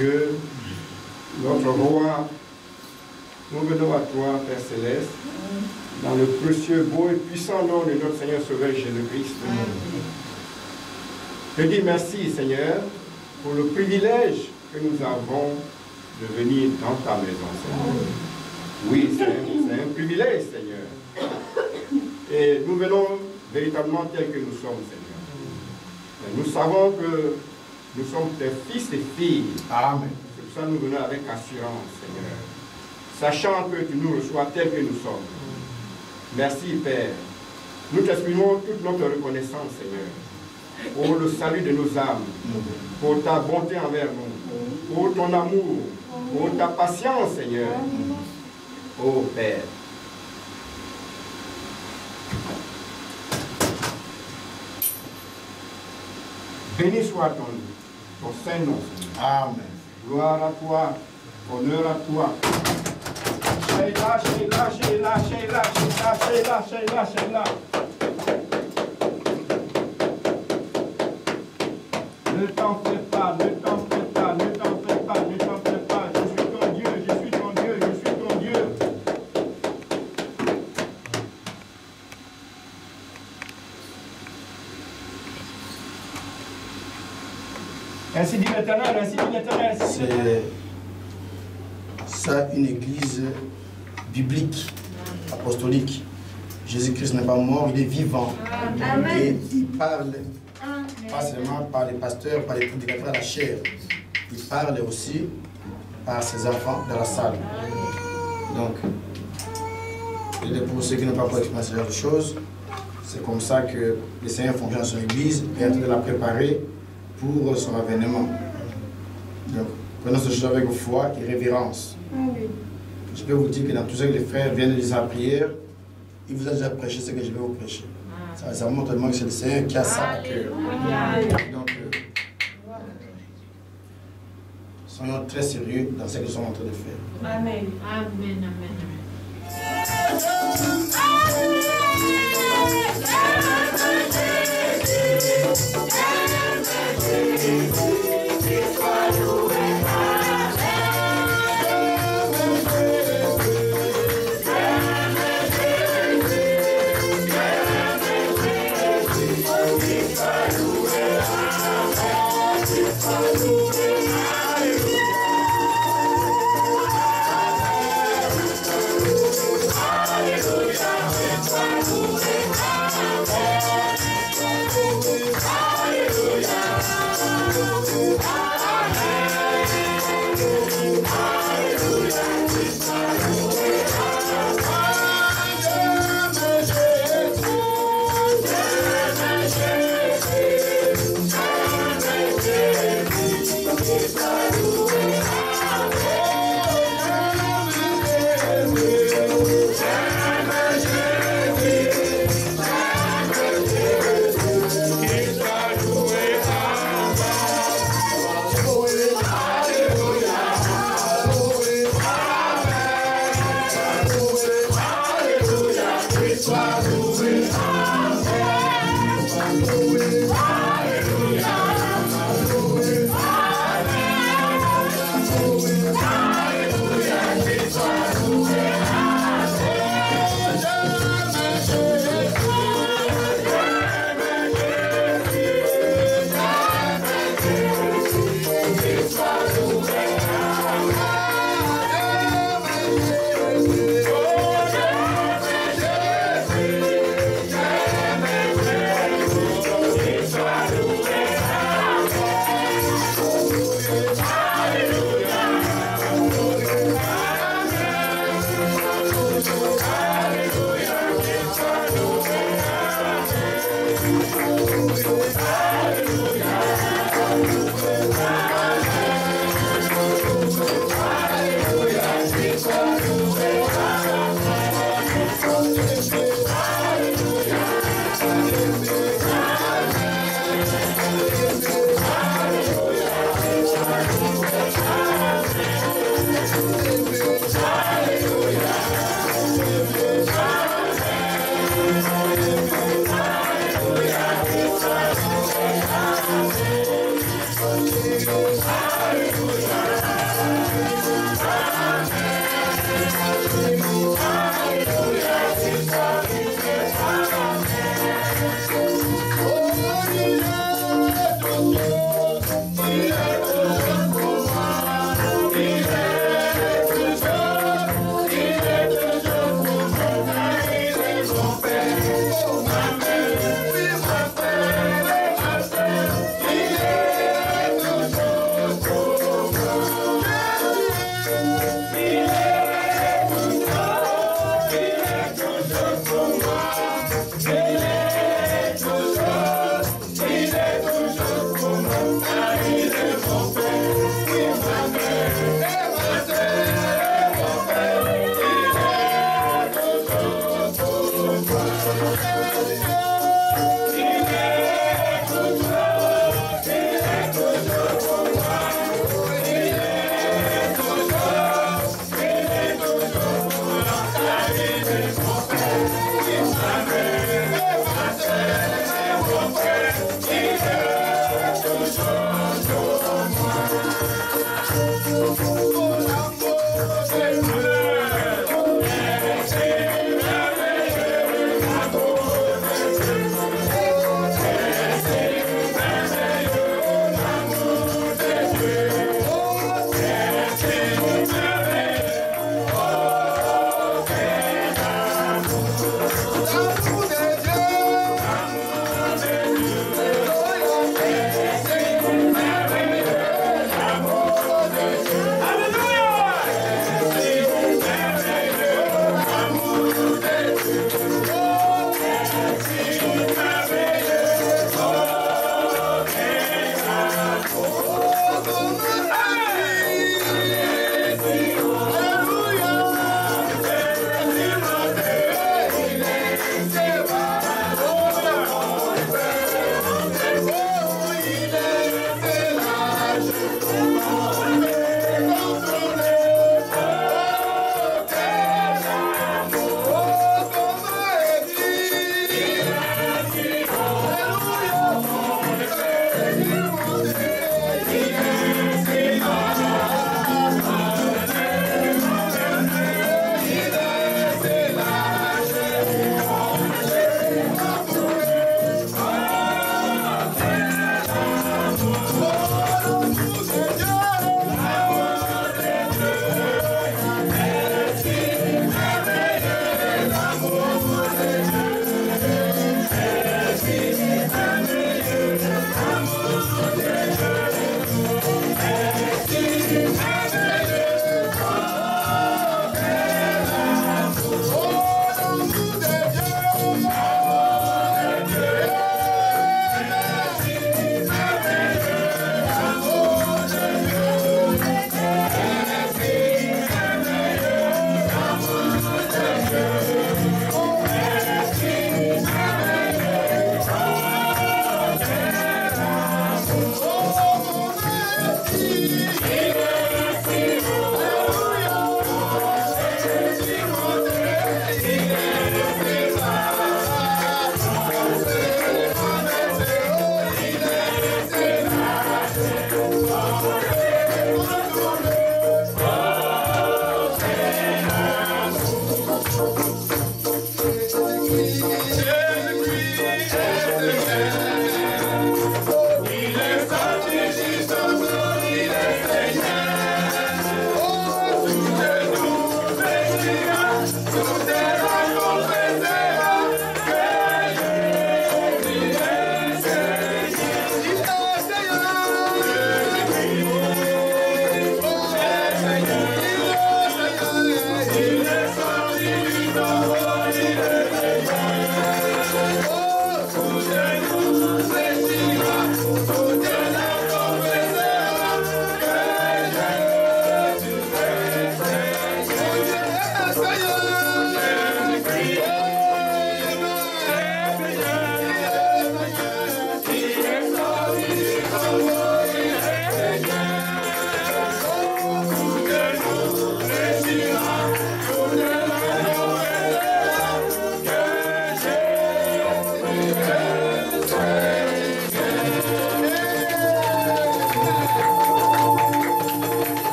Dieu, notre roi, nous venons à toi, Père Céleste, dans le précieux, beau et puissant nom de notre Seigneur Sauveur Jésus-Christ. Je dis merci, Seigneur, pour le privilège que nous avons de venir dans ta maison, Seigneur. Oui, c'est un privilège, Seigneur. Et nous venons véritablement tels que nous sommes, Seigneur. Et nous savons que nous sommes tes fils et filles. Amen. C'est pour ça que nous venons avec assurance, Seigneur. Sachant que tu nous reçois tels que nous sommes. Merci, Père. Nous t'exprimons toute notre reconnaissance, Seigneur, pour le salut de nos âmes, pour ta bonté envers nous, pour ton amour, pour ta patience, Seigneur. Ô Père. Béni soit ton saint nom, Seigneur. Amen. Gloire à toi, honneur à toi. Sheila, Sheila, Sheila, Sheila, Sheila, Sheila, Sheila, Sheila. Ne t'en fais pas, ne t'en fais pas, ne t'en fais pas, ne t'en fais pas. Je suis ton Dieu, je suis ton Dieu, je suis ton Dieu. Ainsi dit l'Éternel, ainsi dit l'Éternel. C'est ça une église biblique, apostolique. Jésus-Christ n'est pas mort, il est vivant. Amen. Et il parle, pas seulement par les pasteurs, par les prédicateurs à la chair. Il parle aussi par ses enfants dans la salle. Donc, et pour ceux qui n'ont pas pu exprimer ce genre de choses, c'est comme ça que le Seigneur fonctionne dans son église et est en train de la préparer pour son avènement. Donc, prenons ce chose avec foi et révérence. Je peux vous dire que dans tout ce que les frères viennent de dire la prière, il vous a déjà prêché ce que je vais vous prêcher. Ça montre tellement que c'est le Seigneur qui a ça à cœur. Donc, soyons très sérieux dans ce que nous sommes en train de faire. Amen. Amen. Amen. Hallelujah.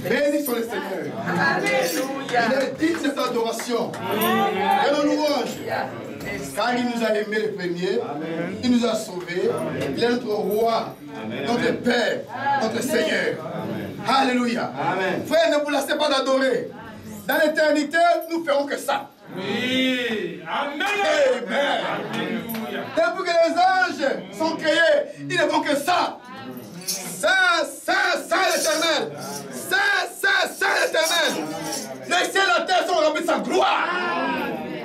Béni soit le Seigneur. Alléluia. Il est digne de cette adoration et de louange. Car il nous a aimés les premiers, il nous a sauvés, il est notre roi, notre Père, notre Seigneur. Alléluia. Frère, ne vous laissez pas d'adorer. Dans l'éternité, nous ne ferons que ça. Oui. Amen. Amen. Depuis que les anges sont créés, ils ne font que ça. Ça l'éternel. Ça l'éternel. Les cieux et la terre sont remplis de sa gloire.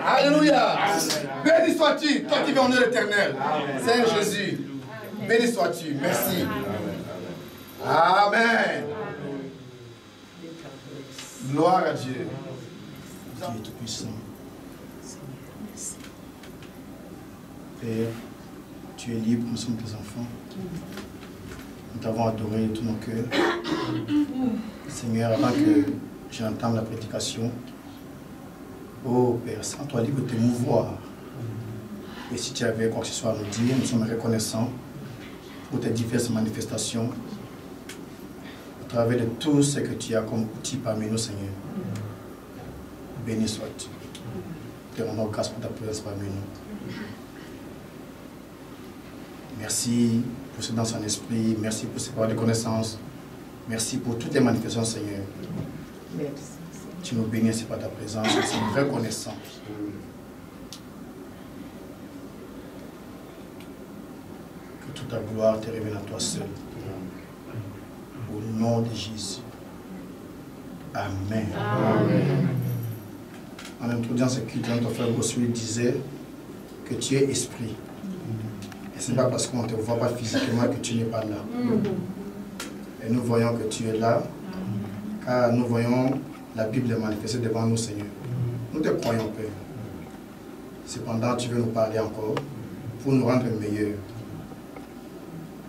Alléluia. Béni sois-tu, toi qui viens en l'éternel. Seigneur Jésus. Béni sois-tu. Merci. Amen. Gloire à Dieu. Dieu est tout puissant. Père, tu es libre, nous sommes tes enfants. Nous t'avons adoré de tout nos cœurs. Seigneur, avant que j'entame la prédication, oh Père, sens-toi libre de te mouvoir. Et si tu avais quoi que ce soit à nous dire, nous sommes reconnaissants pour tes diverses manifestations, à travers de tout ce que tu as comme outil parmi nous, Seigneur. Béni sois-tu. Te rendons grâce pour ta présence parmi nous. Merci pour ce dans son esprit, merci pour ces paroles de connaissance, merci pour toutes les manifestations, Seigneur. Merci. Tu nous bénis par ta présence, nous sommes reconnaissants. Que toute ta gloire te révèle à toi seul. Au nom de Jésus. Amen. Amen. En introduisant ce culte, notre frère Bossuet disait que tu es esprit. Et ce n'est pas parce qu'on ne te voit pas physiquement que tu n'es pas là. Et nous voyons que tu es là, car nous voyons la Bible manifestée devant nous, Seigneur. Nous te croyons, Père. Cependant, tu veux nous parler encore pour nous rendre meilleurs.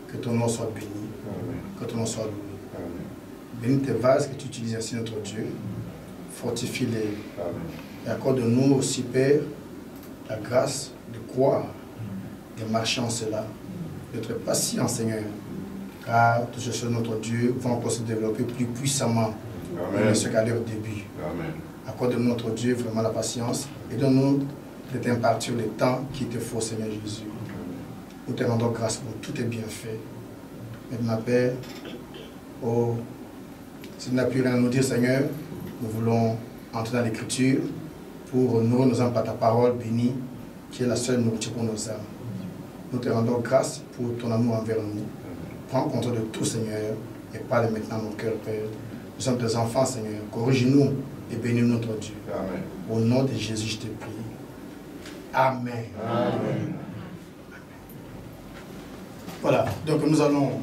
Que ton nom soit béni, que ton nom soit loué. Bénis tes vases que tu utilises ainsi, notre Dieu. Fortifie-les. Et accorde-nous aussi, Père, la grâce de croire, de marcher en cela, d'être patient, Seigneur. Car toutes ces choses, notre Dieu, vont encore se développer plus puissamment que ce qu'à leur début. Accorde-nous, notre Dieu, vraiment la patience et donne-nous de t'impartir le temps qu'il te faut, Seigneur Jésus. Nous te rendons grâce pour tous tes bienfaits. Maintenant, Père, oh, si tu n'as plus rien à nous dire, Seigneur, nous voulons entrer dans l'Écriture pour nourrir nos âmes par ta parole bénie, qui est la seule nourriture pour nos âmes. Nous te rendons grâce pour ton amour envers nous. Prends contrôle de tout, Seigneur, et parle maintenant nos cœurs, Père. Nous sommes tes enfants, Seigneur. Corrige-nous et bénis notre Dieu. Amen. Au nom de Jésus, je te prie. Amen. Amen. Voilà, donc nous allons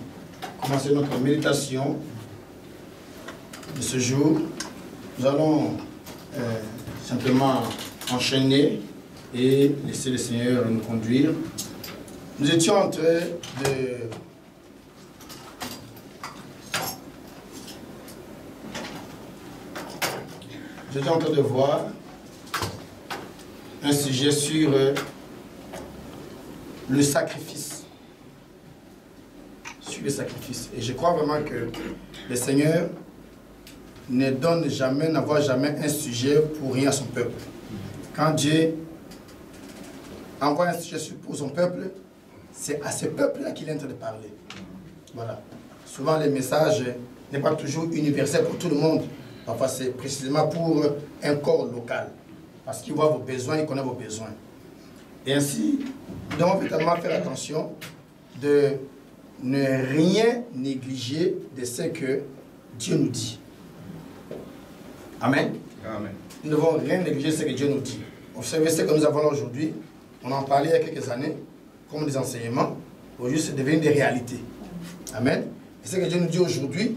commencer notre méditation de ce jour. Nous allons simplement enchaîner et laisser le Seigneur nous conduire. Nous étions en train de voir un sujet sur le sacrifice. Sur le sacrifice. Et je crois vraiment que le Seigneur ne donne jamais, n'avoir jamais un sujet pour rien à son peuple. Quand Dieu envoie un Jésus pour son peuple, c'est à ce peuple-là qu'il est en train de parler. Voilà. Souvent, les messages n'est pas toujours universel pour tout le monde. Parfois, c'est précisément pour un corps local. Parce qu'il voit vos besoins, il connaît vos besoins. Et ainsi, nous devons évidemment faire attention de ne rien négliger de ce que Dieu nous dit. Amen. Amen. Nous ne devons rien négliger de ce que Dieu nous dit. Observez ce que nous avons là aujourd'hui. On en parlait il y a quelques années, comme des enseignements. Aujourd'hui, c'est devenu des réalités. Amen. Et ce que Dieu nous dit aujourd'hui,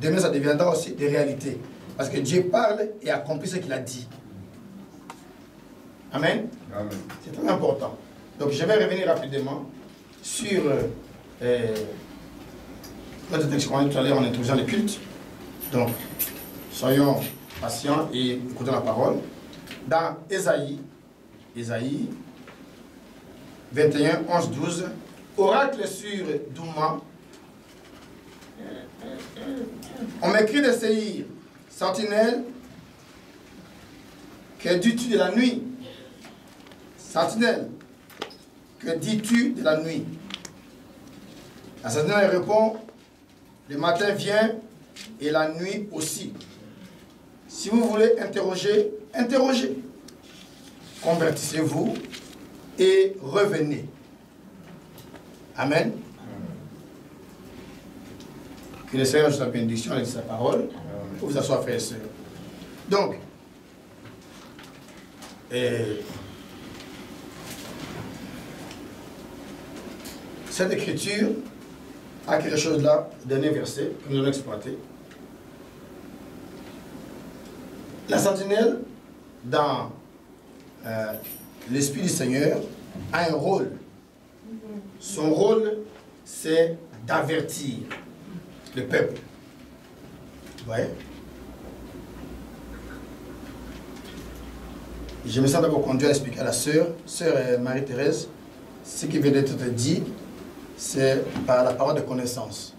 demain, ça deviendra aussi des réalités. Parce que Dieu parle et accomplit ce qu'il a dit. Amen. Amen. C'est très important. Donc, je vais revenir rapidement sur notre texte qu'on a dit tout à l'heure en introduisant le culte. Donc, soyons patients et écoutons la parole. Dans Ésaïe 21, 11, 12, oracle sur Douma, on m'écrit de Séhir, sentinelle, que dis-tu de la nuit? Sentinelle, que dis-tu de la nuit? La sentinelle répond, le matin vient et la nuit aussi. Si vous voulez interroger, interrogez. Convertissez-vous et revenez. Amen. Que le Seigneur soit la bénédiction avec sa parole. Pour vous asseoir, frères et sœurs. Donc, cette écriture a quelque chose là, dernier verset, que nous allons exploiter. La sentinelle, dans l'Esprit du Seigneur, a un rôle. Son rôle, c'est d'avertir le peuple. Vous voyez? Je me sens d'abord conduit à expliquer à la sœur Marie-Thérèse, ce qui vient d'être dit, c'est par la parole de connaissance.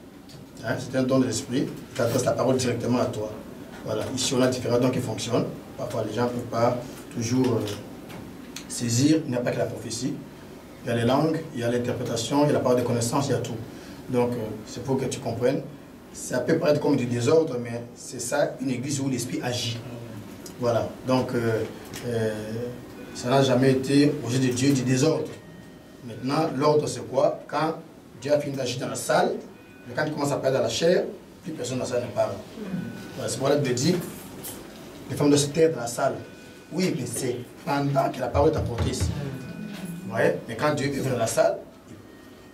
Hein? C'est un don de l'esprit qui adresse la parole directement à toi. Voilà. Ici, on a différents dons qui fonctionnent. Parfois, les gens ne peuvent pas toujours saisir. Il n'y a pas que la prophétie. Il y a les langues, il y a l'interprétation, il y a la parole de connaissance, il y a tout. Donc, c'est pour que tu comprennes. Ça peut paraître comme du désordre, mais c'est ça, une église où l'esprit agit. Voilà. Donc, ça n'a jamais été, au jeu de Dieu, du désordre. Maintenant, l'ordre, c'est quoi? Quand Dieu a fini d'agir dans la salle, mais quand il commence à parler dans la chair, plus personne dans la salle ne parle. Voilà, c'est pour ça que Dieu dit, les femmes doivent se taire dans la salle. Oui, mais c'est pendant que la parole est apportée ici. Vous voyez? Mais quand Dieu est dans la salle,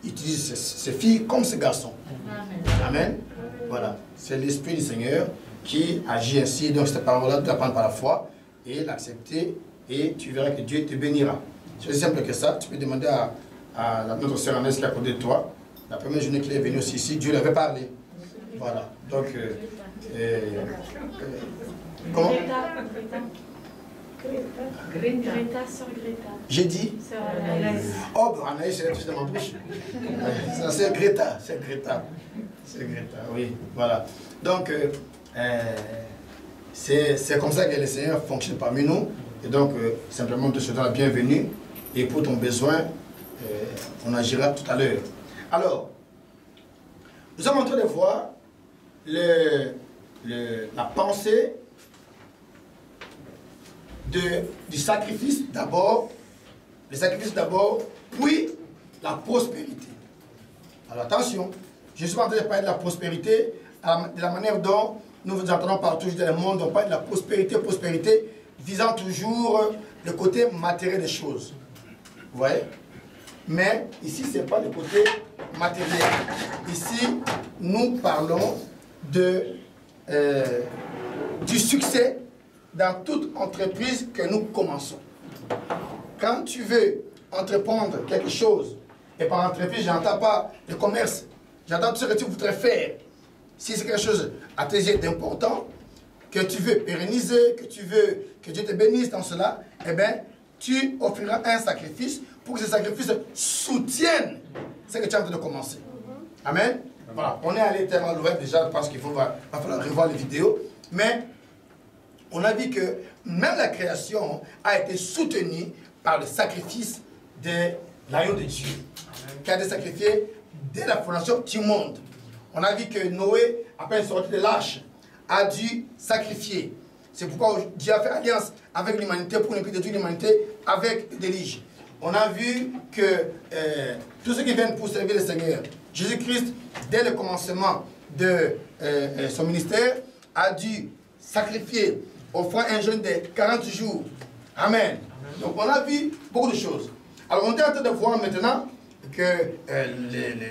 il utilise ces filles comme ces garçons. Amen. Voilà. C'est l'Esprit du Seigneur qui agit ainsi. Donc cette parole-là, tu dois prendre par la foi et l'accepter et tu verras que Dieu te bénira. C'est aussi simple que ça. Tu peux demander à notre sœur Annès qui est à côté de toi. La première journée qu'il est venu aussi ici, Dieu lui avait parlé. Voilà. Donc, comment? Greta, sœur Greta. J'ai dit? Sœur Anaïs. Oh, ben Anaïs, c'est la fille de ma bouche. C'est Greta, c'est Greta. C'est Greta, oui. Voilà. Donc, c'est comme ça que le Seigneur fonctionne parmi nous. Et donc, simplement, te souhaitons la bienvenue. Et pour ton besoin, on agira tout à l'heure. Alors, nous sommes en train de voir la pensée du sacrifice d'abord, le sacrifice d'abord, puis la prospérité. Alors attention, je suis en train de parler de la prospérité, de la manière dont nous vous entendons partout dans le monde, on parle de la prospérité, visant toujours le côté matériel des choses. Vous voyez? Mais ici, ce n'est pas le côté matériel. Ici, nous parlons du succès dans toute entreprise que nous commençons. Quand tu veux entreprendre quelque chose, et par entreprise, je n'entends pas le commerce, j'entends tout ce que tu voudrais faire. Si c'est quelque chose à tes yeux d'important, que tu veux pérenniser, que tu veux que Dieu te bénisse dans cela, eh bien, tu offriras un sacrifice pour que ce sacrifice soutienne ce que tu es en train de commencer. Amen. Voilà, on est allé tellement loin déjà parce qu'il va falloir revoir les vidéos, mais on a vu que même la création a été soutenue par le sacrifice de l'agneau de Dieu, qui a été sacrifié dès la fondation du monde. On a vu que Noé, après sortir de l'arche, a dû sacrifier. C'est pourquoi Dieu a fait alliance avec l'humanité pour ne plus détruire l'humanité avec le déluge. On a vu que tous ceux qui viennent pour servir le Seigneur, Jésus-Christ, dès le commencement de son ministère, a dû sacrifier, offrant un jeûne de 40 jours. Amen. Donc on a vu beaucoup de choses. Alors on est en train de voir maintenant que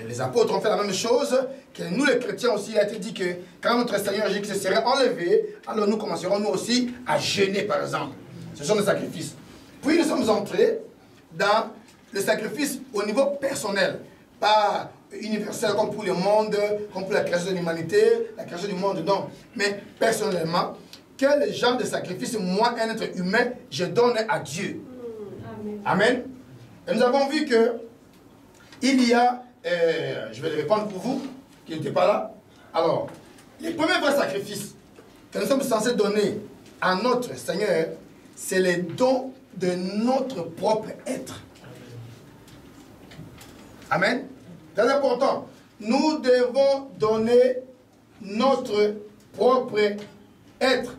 les apôtres ont fait la même chose, que nous les chrétiens aussi, il a été dit que quand notre Seigneur Jésus serait enlevé, alors nous commencerons nous aussi à jeûner par exemple. Ce sont des sacrifices. Puis nous sommes entrés dans le sacrifice au niveau personnel, pas universel comme pour le monde, comme pour la création de l'humanité, la création du monde, non. Mais personnellement, quel genre de sacrifice, moi, un être humain, je donne à Dieu. Amen. Et nous avons vu que il y a, je vais le répondre pour vous, qui n'étaient pas là. Alors, les premiers vrais sacrifices que nous sommes censés donner à notre Seigneur, c'est les dons de notre propre être. Amen. Très important. Nous devons donner notre propre être.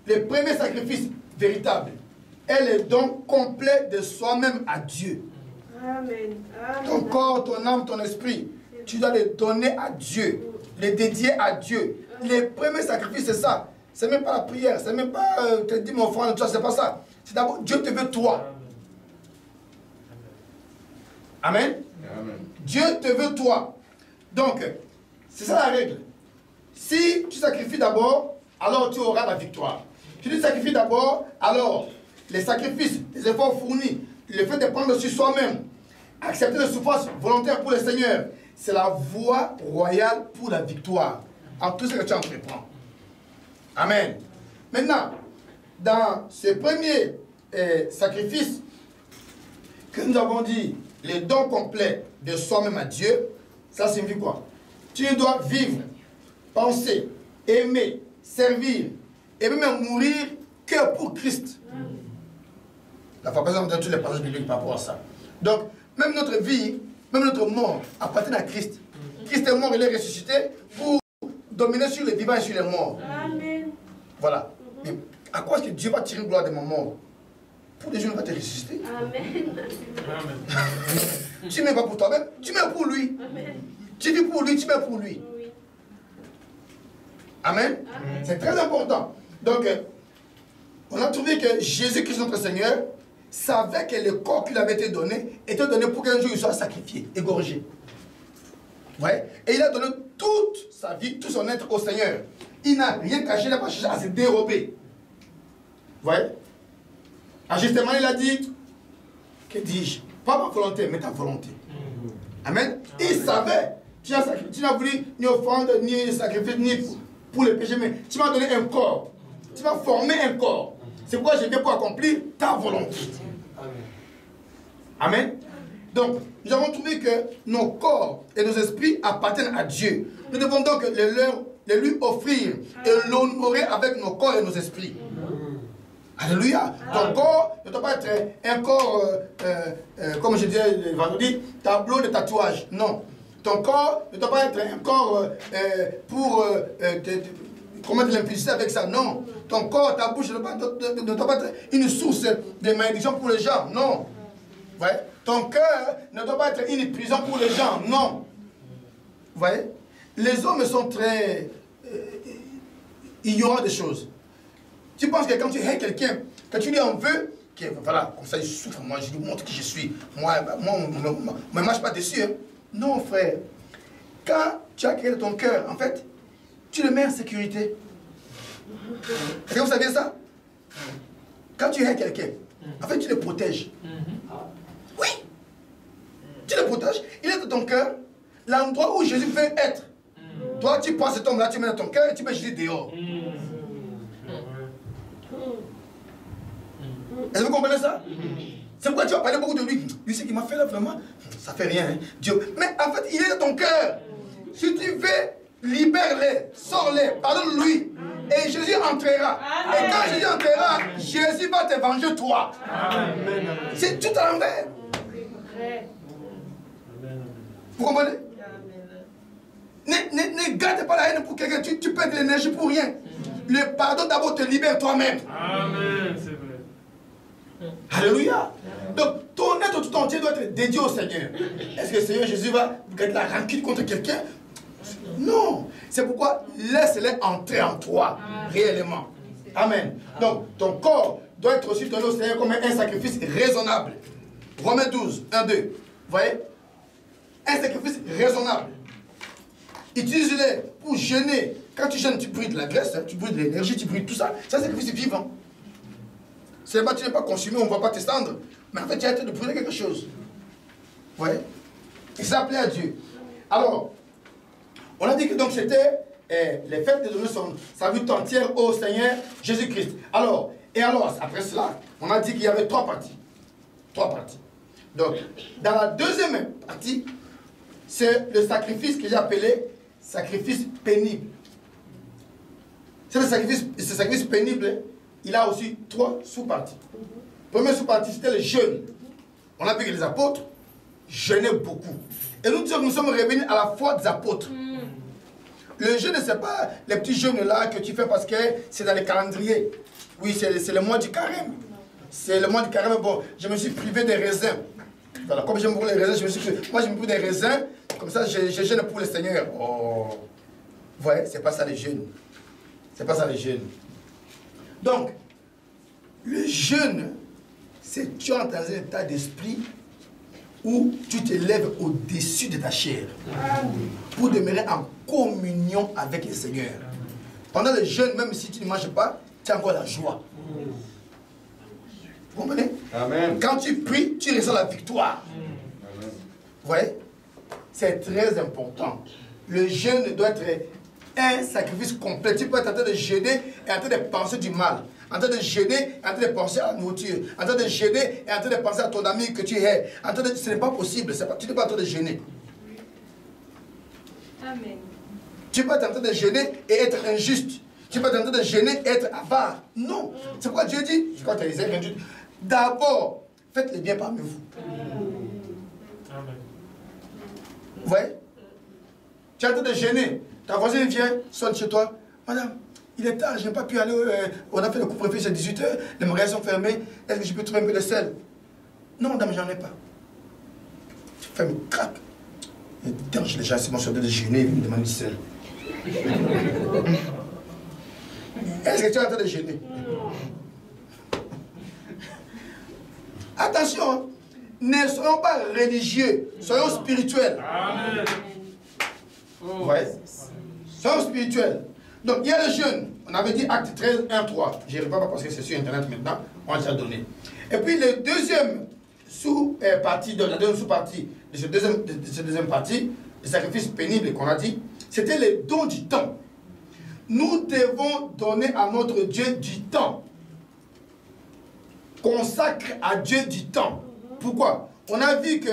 Le premier sacrifice véritable est le don complet de soi-même à Dieu. Amen. Ton corps, ton âme, ton esprit, tu dois les donner à Dieu, les dédier à Dieu. Le premier sacrifice, c'est ça. C'est même pas la prière, c'est même pas te dire mon frère, c'est pas ça. C'est d'abord Dieu te veut toi. Amen. Amen. Dieu te veut toi. Donc, c'est ça la règle. Si tu sacrifies d'abord, alors tu auras la victoire. Si tu sacrifies d'abord, alors les sacrifices, les efforts fournis, le fait de prendre sur soi-même, accepter les souffrances volontaires pour le Seigneur, c'est la voie royale pour la victoire en tout ce que tu entreprends. Amen. Maintenant, dans ce premier sacrifice que nous avons dit, les dons complets de soi-même à Dieu, ça signifie quoi? Tu dois vivre, penser, aimer, servir et même mourir que pour Christ. La fois passée, on a tous les passages bibliques par rapport à ça. Donc, même notre vie, même notre mort appartient à Christ. Christ est mort, il est ressuscité pour dominer sur les vivants et sur les morts. Amen. Voilà. Mais à quoi est-ce que Dieu va tirer gloire de mon mort? Pour les gens, il va te ressusciter. Amen. Tu ne mets pas pour toi-même, tu mets pour lui. Amen. Tu vis pour lui, tu mets pour lui. Oui. Amen. C'est très important. Donc, on a trouvé que Jésus-Christ, notre Seigneur, savait que le corps qui lui avait été donné était donné pour qu'un jour il soit sacrifié, égorgé. Ouais. Et il a donné toute sa vie, tout son être au Seigneur. Il n'a rien caché, il n'a pas cherché à se dérober. Vous voyez? Justement, il a dit, que dis-je? Pas ma volonté, mais ta volonté. Amen. Il savait, tu n'as voulu ni offrande, ni sacrifice, ni pour le péché, mais tu m'as donné un corps. Tu m'as formé un corps. C'est pourquoi je viens pour accomplir ta volonté. Amen. Donc, nous avons trouvé que nos corps et nos esprits appartiennent à Dieu. Nous devons donc les lui offrir et l'honorer avec nos corps et nos esprits. Alléluia. Ton corps ne doit pas être un corps, comme je disais le vendredi, tableau de tatouage. Non. Ton corps ne doit pas être un corps pour commettre l'impudicité avec ça. Non. Ton corps, ta bouche ne doit pas être une source de malédiction pour les gens. Non. Ouais. Ton cœur ne doit pas être une prison pour les gens. Non. Vous voyez? Les hommes sont très ignorants des choses. Tu penses que quand tu hais quelqu'un, que tu lui en veux, que voilà, comme ça il souffre, moi je lui montre qui je suis. Moi ne marche pas dessus. Hein. Non, frère. Quand tu as créé ton cœur, en fait, tu le mets en sécurité. Est-ce que vous saviez ça? Quand tu hais quelqu'un, en fait, tu le protèges. Oui. Tu le protèges. Il est dans ton cœur, l'endroit où Jésus veut être. Toi, tu prends cet homme-là, tu mets dans ton cœur et tu mets Jésus dehors. Est-ce que vous comprenez ça? C'est pourquoi tu vas parler beaucoup de lui. Lui, c'est qui m'a fait là, vraiment. Ça fait rien, hein? Dieu. Mais en fait, il est dans ton cœur. Si tu veux, libère-les, sors-les, pardonne-lui. Et Jésus entrera. Et quand Jésus entrera, Jésus va te venger toi. C'est tout à l'envers. Vrai. Vous comprenez? Ne garde pas la haine pour quelqu'un, tu perds de l'énergie pour rien. Le pardon d'abord te libère toi-même. Amen, c'est vrai. Alléluia. Donc ton être tout entier doit être dédié au Seigneur. Est-ce que le Seigneur Jésus va garder la rancune contre quelqu'un? Non. C'est pourquoi laisse-les entrer en toi, réellement. Amen. Donc ton corps doit être aussi donné au Seigneur comme un sacrifice raisonnable. Romains 12, 1, 2. Vous voyez? Un sacrifice raisonnable. Utilise-les pour jeûner. Quand tu jeûnes, tu brûles de la graisse, hein, tu brûles de l'énergie, tu brûles tout ça. C'est un sacrifice vivant. Tu n'es pas consumé, on ne va pas te cendres. Mais en fait, tu as été de brûler quelque chose. Vous voyez? Et ça plaît à Dieu. Alors, on a dit que donc c'était les fêtes de donner sa vie entière au Seigneur Jésus-Christ. Alors, après cela, on a dit qu'il y avait trois parties. Trois parties. Donc, dans la deuxième partie, c'est le sacrifice que j'ai appelé sacrifice pénible. Ce sacrifice pénible, il a aussi trois sous-parties. Première sous-partie, c'était le jeûne. On a vu que les apôtres jeûnaient beaucoup. Et nous disons que nous sommes revenus à la foi des apôtres. Le jeûne, ce n'est pas les petits jeûnes là que tu fais parce que c'est dans les calendriers. Oui, c'est le mois du carême. C'est le mois du carême. Bon, je me suis privé des raisins. Voilà, comme j'aime beaucoup les raisins, moi je me prive des raisins. Comme ça, je jeûne pour le Seigneur. Oh. Vous voyez, c'est pas ça le jeûne. C'est pas ça le jeûne. Donc, le jeûne, c'est tu es dans un état d'esprit où tu te lèves au-dessus de ta chair pour demeurer en communion avec le Seigneur. Pendant le jeûne, même si tu ne manges pas, tu as encore la joie. Vous comprenez? Amen. Quand tu pries, tu ressens la victoire. Amen. Vous voyez? C'est très important. Le jeûne doit être un sacrifice complet. Tu peux être en train de jeûner et en train de penser du mal. En train de jeûner et en train de penser à la nourriture. En train de jeûner et en train de penser à ton ami que tu es. Ce n'est pas possible. Tu n'es pas en train de jeûner. Amen. Tu peux être en train de jeûner et être injuste. Tu peux être en train de jeûner et être avare. Non. C'est pourquoi Dieu dit, je crois que tu as dit, d'abord, faites le bien parmi vous. Amen. Vous voyez? Tu es en train de jeûner. Ta voisine vient, sonne chez toi. Madame, il est tard, je n'ai pas pu aller. On a fait le couvre-feu, c'est 18 h, les magasins sont fermés. Est-ce que je peux trouver un peu de sel? Non, madame, j'en ai pas. Tu fais un crack. Et dérange les gens, c'est mon soeur de jeûner, il me demande du sel. Est-ce que tu es en train de jeûner? Attention, hein. Ne soyons pas religieux, soyons spirituels. Amen. Vous voyez? Soyons spirituels. Donc, il y a le jeûne. On avait dit acte 13, 1, 3. Je ne vais pas parce que c'est sur Internet maintenant. On l'a donné. Et puis, le deuxième sous-partie, la deuxième sous-partie de cette deuxième partie, le sacrifice pénible qu'on a dit, c'était le don du temps. Nous devons donner à notre Dieu du temps. Consacre à Dieu du temps. Pourquoi? On a vu que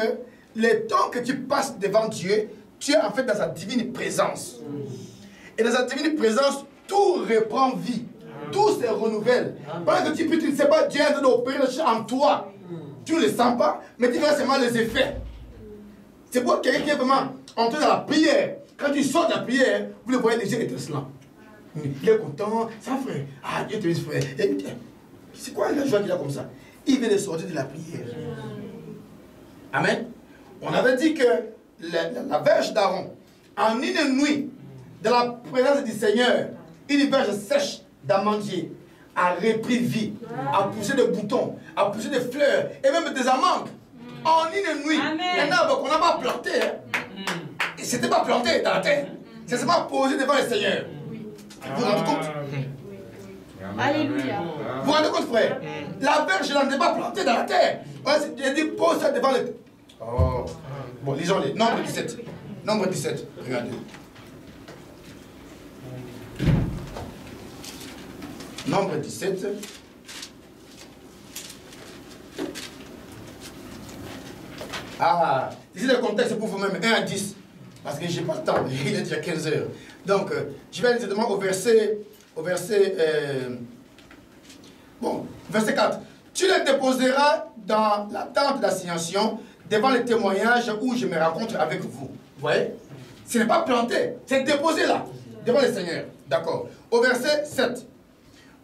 le temps que tu passes devant Dieu, tu es en fait dans sa divine présence. Et dans sa divine présence, tout reprend vie. Tout se renouvelle. Pendant que tu pries, tu ne sais pas, Dieu est en train d'opérer le choses en toi. Tu ne le sens pas, mais tu vois seulement les effets. C'est pour quelqu'un qui est vraiment entré dans la prière. Quand tu sors de la prière, vous le voyez les yeux étincelants. Il est content, ça frère. Ah, Dieu te dit frère. C'est quoi la joie qu'il a comme ça? Il vient de sortir de la prière. Amen. On avait dit que la verge d'Aaron, en une nuit, dans la présence du Seigneur, une verge sèche d'amandier a repris vie, a poussé des boutons, a poussé des fleurs et même des amandes. En une nuit, un arbre qu'on n'a pas planté, et c'était pas planté dans la terre, c'est seulement posé devant le Seigneur. Vous vous rendez compte? Alléluia. Vous vous rendez compte, frère? La verge, je n'en ai pas plantée dans la terre. J'ai dit, pose ça devant le... Oh. Bon, lisons-les. Nombre 17. Nombre 17. Regardez. Nombre 17. Ah, ici le contexte pour vous-même, 1 à 10. Parce que je n'ai pas le temps, il est déjà 15 heures. Donc, je vais aller directement au verset verset 4. Tu les déposeras dans la tente d'assignation devant le témoignage où je me rencontre avec vous. Vous voyez? Ce n'est pas planté, c'est déposé là, devant le Seigneur. D'accord. Au verset 7.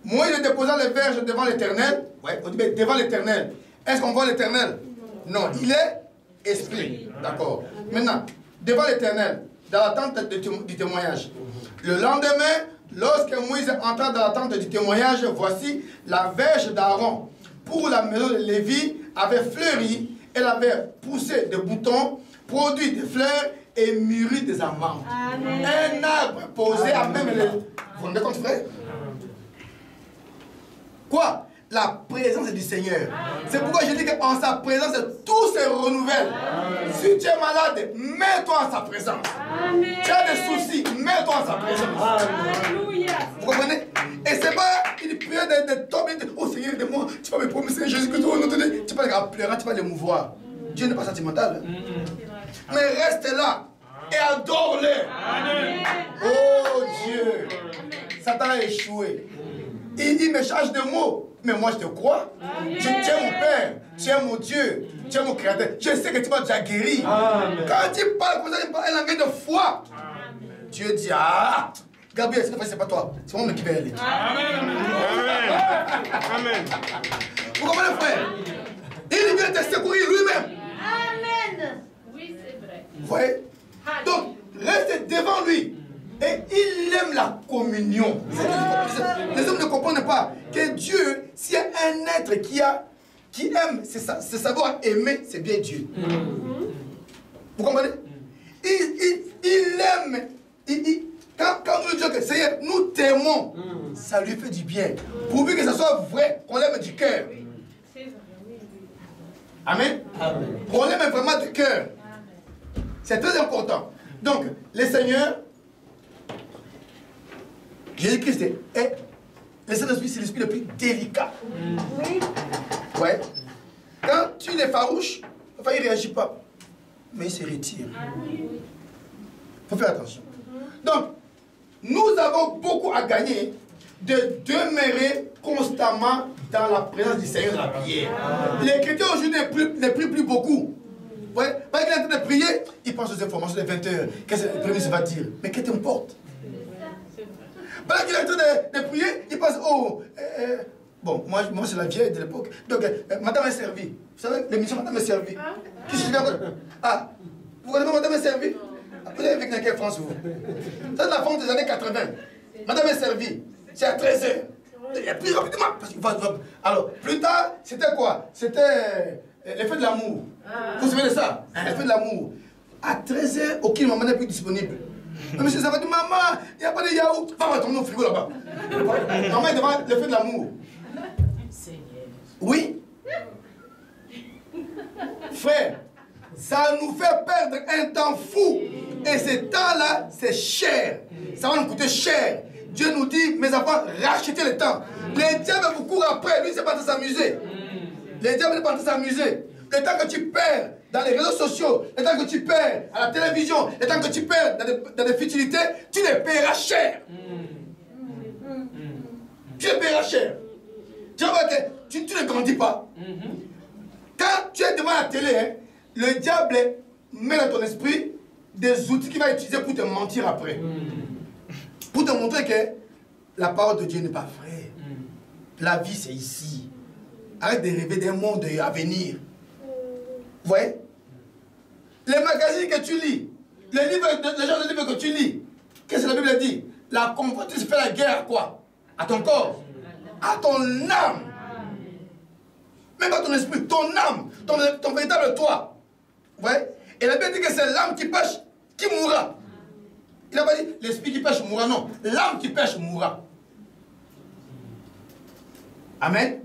Moïse déposa les verges devant l'Éternel. Ouais, on dit mais devant l'Éternel. Est-ce qu'on voit l'Éternel? Non, il est esprit. D'accord. Maintenant, devant l'Éternel, dans la tente du témoignage. Le lendemain, lorsque Moïse entra dans la tente du témoignage, voici la verge d'Aaron pour la maison de Lévi avait fleuri, elle avait poussé des boutons, produit des fleurs et mûri des amandes. Amen. Un arbre posé à même les... Vous vous rendez compte, frère? Quoi? La présence du Seigneur. C'est pourquoi je dis qu'en sa présence, tout se renouvelle. Amen. Si tu es malade, mets-toi en sa présence. Amen. Tu as des soucis, mets-toi en sa présence. Alléluia. Vous comprenez? Et c'est pas une prière de tomber, oh Seigneur, de moi, tu vas me promettre Jésus-Christ, tu vas les pleurer, tu vas l'émouvoir. Dieu n'est pas sentimental. Mais reste là et adore-le. Oh Dieu. Satan a échoué. Il me charge de mots. Mais moi je te crois. Tu es mon Père. Tu es mon Dieu. Tu es mon Créateur. Je sais que tu m'as déjà guéri. Amen. Quand tu parles comme ça, il parle un langage de foi. Amen. Dieu dit, ah, Gabriel, cette fois c'est pas toi. C'est moi qui vais aller. Amen. Amen. Vous comprenez, frère? Il vient te secourir lui-même. Amen. Oui, c'est vrai. Vous voyez? Donc, restez devant lui. Et il aime la communion. Les hommes ne comprennent pas que Dieu, s'il y a un être qui aime, c'est savoir aimer, c'est bien Dieu. Vous comprenez? Il aime. Quand nous disons que Seigneur, nous t'aimons, ça lui fait du bien. Pourvu que ce soit vrai, qu'on l'aime du cœur. Amen. Qu'on l'aime vraiment du cœur. C'est très important. Donc, les seigneurs, Jésus-Christ est le Saint-Esprit, c'est l'esprit le plus délicat. Oui. Ouais. Quand tu les farouches, enfin, il ne réagit pas. Mais il se retire. Il faut faire attention. Donc, nous avons beaucoup à gagner de demeurer constamment dans la présence du Seigneur de la prière. Les chrétiens aujourd'hui ne prient plus beaucoup. Ouais. Parce qu'il est en train de prier, il pense aux informations de 20 heures. Qu'est-ce que le premier ministre va dire? Mais qu'est-ce que t'importe? Pendant qu'il est en train de prier, il pense, oh, bon, moi c'est la vieille de l'époque. Donc, madame est servie. Vous savez, l'émission madame est servie. Qu'est-ce que je fais? Ah, vous connaissez madame est servie? Vous avez vécu dans quelle France, vous? C'est la France des années 80. Madame est servie. C'est à 13h. Il y a plus rapidement. Parce qu'il va. Alors, plus tard, c'était quoi? C'était l'effet de l'amour. Vous vous souvenez de ça? L'effet de l'amour. À 13h, aucune maman n'est plus disponible. Mais monsieur, ça va dire, maman, il n'y a pas de yaourt. Va tomber au frigo là-bas. Maman est devant le fait de l'amour. Oui. Frère, ça nous fait perdre un temps fou. Et ce temps-là, c'est cher. Ça va nous coûter cher. Dieu nous dit, mes enfants, rachetez le temps. Les diables vous courent après. Lui, c'est pas de s'amuser. Les diables, c'est pas de s'amuser. Le temps que tu perds dans les réseaux sociaux, le temps que tu perds à la télévision, le temps que tu perds dans des futilités, tu les paieras cher. Tu les paieras cher. Tu vois que tu ne grandis pas. Quand tu es devant la télé, hein, le diable met dans ton esprit des outils qu'il va utiliser pour te mentir après. Pour te montrer que la parole de Dieu n'est pas vraie. La vie, c'est ici. Arrête de rêver d'un monde à venir. Vous voyez? Les magazines que tu lis, les genres de livres que tu lis, qu'est-ce que la Bible dit? La convoitise fait la guerre à quoi? À ton corps, à ton âme. Même pas ton esprit, ton âme, ton véritable toi. Vous voyez? Et la Bible dit que c'est l'âme qui pêche qui mourra. Il n'a pas dit l'esprit qui pêche mourra, non. L'âme qui pêche mourra. Amen.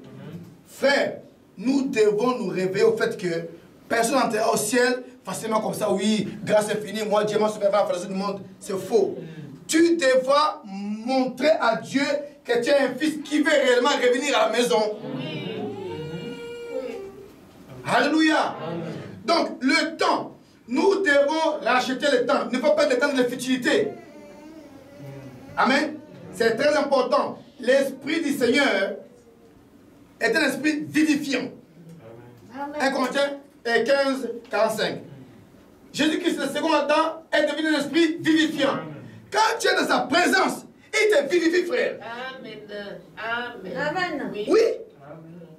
Frère, nous devons nous réveiller au fait que personne n'entrera au ciel facilement comme ça. Oui, grâce est finie, moi Dieu m'a sauvé à la face du monde. C'est faux. Tu devras montrer à Dieu que tu es un fils qui veut réellement revenir à la maison. Alléluia. Donc, le temps, nous devons racheter le temps. Ne faut pas perdre le temps de la futilité. Amen. C'est très important. L'esprit du Seigneur est un esprit vivifiant. 1 Corinthiens et 15, 45. Jésus-Christ, le second Adam, est devenu un esprit vivifiant. Quand tu es dans sa présence, il te vivifie, frère. Amen. Amen. Amen. Oui.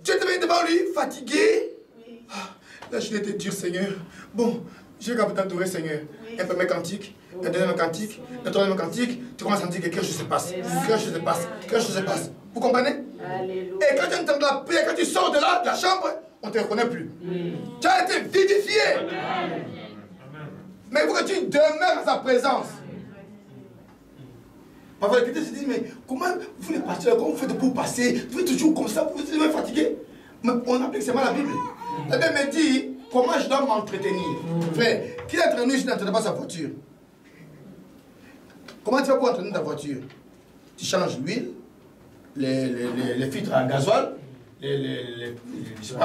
Tu es devenu devant lui, fatigué. Oui. Là, je viens te dire, Seigneur, bon, j'ai qu'à t'adorer, Seigneur. Un premier cantique, un deuxième cantique, un troisième cantique, tu commences à sentir que quelque chose se passe. Quelque chose se passe. Quelque chose se passe. Vous comprenez? Alléluia. Et quand tu entends la prière, quand tu sors de là, de la chambre, on ne te reconnaît plus. Tu as été vivifié. Mais il faut que tu demeures dans sa présence. Parfois, les chrétiens se disent, mais comment vous les pasteurs, comment vous faites pour passer? Vous êtes toujours comme ça, vous êtes toujours fatigué. Mais on applique seulement la Bible. La Bible me dit, comment je dois m'entretenir? Frère, qui est entraîné si tu n'entraînes pas sa voiture? Comment tu vas pour entraîner ta voiture? Tu changes l'huile, les filtres à gasoil, les filtres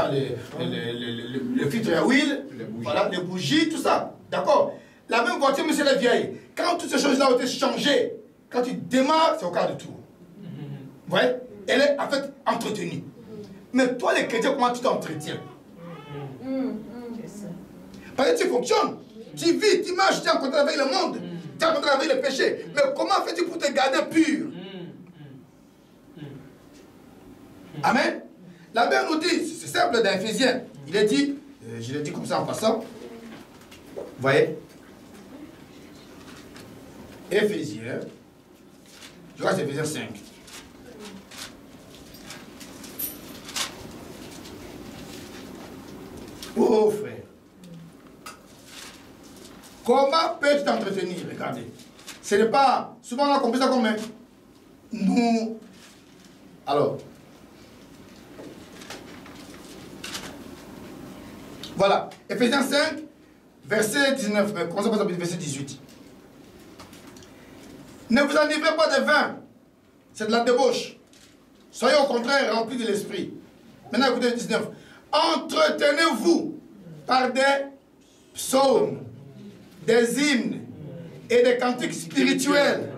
à huile, voilà, les bougies, tout ça. D'accord? La même voiture, mais c'est la vieille. Quand toutes ces choses-là ont été changées, quand tu démarres, c'est au quart de tour. Vous voyez? Elle est en fait entretenue. Mais toi, les chrétiens, comment tu t'entretiens? Parce que tu fonctionnes, tu vis, tu marches, tu es en contact avec le monde, tu es en contact avec le péché. Mais comment fais-tu pour te garder pur? Amen. La Bible nous dit, c'est simple dans Éphésiens, il est dit, je l'ai dit comme ça en passant, vous voyez, Éphésiens, je crois que c'est Éphésiens 5. Oh frère, comment peux-tu t'entretenir? Regardez, ce n'est pas, souvent on a compris ça comme nous, alors, voilà, Éphésiens 5, verset 19, mais commençons par verset 18. Ne vous enivrez pas de vin, c'est de la débauche. Soyez au contraire remplis de l'esprit. Maintenant écoutez le 19. Entretenez-vous par des psaumes, des hymnes et des cantiques spirituels.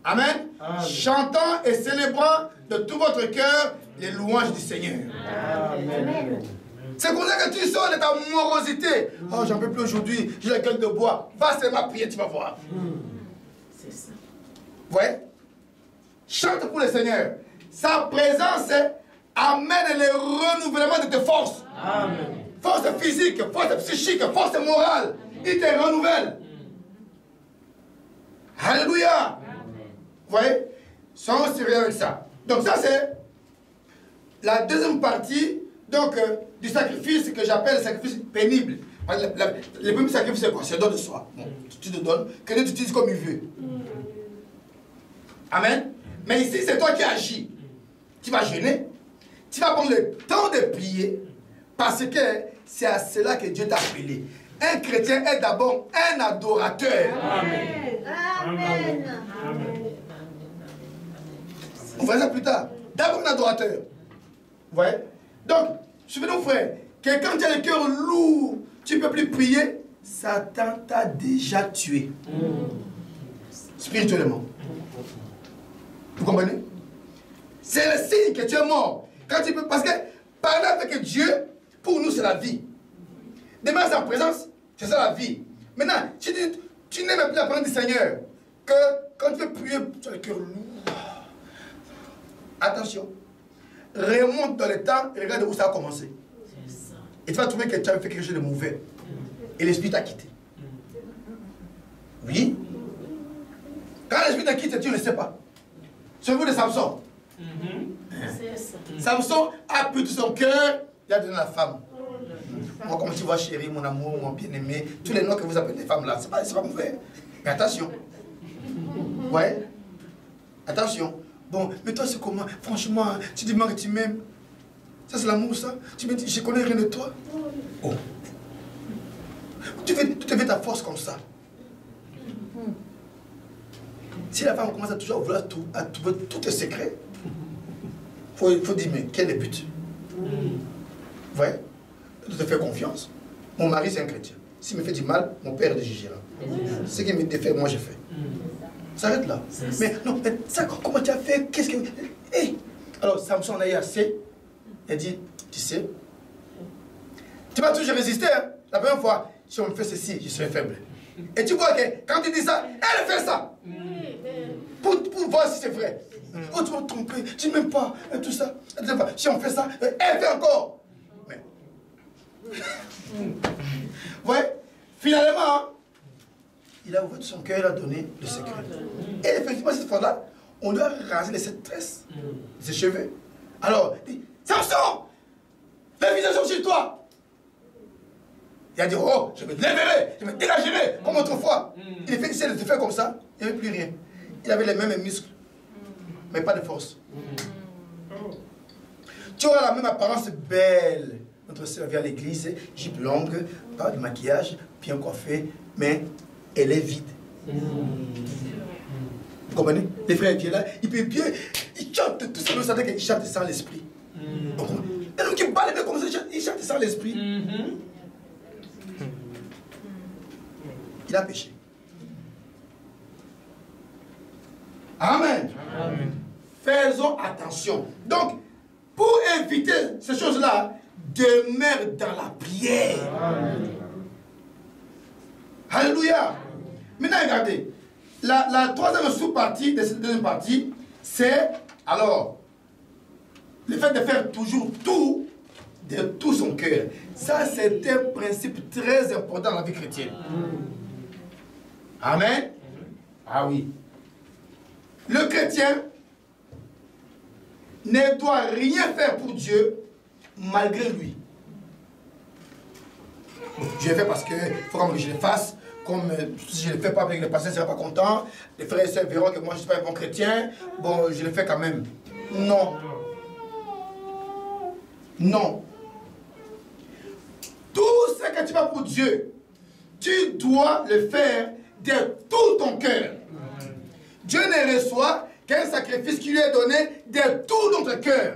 Amen. Amen. Chantant et célébrant de tout votre cœur les louanges du Seigneur. Amen. C'est comme ça que tu sors de ta morosité. Oh, j'en peux plus aujourd'hui, j'ai la gueule de bois. Va seulement prier, tu vas voir. C'est ça. Vous voyez? Chante pour le Seigneur. Sa présence amène le renouvellement de tes forces. Amen. Force physique, force psychique, force morale. Il te renouvelle. Alléluia. Vous voyez? Soyons sérieux avec ça. Donc ça c'est la deuxième partie donc, du sacrifice que j'appelle le sacrifice pénible. Le premier sacrifice c'est quoi? C'est le don de soi. Bon, tu te donnes, que Dieu t'utilise comme il veut. Amen. Mais ici c'est toi qui agis. Tu vas jeûner. Tu vas prendre le temps de prier. Parce que c'est à cela que Dieu t'a appelé. Un chrétien est d'abord un adorateur. Amen. Amen. On verra ça plus tard. D'abord un adorateur. Vous voyez? Donc, souvenez-vous frère, que quand tu as le cœur lourd, tu ne peux plus prier, Satan t'a déjà tué. Spirituellement. Vous comprenez? C'est le signe que tu es mort. Quand tu peux, parce que parler avec Dieu, pour nous, c'est la vie. Demeurer sa présence, c'est ça la vie. Maintenant, tu n'aimes plus la parole du Seigneur. Que quand tu veux prier, tu as le cœur lourd. Attention. Remonte dans le temps et regarde où ça a commencé. Et tu vas trouver que tu as fait quelque chose de mauvais. Et l'esprit t'a quitté. Oui. Quand l'esprit t'a quitté, tu ne le sais pas. Souvenez-vous de Samson. Samson a pris tout son cœur, il a donné la femme. Moi, comme tu vois, chérie, mon amour, mon bien-aimé, tous les noms que vous appelez les femmes là, c'est pas mauvais. Mais attention. Ouais. Attention. Bon, mais toi, c'est comment? Franchement, tu dis que tu m'aimes. Ça, c'est l'amour, ça? Tu me dis, je connais rien de toi. Oh. Tu te fais ta force comme ça. Si la femme commence à toujours vouloir trouver tous tes secrets, il faut dire, mais quel est le but? Vous voyez? Tu te fais confiance. Mon mari, c'est un chrétien. S'il me fait du mal, mon père le jugera. Ce qu'il me défait, moi, je fais. S'arrête là. Mais non, mais ça, comment tu as fait? Qu'est-ce que... Hey. Alors, Samson a eu assez. Il a dit, tu sais, Tu vas toujours résister. Hein? La première fois, si on me fait ceci, je serai faible. Et tu vois que quand tu dis ça, elle fait ça. Pour voir si c'est vrai. Oh, tu vas te tromper, tu ne m'aimes pas, tout ça. Si on fait ça, elle fait encore. Mais. Ouais, finalement, il a ouvert son cœur, il a donné le secret. Et effectivement, cette fois-là, on doit raser les 7 tresses, ses cheveux. Alors, il dit, Samson, la visage sur toi. Il a dit, oh, je me lèverai, je me dégagerai, comme autrefois. Il essaie de se faire comme ça, il n'y avait plus rien. Il avait les mêmes muscles, mais pas de force. Tu auras la même apparence belle. Notre sœur vient à l'église, jupe longue, pas de maquillage, bien coiffée, mais elle est vide. Vous comprenez? Les frères viennent là, il peut bien, il chante tout ça, vous savez qu'il chante sans l'esprit. Et donc il parle comme ça, il chante sans l'esprit. Il a péché. Amen. Amen. Faisons attention. Donc, pour éviter ces choses-là, demeure dans la prière. Amen. Alléluia. Maintenant, regardez. La troisième sous-partie de cette deuxième partie, c'est, alors, le fait de faire toujours tout, de tout son cœur. Ça, c'est un principe très important dans la vie chrétienne. Amen. Ah oui. Le chrétien ne doit rien faire pour Dieu malgré lui. Je le fais parce qu'il faut que je le fasse. Comme si je ne le fais pas avec les pasteurs, ne seraient pas contents. Les frères et sœurs verront que moi je ne suis pas un bon chrétien. Bon, je le fais quand même. Non. Non. Tout ce que tu fais pour Dieu, tu dois le faire de tout ton cœur. Dieu ne reçoit qu'un sacrifice qui lui est donné de tout notre cœur.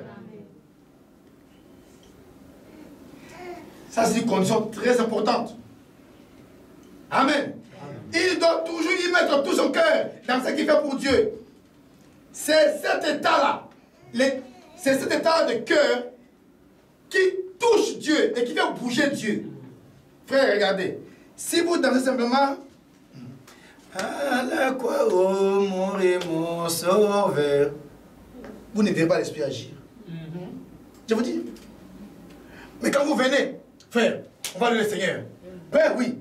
Ça, c'est une condition très importante. Amen. Il doit toujours y mettre tout son cœur dans ce qu'il fait pour Dieu. C'est cet état-là, c'est cet état de cœur qui touche Dieu et qui fait bouger Dieu. Frère, regardez. Si vous dansez simplement, à la quoi, oh mon sauveur, vous ne verrez pas l'esprit agir. Je vous dis. Mais quand vous venez, frère, on va louer le Seigneur. Père, oui.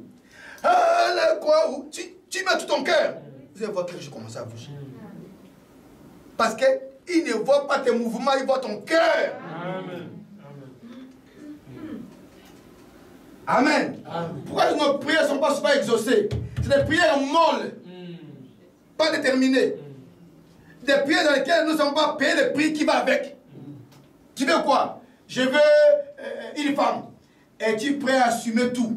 Ah la quoi, tu mets tout ton cœur. Vous allez voir que je commence à bouger. Parce qu'il ne voit pas tes mouvements, il voit ton cœur. Amen. Amen. Amen. Pourquoi nos prières ne sont pas souvent exaucées? C'est des prières molles, pas déterminées. Des prières dans lesquelles nous ne sommes pas payés le prix qui va avec. Tu veux quoi? Je veux une femme. Es-tu prêt à assumer tout?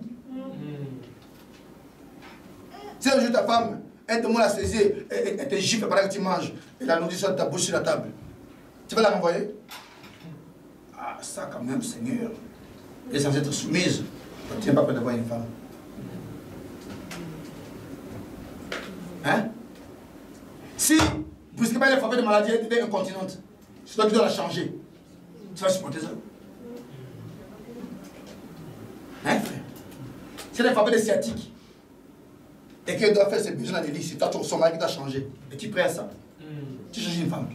Si un jour ta femme, elle te montre la saisie, elle te gifle pendant que tu manges, et la nourriture de ta bouche sur la table, tu vas la renvoyer? Ah, ça quand même, Seigneur. Elle est censée être soumise. Tu n'es pas prêt d'avoir une femme. Hein? Si, brusquement, elle est frappée de maladie, elle devient incontinente, c'est toi qui dois la changer. Tu vas supporter ça? Hein, frère? Si elle est frappée de sciatique, et qu'elle doit faire ses besoins dans les lits, c'est toi son mari qui doit changer. Et tu es prêt à ça? Tu changes une femme.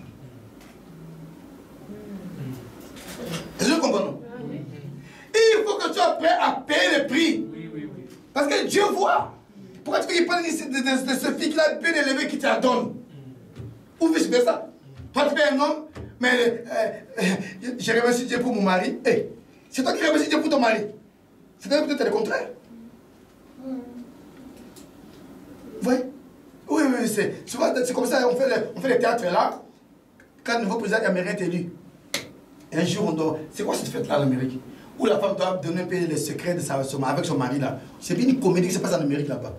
Est-ce que nous comprenons? Il faut que tu sois prêt à payer le prix. Parce que Dieu voit. Pourquoi tu veux qu'il prenne de ce fille qui a bien élevé qui te la donne? Ou vice-versa. Toi tu es un homme, mais j'ai remercié Dieu pour mon mari. Hey, c'est toi qui remercie Dieu pour ton mari. C'est peut-être le contraire. Oui, oui, c'est comme ça, on fait le théâtre là, quand le nouveau président américain est élu. Un jour, on doit... C'est quoi cette fête-là en Amérique? Où la femme doit donner les secrets de avec son mari là. C'est bien une comédie qui se passe en Amérique là-bas.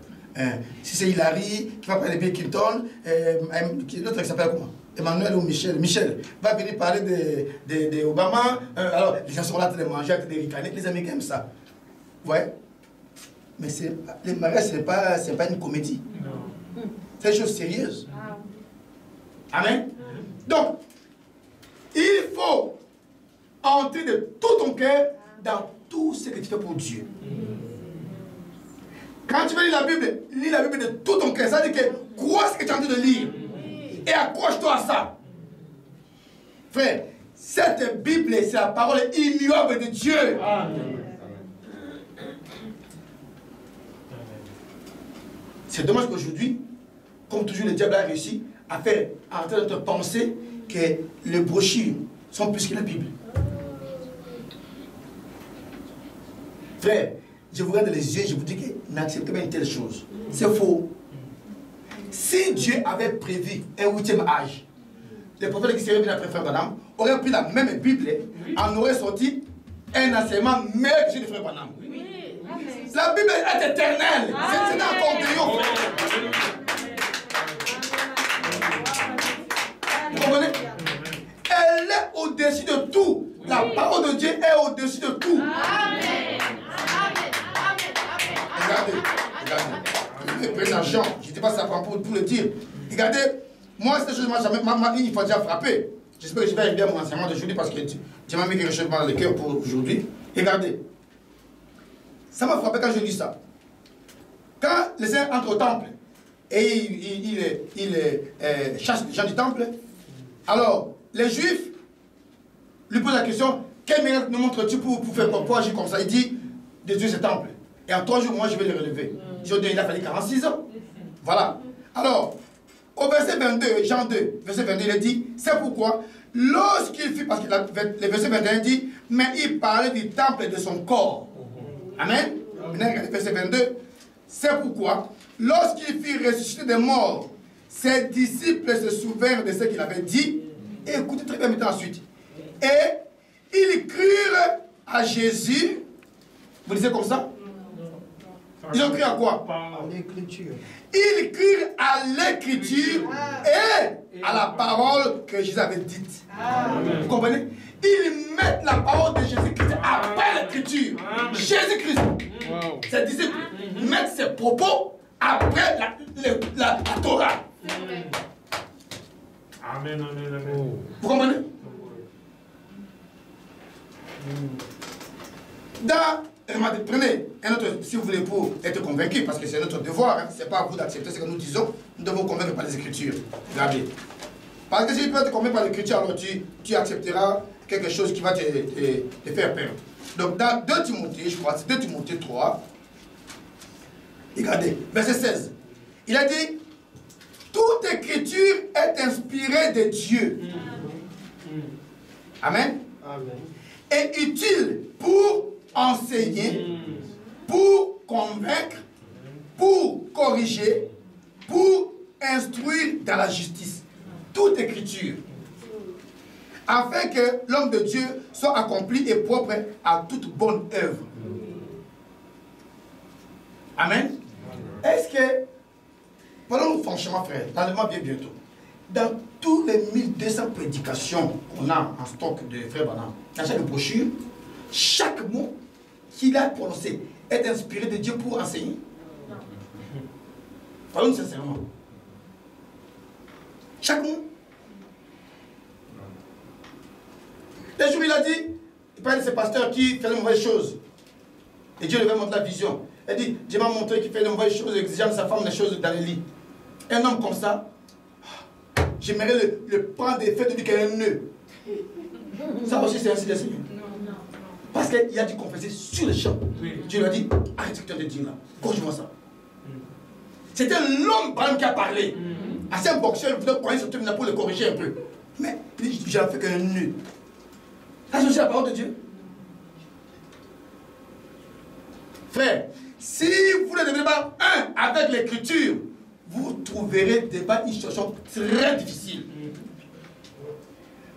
Si c'est Hillary qui va parler de Bill Clinton, l'autre qui s'appelle comment? Emmanuel ou Michel. Michel va venir parler de Obama. Alors, les gens sont là en train de manger, en train de ricaner. Les Américains aiment ça. Ouais. Mais le mariage, ce n'est pas une comédie. C'est une chose sérieuse. Amen. Donc, il faut entrer de tout ton cœur dans tout ce que tu fais pour Dieu. Quand tu veux lire la Bible de tout ton cœur. Ça veut dire que crois ce que tu es en train de lire. Et accroche-toi à ça. Frère, cette Bible, c'est la parole immuable de Dieu. Amen. C'est dommage qu'aujourd'hui, comme toujours, le diable a réussi à faire entrer dans notre pensée que les brochures sont plus que la Bible. Frère, je vous regarde dans les yeux et je vous dis que n'acceptez pas une telle chose. C'est faux. Si Dieu avait prévu un 8e âge, les prophètes qui seraient venus après Frère Branham auraient pris la même Bible, en aurait sorti un enseignement meilleur que celui de Frère Branham. La Bible est éternelle. C'est un accordéon. Vous comprenez? Elle est au-dessus de tout. La parole de Dieu est au-dessus de tout. Regardez. Le président Jean, je ne sais pas si ça prend pour le dire. Regardez, moi, cette chose m'a une fois déjà frappé. J'espère que je vais arriver à mon enseignement d'aujourd'hui parce que tu m'as mis quelque chose dans le cœur pour aujourd'hui. Regardez. Ça m'a frappé quand je lis ça. Quand le Seigneur entre au temple et il chasse les gens du temple, alors les Juifs lui posent la question, quel miracle nous montres-tu pour faire pour agir comme ça? Il dit, détruire ce temple. Et en 3 jours, moi, je vais le relever. Il a fallu 46 ans. Voilà. Alors, au verset 22, Jean 2, verset 22, il a dit, c'est pourquoi, lorsqu'il fut, parce que le verset 21 dit, mais il parlait du temple et de son corps. Amen. Maintenant, regardez verset 22. C'est pourquoi, lorsqu'il fut ressuscité des morts, ses disciples se souvinrent de ce qu'il avait dit. Et écoutez très bien maintenant ensuite. Et ils crurent à Jésus. Vous lisez comme ça? Ils ont cru à quoi? À l'écriture. Ils crurent à l'écriture et à la parole que Jésus avait dite. Vous comprenez? Ils mettent la parole de Jésus-Christ après l'écriture. Jésus-Christ, ses disciples, mettent ses propos après la Torah. Amen, amen, amen. Vous comprenez? Prenez un autre, si vous voulez, pour être convaincu, parce que c'est notre devoir, hein. Ce n'est pas à vous d'accepter ce que nous disons, nous devons convaincre par les Écritures. Regardez. Parce que si tu peux te convaincre par l'Écriture, alors tu accepteras quelque chose qui va te faire perdre. Donc dans 2 Timothée, je crois, c'est 2 Timothée 3, regardez, verset 16. Il a dit, toute écriture est inspirée de Dieu. Amen. Amen. Et utile pour enseigner, pour convaincre, pour corriger, pour instruire dans la justice. Toute écriture. Afin que l'homme de Dieu soit accompli et propre à toute bonne œuvre. Amen. Est-ce que, parlons franchement frère, parlez-moi bien bientôt. Dans tous les 1200 prédications qu'on a en stock de Frère Branham, dans chaque brochure, chaque mot qu'il a prononcé est inspiré de Dieu pour enseigner. Parlons sincèrement. Chaque mot. Un jour, il a dit, il parlait de ce pasteur qui fait de mauvaises choses. Et Dieu lui avait montré la vision. Il dit, Dieu m'a montré qu'il fait de mauvaises choses, exigeant de sa femme des choses dans le lit. Un homme comme ça, j'aimerais le prendre et faire de lui qu'un nœud. Ça aussi, c'est ainsi de Seigneur. Parce qu'il a dû confesser sur le champ. Dieu lui a dit, arrête ce que tu as de dire là. Corrige-moi ça. C'était l'homme qui a parlé. À ce boxeur, il voulait croire sur tout pour le corriger un peu. Mais il dit, j'ai fait qu'un nœud. Ça, c'est aussi la parole de Dieu. Frère, si vous ne devenez pas un avec l'écriture, vous trouverez débat une situation très difficile.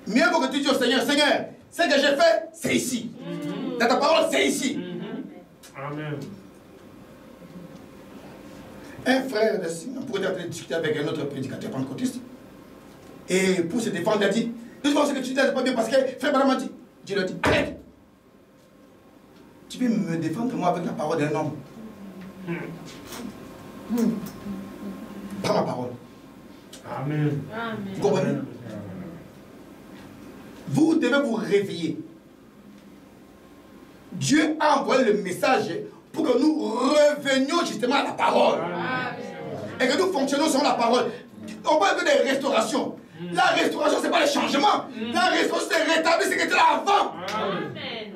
Mieux vaut que tu dis au Seigneur, Seigneur, ce que j'ai fait, c'est ici. Dans ta parole, c'est ici. Amen. Un frère de Sion pourrait discuter avec un autre prédicateur pentecôtiste. Et pour se défendre, il a dit, de toute façon, ce que tu dis, c'est pas bien parce que frère Branham m'a dit. Dieu lui a dit, arrête. Tu veux me défendre moi avec la parole d'un homme. Pas ma parole. Amen. Vous comprenez? Vous devez vous réveiller. Dieu a envoyé le message pour que nous revenions justement à la parole. Et que nous fonctionnons selon la parole. On parle des restaurations. La restauration, ce n'est pas le changement. La restauration, c'est rétablir ce qui était là avant. Amen.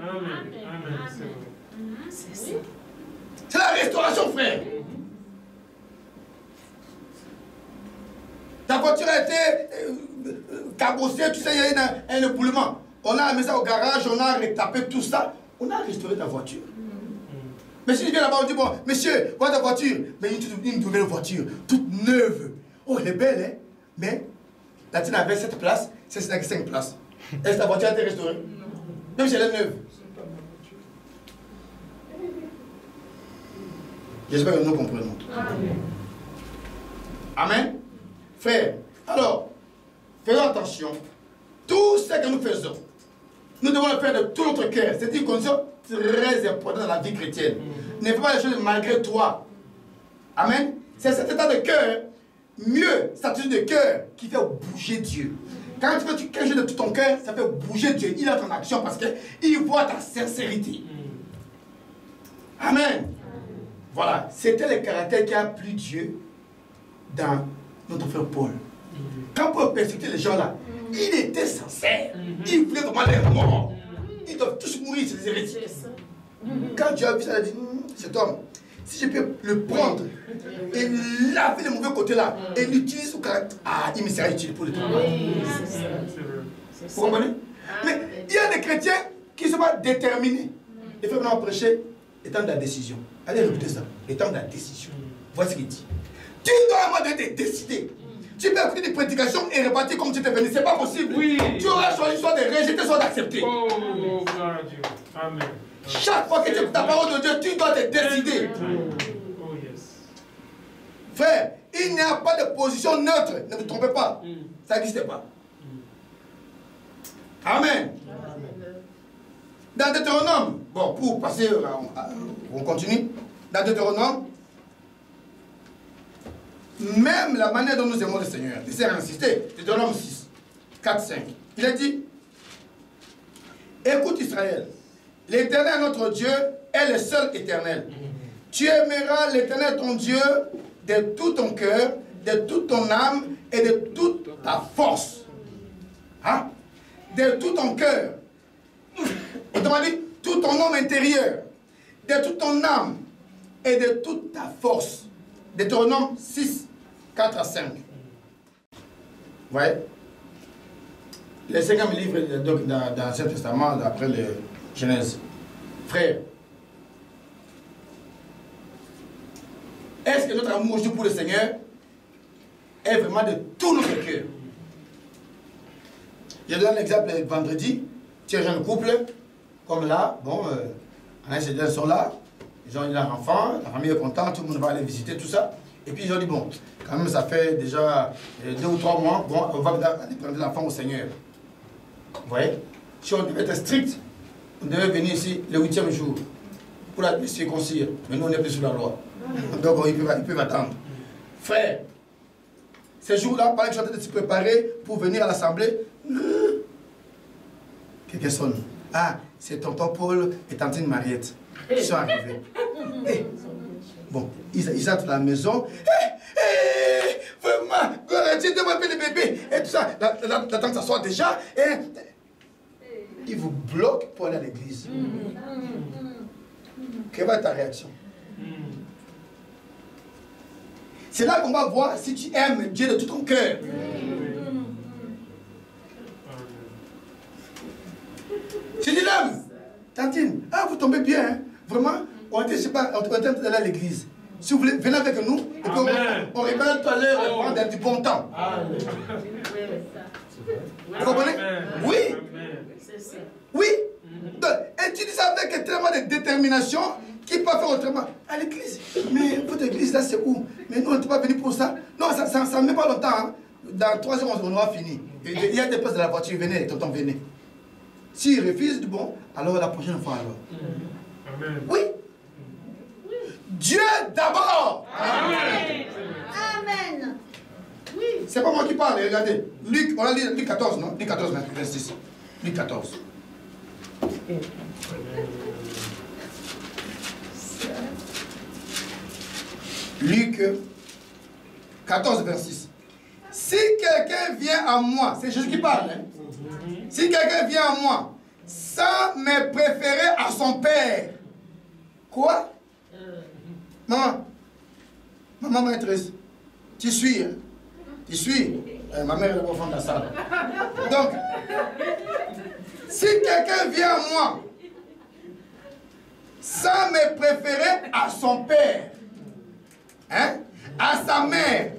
C'est la restauration, frère. Ta voiture a été cabossée, tu sais, il y a eu un éboulement. On a mis ça au garage, on a retapé tout ça. On a restauré ta voiture. Mais si tu viens là-bas, on dit, bon, monsieur, voilà ta voiture. Mais une nouvelle voiture, toute neuve. Oh, elle est belle, hein. Mais la tienne avait 7 places, c'est 5 places. Est-ce que ta voiture a été restaurée? Même si elle est neuve. J'espère que nous comprenons. Amen. Frère, alors, faisons attention. Tout ce que nous faisons, nous devons le faire de tout notre cœur. C'est une condition très importante dans la vie chrétienne. Ne fais pas les choses malgré toi. Amen. C'est cet état de cœur, mieux, cette attitude de cœur qui fait bouger Dieu. Quand tu fais quelque chose de tout ton cœur, ça fait bouger Dieu. Il entre en action parce qu'il voit ta sincérité. Amen. Voilà, c'était le caractère qui a plu Dieu dans notre frère Paul. Quand Paul persécutait les gens là, il était sincère. Il voulait vraiment les morts. Ils doivent tous mourir, c'est des hérétiques. Quand Dieu a vu ça, il a dit, cet homme, si je peux le prendre et laver le mauvais côté là, et l'utiliser au caractère, il me sera utile pour le travail. Vous comprenez? Mais il y a des chrétiens qui ne sont pas déterminés. Les frères maintenant prêcher, étant de la décision. Allez répéter ça, étant de la décision. Voici ce qu'il dit. Tu dois à un moment donné te décider. Tu peux écouter des prédications et repartir comme tu étais venu. C'est pas possible. Oui. Tu auras choisi soit de rejeter, soit d'accepter. Oh, gloire à Dieu. Amen. Chaque fois que tu écoutes la parole de Dieu, tu dois te décider. Oh, yes. Frère, il n'y a pas de position neutre. Ne vous trompez pas. Ça n'existe pas. Amen. Dans Deutéronome, bon, pour passer, on continue. Dans Deutéronome, même la manière dont nous aimons le Seigneur, il s'est insisté. Deutéronome 6, 4, 5. Il a dit, écoute Israël, l'Éternel notre Dieu est le seul éternel. Tu aimeras l'Éternel ton Dieu de tout ton cœur, de toute ton âme et de toute ta force. Hein? De tout ton cœur. Autrement dit, tout ton homme intérieur, de toute ton âme et de toute ta force. Deutéronome 6, 4 à 5. Vous voyez? Le 5e livre dans l'Ancien Testament, d'après le Genèse. Frère, est-ce que notre amour pour le Seigneur est vraiment de tout notre cœur? Je donne l'exemple vendredi. Tu es un jeune couple, comme là, bon, ces gens sont là, ils ont un enfant, la famille est contente, tout le monde va aller visiter, tout ça. Et puis ils ont dit, bon, quand même ça fait déjà 2 ou 3 mois, bon, on va aller prendre l'enfant au Seigneur. Vous voyez? Si on devait être strict, on devait venir ici le 8e jour pour la circoncire. Mais nous, on n'est plus sous la loi. Donc ils peuvent attendre. Frère, ces jours-là, pendant que je suis en train de se préparer pour venir à l'assemblée, quelqu'un sonne. Ah, c'est tonton Paul et tantine Mariette. Ils sont arrivés. Hey. Bon, ils entrent dans la maison. Vraiment, Dieu demande le bébé. Et tout ça. La tante s'assoit déjà. Et il vous bloque pour aller à l'église. Quelle va être ta réaction? C'est là qu'on va voir si tu aimes Dieu de tout ton cœur. Tu dis l'homme, tantine, ah vous tombez bien, hein? Vraiment, on était, je sais pas, on était d'aller à l'église. Si vous voulez, venez avec nous, et puis on répète tout à l'heure, prendre du bon temps. Vous comprenez? Oui. Oui. Et tu dis ça avec tellement de détermination qu'il peut faire autrement. À l'église. Mais votre église là, c'est où? Mais nous, on n'est pas venus pour ça. Non, ça ne met pas longtemps. Hein. Dans 3 heures, on aura fini. Il y a des places de la voiture, venez, tonton, venez. S'il refuse, bon, alors la prochaine fois alors. Amen. Oui. Dieu d'abord. Amen. Amen. Oui. C'est pas moi qui parle, regardez. Luc, on a lu Luc 14, non? Luc 14, 26. Luc 14. Luc 14, 26. Si quelqu'un vient à moi, c'est Jésus qui parle, hein? Si quelqu'un vient à moi sans me préférer à son père, quoi? Maman, maman maîtresse, tu suis, hein? Tu suis. Ma mère est au fond de la salle. Donc, si quelqu'un vient à moi sans me préférer à son père, hein, à sa mère,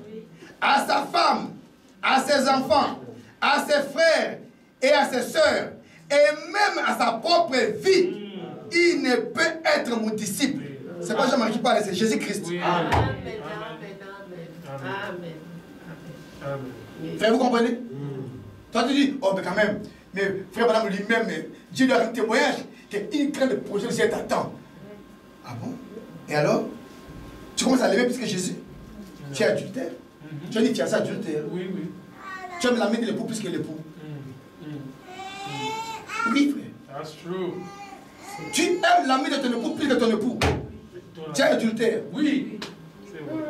à sa femme, à ses enfants, à ses frères et à ses sœurs, et même à sa propre vie, il ne peut être mon disciple. C'est pas Jean-Marie qui parle, c'est Jésus-Christ. Amen, amen, amen, amen. Frère, vous comprenez? Toi tu dis, oh mais quand même, mais frère madame lui-même, Dieu lui a un témoignage qu'il craint le projet de cet attend. Ah bon? Et alors? Tu commences à lever plus que Jésus? Tu es adultère? Tu as dit tu as ça adultère? Oui, oui. Tu aimes l'ami de l'époux plus que l'époux? Oui frère. That's true. Tu aimes l'ami de ton époux plus que ton époux? Tu es adultère? Oui. C'est vrai.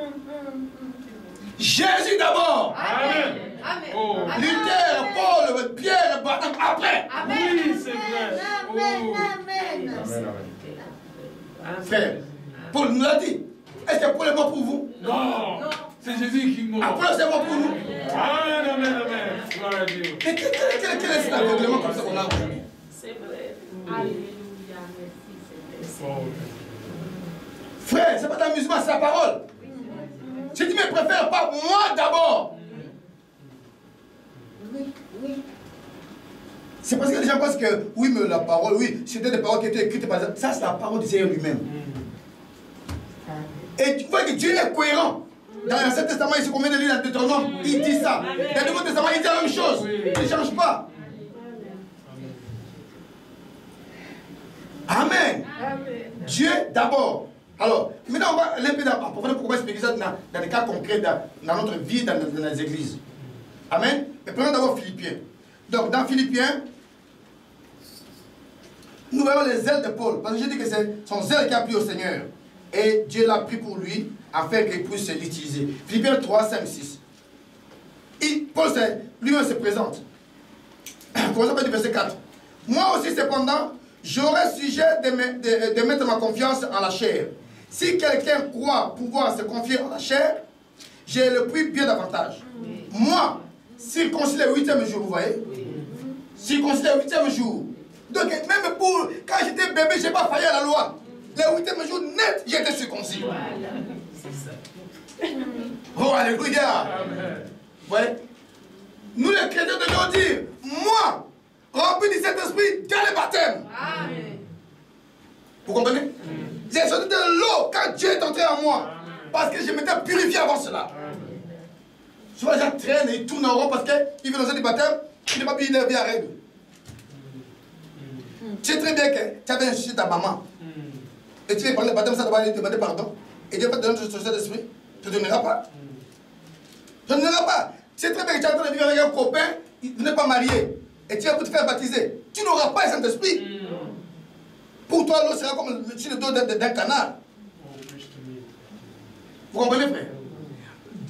Jésus d'abord! Amen. Amen. Oh. Luther, Paul, Pierre, Barnabé, après! Oui, c'est vrai. Amen. Oh. Amen. Amen, amen. Frère, Paul nous l'a dit. Est-ce que Paul est mort pour vous? Non. C'est Jésus qui m'a. Apollos est mort pour nous. Amen, amen, amen. Gloire à Dieu. Et quel est cet aveuglement comme ça qu'on a aujourd'hui? C'est vrai. Alléluia. Merci Seigneur. Oh. Frère, c'est pas d'amusement, c'est la parole. Si tu me préfères pas, moi d'abord. Oui, oui. C'est parce que les gens pensent que, oui, mais la parole, oui, c'était des paroles qui étaient écrites par exemple. Ça, c'est la parole du Seigneur lui-même. Et tu vois que Dieu est cohérent. Dans l'Ancien Testament, il se combien de livres dans Deutéronome, il dit ça. Dans le Nouveau Testament, il dit la même chose. Il ne change pas. Amen. Dieu d'abord. Alors, maintenant, on va aller un peu approfondir pourquoi expliquer ça dans des cas concrets, dans notre vie, dans les églises. Amen. Mais prenons d'abord Philippiens. Donc, dans Philippiens, nous voyons les ailes de Paul. Parce que j'ai dit que c'est son zèle qui a pris au Seigneur. Et Dieu l'a pris pour lui, afin qu'il puisse l'utiliser. Philippiens 3, 5, 6. Paul lui-même se présente. Commençons par le verset 4. Moi aussi, cependant, j'aurais sujet de mettre ma confiance en la chair. Si quelqu'un croit pouvoir se confier en la chair, j'ai le prix bien davantage. Moi, circoncis le 8e jour, vous voyez? Circoncis le 8e jour. Donc, même pour, quand j'étais bébé, je n'ai pas failli à la loi. Le 8e jour net, j'étais circoncis. Voilà. C'est ça. Oh, alléluia. Vous voyez? Nous, les chrétiens, devons dire, moi, rempli du Saint-Esprit, dans le baptême. Amen. Vous comprenez? J'ai sorti de l'eau quand Dieu est entré en moi. Parce que je m'étais purifié avant cela. Souvent, les gens traînent et ils tournent en rond parce qu'ils veulent lancer du baptême, ils n'ont pas pu lever à règle. Tu sais très bien que tu avais insulté ta maman. Et tu veux prendre le baptême, ça doit lui demander pardon. Et Dieu va te donner ton Saint-Esprit. Tu ne donneras pas. Tu ne donneras pas. Tu sais très bien que tu es en train de vivre avec un copain, vous n'êtes pas marié. Et tu vas te faire baptiser. Tu n'auras pas le Saint-Esprit. Pour toi, l'eau sera comme sur le dos d'un canard. Vous comprenez, frère?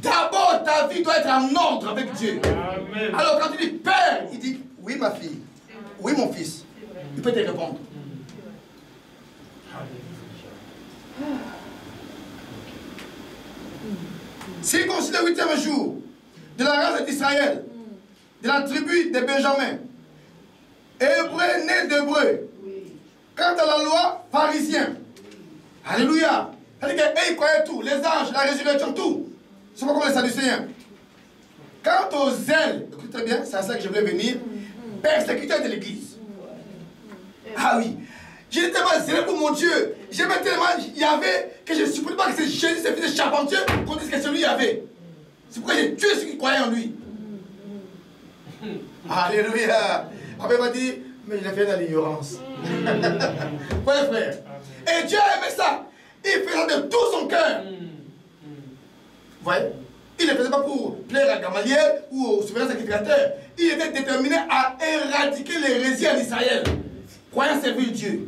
D'abord, ta vie doit être en ordre avec Dieu. Amen. Alors, quand tu dis Père, il dit oui, ma fille. Oui, mon fils. Il peut te répondre. Circoncis le 8e jour de la race d'Israël, de la tribu de Benjamin, hébreu né d'hébreu. Quant à la loi, pharisien. Alléluia. C'est-à-dire qu'ils croyaient tout, les anges, la résurrection, tout. C'est pas comme les Sadducéens. Quant aux ailes, écoutez très bien, c'est à ça que je voulais venir, persécuteur de l'église. Ah oui. J'étais tellement zélé pour mon Dieu. J'aimais tellement, il y avait, que je ne supportais pas que c'est Jésus, c'est fils de charpentier, qu'on dise que c'est lui il y avait. C'est pourquoi j'ai tué ceux qui croyaient en lui. Alléluia. Après, il m'a dit, mais il a fait dans l'ignorance. Ouais, frère. Et Dieu a aimé ça. Il faisait ça de tout son cœur. Vous voyez? Il ne le faisait pas pour plaire à Gamaliel ou au souverain sacrificateur. Il était déterminé à éradiquer l'hérésie en Israël, croyant servir Dieu.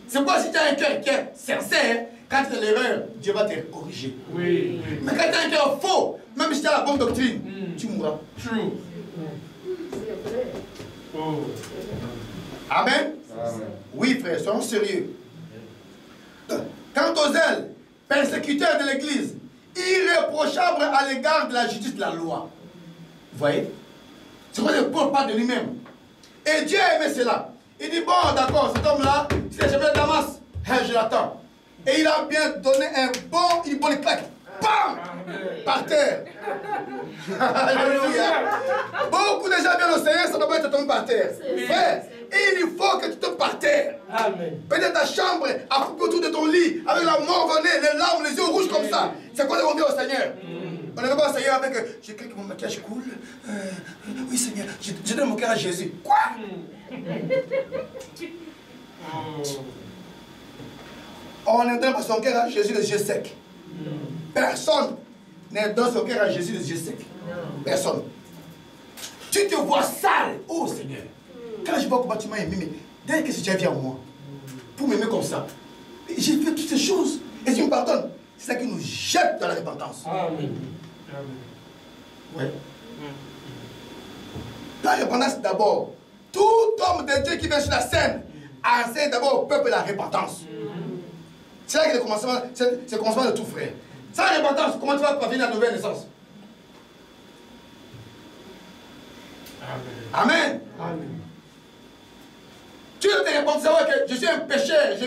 C'est pourquoi si tu as un cœur qui est sincère, Quand tu es l'erreur, Dieu va te corriger. Oui. Mais quand tu as un cœur faux, même si tu as la bonne doctrine, tu mourras. True. Oh. Amen. Oui, frère, soyons sérieux. Quant aux ailes, persécuteurs de l'Église, irréprochables à l'égard de la justice de la loi. Vous voyez? C'est quoi le Paul parle de lui-même. Et Dieu a aimé cela. Il dit, bon, d'accord, cet homme-là, c'est le chemin de Damas. Je l'attends. Et il a bien donné une bonne claque. Bam! Par terre. Alléluia. Beaucoup de gens viennent au Seigneur, ça doit pas être tombé par terre. Frère, il faut que tu tombes par terre. Peut-être ta chambre a coupé autour de ton lit, avec la mort venue, les larmes, les yeux rouges comme ça. C'est quoi qu'on vient au Seigneur? On ne va pas au Seigneur avec j'ai cru que mon maquillage coule. Oui, Seigneur, je donne mon cœur à Jésus. Quoi? On ne donne pas son cœur à Jésus les yeux secs. Personne ne donne son cœur à Jésus les yeux secs. Personne. Tu te vois sale. Oh Seigneur. Quand je vois comment tu m'as aimé, mais dès que tu viens en moi, pour m'aimer comme ça, j'ai fait toutes ces choses. Et tu me pardonnes. C'est ça qui nous jette dans la repentance. Amen. Ouais. La repentance d'abord. Tout homme de Dieu qui vient sur la scène enseigne d'abord au peuple la repentance. C'est là que le commencement, c'est le commencement de tout, frère. Sans repentance, comment tu vas parvenir à la nouvelle naissance? Amen. Amen. Tu ne te réponds, savoir que je suis un pécheur, je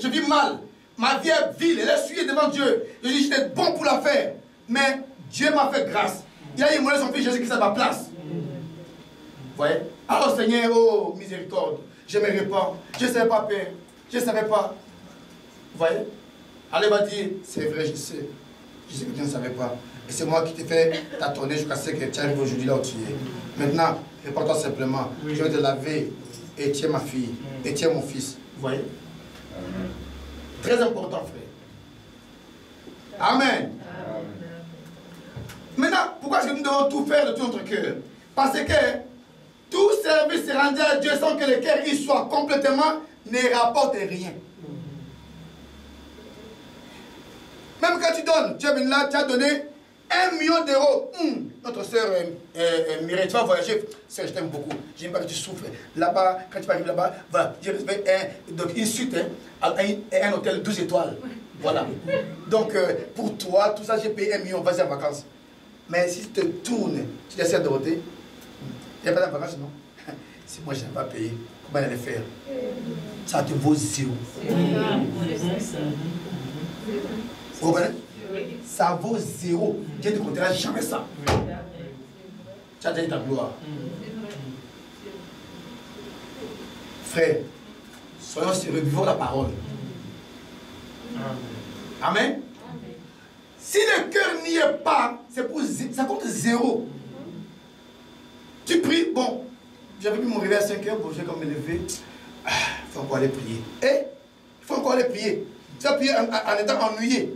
vis mal. Ma vie est vile, elle est souillée devant Dieu. Je dis, j'étais bon pour la faire. Mais Dieu m'a fait grâce. Il a immolé son fils Jésus-Christ à ma place. Vous voyez? Alors Seigneur, oh miséricorde, je me répands. Je ne savais pas, Père. Je ne savais pas. Vous voyez? Allah va dire, c'est vrai, je sais. Je sais que tu ne savais pas. Et c'est moi qui t'ai fait tâtonner jusqu'à ce que tu arrives aujourd'hui là où tu es. Maintenant, réponds-toi simplement. Je vais te laver et tu es ma fille. Et tu es mon fils. Vous voyez? Amen. Très important, frère. Amen. Amen. Maintenant, pourquoi est-ce que nous devons tout faire de tout notre cœur? Parce que tout service rendu à Dieu sans que le cœur y soit complètement ne rapporte rien. Même quand tu donnes, tu es venu là, tu as donné 1 million d'euros. Notre soeur Mireille, tu vas voyager. Sœur, je t'aime beaucoup. J'aime pas que tu souffres. Là-bas, quand tu vas arriver là-bas, voilà, j'ai réservé une suite, un hôtel 12 étoiles. Voilà. Donc, pour toi, tout ça, j'ai payé 1 million, vas-y en vacances. Mais si tu te tournes, tu laisses de côté, il n'y a pas de vacances, non? Si moi, je n'ai pas payé, comment elle allait faire? Ça te vaut zéro. Vous comprenez? Ça vaut zéro. Dieu ne comptera jamais ça. Tu as déjà ta gloire. Frère, soyons sérieux, vivons la parole. Amen. Si le cœur n'y est pas, ça compte zéro. Tu pries, bon, j'avais mis mon réveil à 5 h, bon, j'ai comme me lever. Il faut encore aller prier. Il faut encore aller prier. Tu vas prier en étant ennuyé.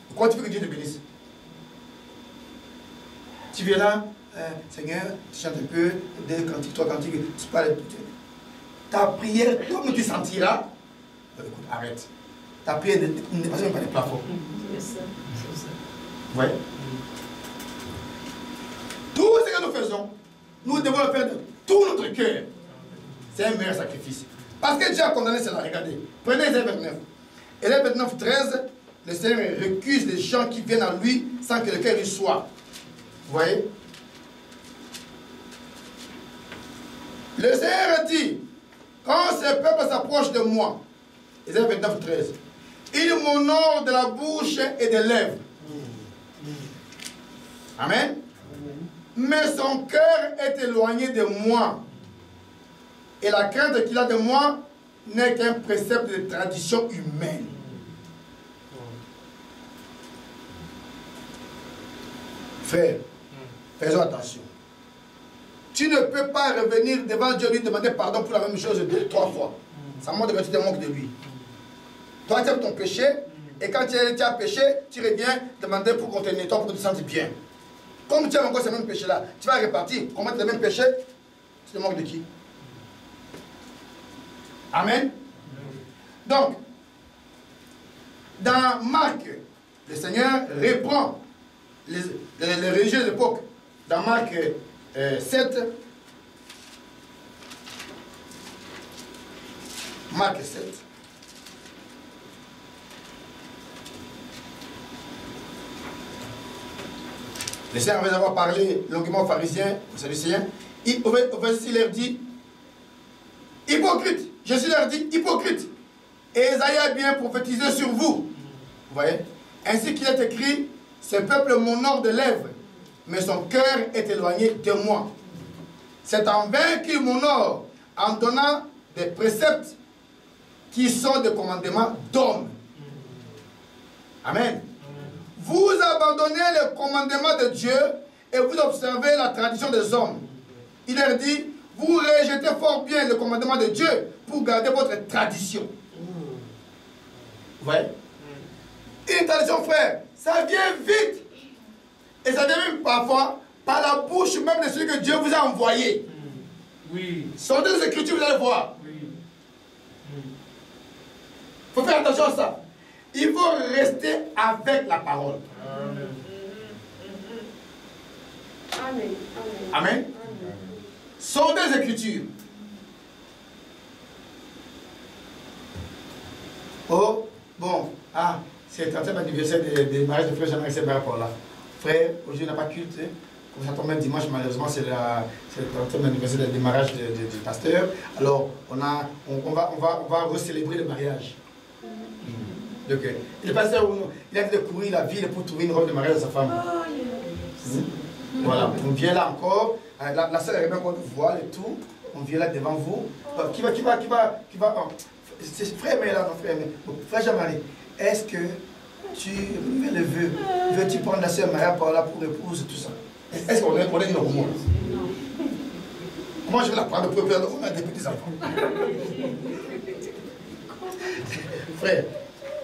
Pourquoi tu veux que Dieu te bénisse? Tu viens là, Seigneur, tu chantes un peu, 2 cantiques, 3 cantiques, tu parles. Ta prière, comme tu sentiras, écoute, arrête. Ta prière ne passe même pas les plafonds. Ouais. Tout ce que nous faisons, nous devons le faire de tout notre cœur. C'est un meilleur sacrifice. Parce que Dieu a condamné cela. Regardez. Prenez Ésaïe 29. Ésaïe 29, 13. Le Seigneur récuse les gens qui viennent à lui sans que le cœur y soit. Vous voyez? Le Seigneur dit, quand ce peuple s'approche de moi, Ésaïe 29, 13, il m'honore de la bouche et des lèvres. Amen. Mais son cœur est éloigné de moi. Et la crainte qu'il a de moi n'est qu'un précepte de tradition humaine. Frère, faisons attention. Tu ne peux pas revenir devant Dieu lui demander pardon pour la même chose 2, 3 fois. Ça montre que tu te moques de lui. Toi, tu aimes ton péché, et quand tu as péché, tu reviens demander pour qu'on te nettoie, pour que tu te sentes bien. Comme tu as encore ce même péché-là, tu vas repartir, commettre le même péché, tu te moques de qui? Amen. Donc, Dans Marc, le Seigneur reprend les religieux de l'époque. Dans Marc 7, Marc 7, le Seigneur, après avoir parlé longuement aux pharisiens, aux sadducéens, au verset, il leur dit, hypocrite, Jésus leur dit, hypocrite, Ésaïe a bien prophétisé sur vous. Vous voyez? Ainsi qu'il est écrit, ce peuple m'honore de lèvres, mais son cœur est éloigné de moi. C'est en vain qu'il m'honore en donnant des préceptes qui sont des commandements d'hommes. Amen. Vous abandonnez le commandement de Dieu et vous observez la tradition des hommes. Il leur dit, vous rejetez fort bien le commandement de Dieu pour garder votre tradition. Vous voyez? Une tradition, frère, ça vient vite. Et ça vient même parfois par la bouche même de celui que Dieu vous a envoyé. Oui. Sortez les Écritures, vous allez voir. Oui. Il faut faire attention à ça. Il faut rester avec la parole. Amen. Amen. Amen. Sortez les Écritures. Oh, bon, c'est le 30e anniversaire des mariages de frère Jean-Marie Sebert pour là. Frère, aujourd'hui on n'a pas culte, hein. Comme ça tombe même dimanche, malheureusement, c'est le 30e anniversaire des mariages du pasteur. Alors, on va recélébrer le mariage. Donc, le pasteur, il a de courir la ville pour trouver une robe de mariage à sa femme. Voilà, on vient là encore. La sœur est bien qu'on nous voit et tout. On vient là devant vous. Qui va c'est frère, mais là, non, frère, mais. Bon, frère Jean-Marie, est-ce que tu le veux? Veux-tu prendre la sœur Maria par là pour épouse et tout ça? Est-ce qu'on est normal? Comment je vais la prendre pour faire? On a des petits enfants. Frère,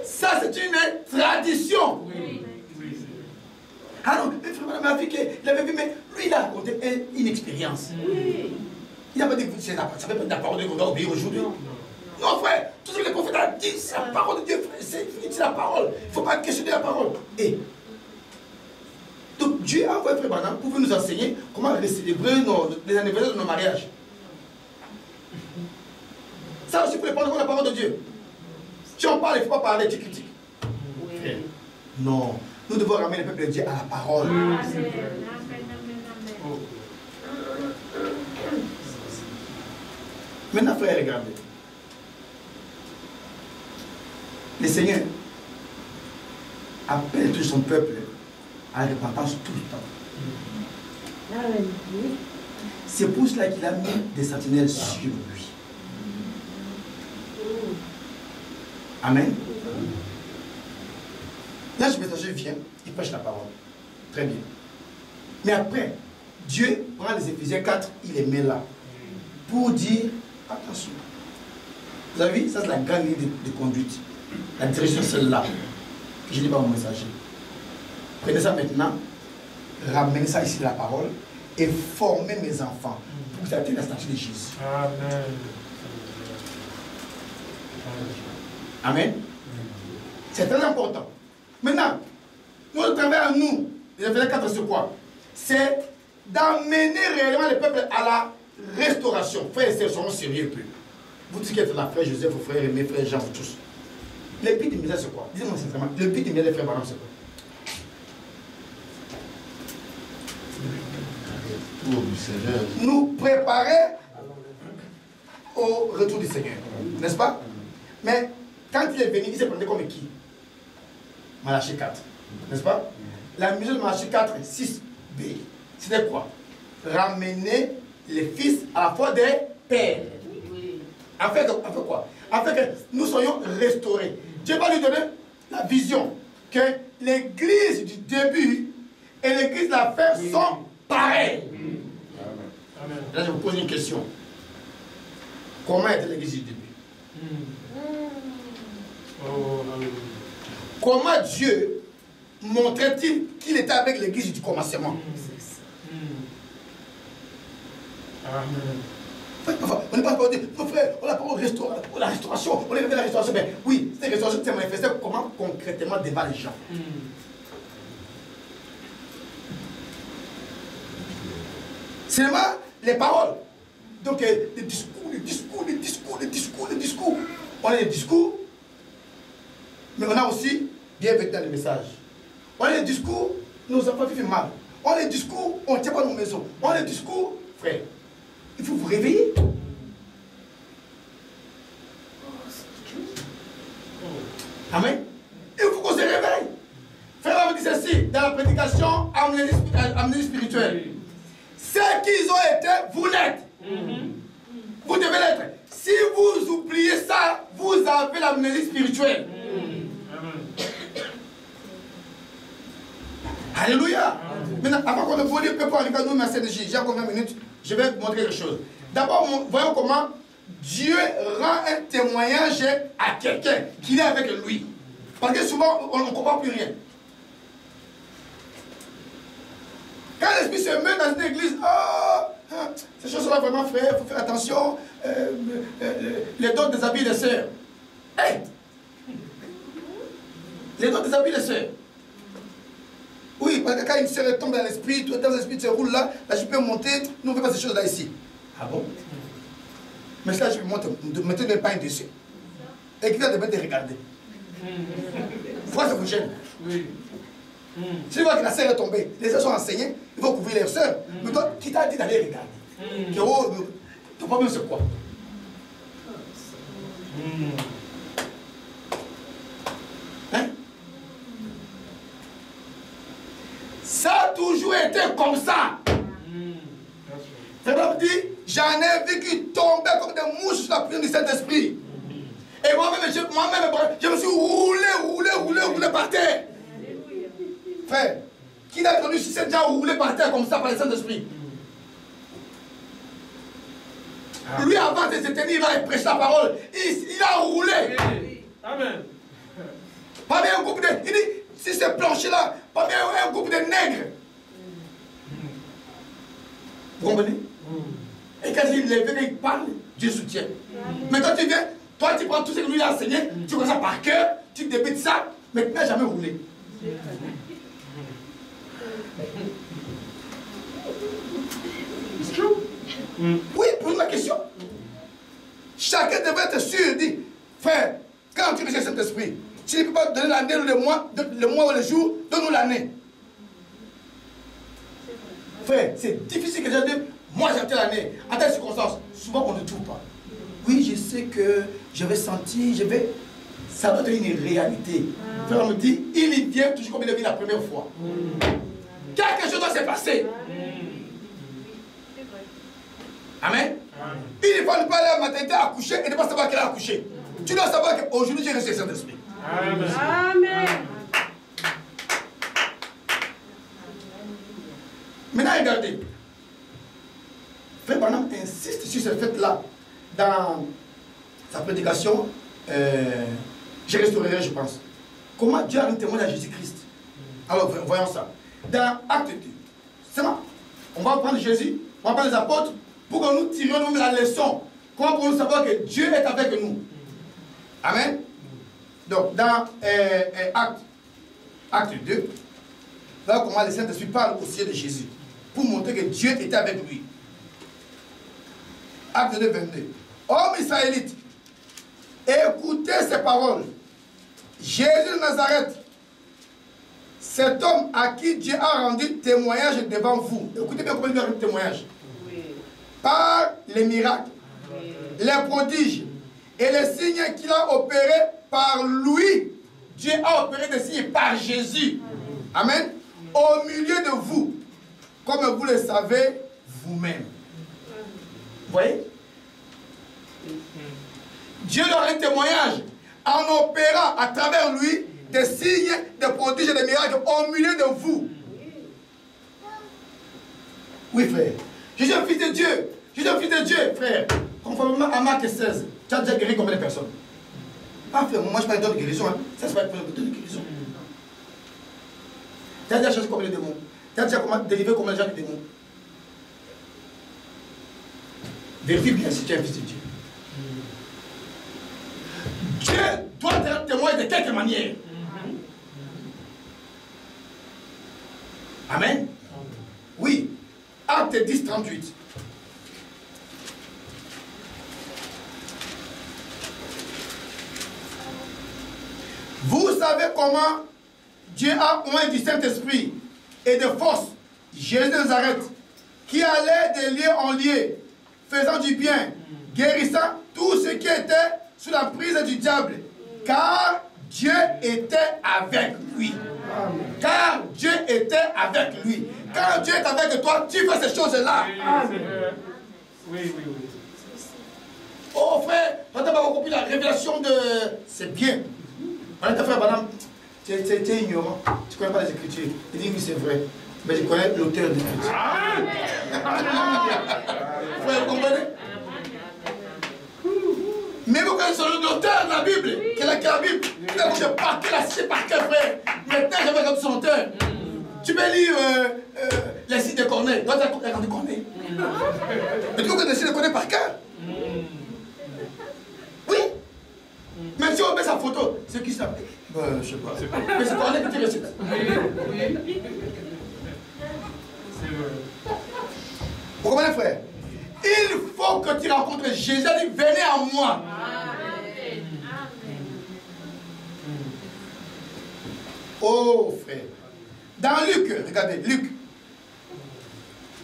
ça c'est une tradition. Oui. Ah non, frère, ma fille, il avait vu, mais lui il a raconté une expérience. Il n'a pas dit que ça fait pas de la parole de Dieu qu'on doit obéir aujourd'hui. Non, frère, tout ce que les prophètes ont dit, c'est la parole de Dieu, frère, c'est la parole. Il ne faut pas questionner la parole. Et donc Dieu a envoyé Frère Branham pour nous enseigner comment célébrer les anniversaires de nos mariages. Ça aussi, il faut répondre la parole de Dieu. Si on parle, il ne faut pas parler, tu critiques. Non, nous devons ramener le peuple de Dieu à la parole. Maintenant, frère, regardez. Le Seigneur appelle tout son peuple à la repentance tout le temps. C'est pour cela qu'il a mis des sentinelles sur lui. Amen. Là, le messager vient, il prêche la parole. Très bien. Mais après, Dieu prend les Éphésiens 4, il les met là. Pour dire, attention. Vous avez vu, ça c'est la grande ligne de conduite. La direction, c'est celle-là. Je dis pas au messager. Prenez ça maintenant, ramenez ça ici, la parole, et formez mes enfants pour que ça atteigne la statue de Jésus. Amen. Amen. C'est très important. Maintenant, notre travail à nous, les Éphésiens 4, c'est quoi? C'est d'amener réellement le peuple à la restauration. Frères et sœurs, soyons sérieux un peu. Vous dites qui êtes là, frère Joseph, vos frères Aimé, frère Jean, vous tous. Le but du ministère, c'est quoi? Dites-moi sincèrement, le but du ministère des frères Branham, c'est quoi? Nous préparer au retour du Seigneur. N'est-ce pas? Mais quand il est venu, il s'est présenté comme qui? Malachie 4. N'est-ce pas? La mesure de Malachie 4, 6b. C'était quoi? Ramener les fils à la foi des pères. Afin quoi? Afin que nous soyons restaurés. Dieu va lui donner la vision que l'église du début et l'église de la fin sont pareilles. Amen. Là, je vous pose une question. Comment était l'église du début? Comment Dieu montrait-il qu'il était avec l'église du commencement? Amen. On n'est pas pour dire, mon frère, on n'a pas la restauration, on est fait la restauration. Mais oui, cette restauration s'est manifestée comment concrètement devant les gens. Seulement les paroles. Donc, les discours. On a les discours, mais on a aussi bienvenue dans le message. On a les discours, nos enfants vivent mal. On a les discours, on ne tient pas nos maisons. On a les discours, frère, il faut vous réveiller. Amen. Il faut qu'on se réveille. Frère, on dit ceci dans la prédication amnésie spirituelle. Ce qu'ils ont été, vous l'êtes. Vous devez l'être. Si vous oubliez ça, vous avez l'amnésie spirituelle. Alléluia. Maintenant, avant qu'on ne vous dise que pour arriver à nous, merci de J, j'ai encore 20 minutes, je vais vous montrer quelque chose. D'abord, voyons comment Dieu rend un témoignage à quelqu'un qui est avec lui. Parce que souvent, on ne comprend plus rien. Quand l'esprit se met dans une église, ces choses-là, vraiment, frère, il faut faire attention. Les dons des habits des sœurs. Hey! Les dons des habits des sœurs. Oui, parce que quand une sœur tombe dans l'esprit, tout dans l'esprit se roule là, la jupe peut monter, nous on ne fait pas ces choses-là ici. Ah bon? Mais ça, je vais monter, ne mettez même pas un dessus. Et qui va de regarder. Pourquoi ça vous gêne? Oui. Si tu vois que la sœur est tombée, les sœurs sont enseignées, ils vont couvrir leurs sœurs. Mais toi, qui t'a dit d'aller regarder? Ton problème c'est quoi? Hein? Ça a toujours été comme ça. Frère dit, j'en ai vu qui tombaient comme des mouches sur la prière du Saint-Esprit. Et moi-même, je me suis roulé par terre. Frère, qui n'a connu si c'est déjà roulé par terre comme ça par le Saint-Esprit? Lui, avant de se tenir là et prêcher la parole, il a roulé. Amen. Pas bien un groupe de... Il dit, si ce plancher-là, pas bien un groupe de nègres. Vous comprenez? Et quand il lève, il parle, Dieu soutient. Mais toi, tu viens, toi, tu prends tout ce que lui a enseigné, tu connais ça par cœur, tu débites ça, mais tu n'as jamais roulé. Oui, pose la question. Chacun devrait être sûr, dit, frère, quand tu recherches cet esprit, tu ne peux pas donner l'année ou le mois ou le jour, donne-nous l'année. Frère, c'est difficile que je dise, moi j'ai telle année, à telle circonstance. Souvent on ne trouve pas. Oui, je sais que je vais sentir, ça doit être une réalité. Frère, on me dit, il y vient toujours comme il est venu la première fois. Quelque chose doit se passer. Amen. Il ne faut pas aller à la maternité accoucher et ne pas savoir qu'elle a accouché. Tu dois savoir qu'aujourd'hui j'ai reçu le Saint-Esprit. Amen. Amen. Maintenant, regardez. Frère Branham insiste sur ce fait-là dans sa prédication. Je restaurerai, je pense. Comment Dieu a un témoin à Jésus-Christ. Alors, voyons ça. Dans Acte 2, c'est bon. On va prendre Jésus, on va prendre les apôtres, pour que nous tirions nous la leçon. Comment pour nous savoir que Dieu est avec nous. Amen. Donc, dans Acte 2, voilà comment le Saint-Esprit parle au ciel de Jésus. Pour montrer que Dieu était avec lui. Acte 2, 22. Hommes israélites, écoutez ces paroles. Jésus de Nazareth, cet homme à qui Dieu a rendu témoignage devant vous. Écoutez bien comment il a rendu témoignage. Oui. Par les miracles, oui, les prodiges et les signes qu'il a opérés par lui. Dieu a opéré des signes par Jésus. Amen. Au milieu de vous, comme vous le savez vous-même. Vous voyez? Dieu leur a un témoignage en opérant à travers lui des signes, des prodiges et des miracles au milieu de vous. Oui, frère. Je suis un fils de Dieu. Je suis un fils de Dieu, frère. Conformément à Marc 16, tu as déjà guéri combien de personnes? Ah, frère, moi je parle de guérison. Hein. Ça, c'est pas une de guérison. Tu as déjà chassé combien de démons? Tu as déjà délivré combien de gens de démons? Vérifie bien si tu es un fils de Dieu. Dieu doit être témoin de quelque manière. Amen. Oui. Acte 10, 38. Vous savez comment Dieu a oint du Saint-Esprit et de force Jésus de Nazareth, qui allait de lieu en lieu, faisant du bien, guérissant tout ce qui était sous la prise du diable, car Dieu était avec lui. Car Dieu était avec lui. Quand Dieu est avec toi, tu fais ces choses-là. Oui. Oh frère, quand tu n'as pas compris la révélation de... C'est bien. On a frère, madame, tu es ignorant. Tu ne connais pas les Écritures. Il dit oui, c'est vrai. Mais je connais l'auteur des Écritures. Frère, vous comprenez? Mais vous connaissez l'auteur de la Bible, qui est la Bible. Je partais la cité par cœur, frère. Maintenant, j'avais comme son auteur. Tu peux lire les sites de Corneille. Toi, tu as regardé Corneille. Mais tu peux connaître les Corneille par cœur. Oui. Même si on met sa photo, c'est qui ça? Je sais pas. Mais c'est Corneille qui te récite. Oui. C'est vrai. Vous comprenez, frère? Il faut que tu rencontres Jésus. Il dit, venez à moi. Amen. Oh, frère. Dans Luc, regardez, Luc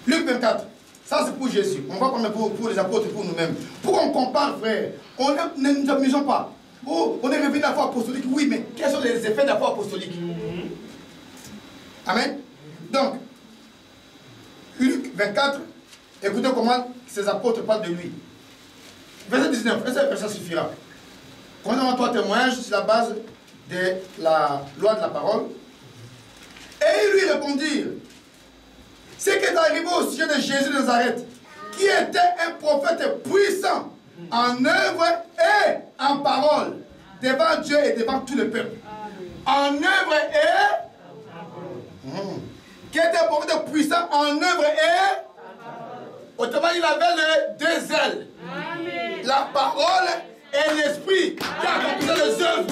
24. Ça, c'est pour Jésus. On va prendre pour les apôtres, pour nous-mêmes. Pourquoi on compare, frère? Ne nous amusons pas. Oh, on est revenu à la foi apostolique. Oui, mais quels sont les effets de la foi apostolique? Amen. Donc, Luc 24. Écoutez comment ces apôtres parlent de lui. Verset 19, ça suffira. Concernant toi témoignage sur la base de la loi de la parole. Et ils lui répondirent, ce qui est arrivé au sujet de Jésus de Nazareth, qui était un prophète puissant en œuvre et en parole, devant Dieu et devant tout le peuple. En œuvre et... Qui était un prophète puissant en œuvre et... Autrement, il avait les deux ailes. Amen. La parole et l'esprit qui accomplissent les œuvres.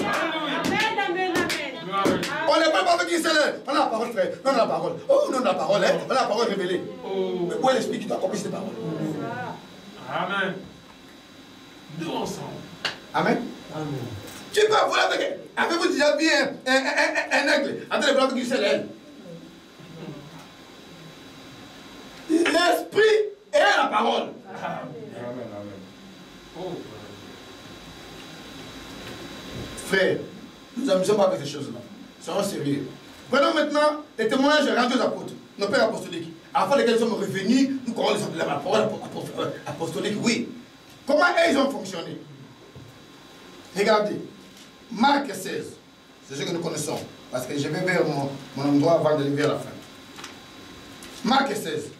On n'est pas avec une seule. On a la parole, frère. On a la parole. Oh, non, la parole, hein. On a la parole révélée. Mais où est l'esprit qui doit accomplir ces paroles? Amen. Nous ensemble. Amen. Tu peux voler avec. Avez-vous déjà vu un aigle en train de voler avec une seule aile? L'esprit et la parole. Amen. Oh. Frère, nous n'amusons pas avec ces choses-là. Soyons sérieux. Prenons maintenant les témoignages rendus aux apôtres, nos pères apostoliques. Afin lesquels nous sommes revenus, nous connaissons la parole apostolique, oui. Comment ils ont fonctionné? Regardez, Marc 16, c'est ce que nous connaissons, parce que je vais vers mon endroit avant d'arriver à la fin. Marc 16.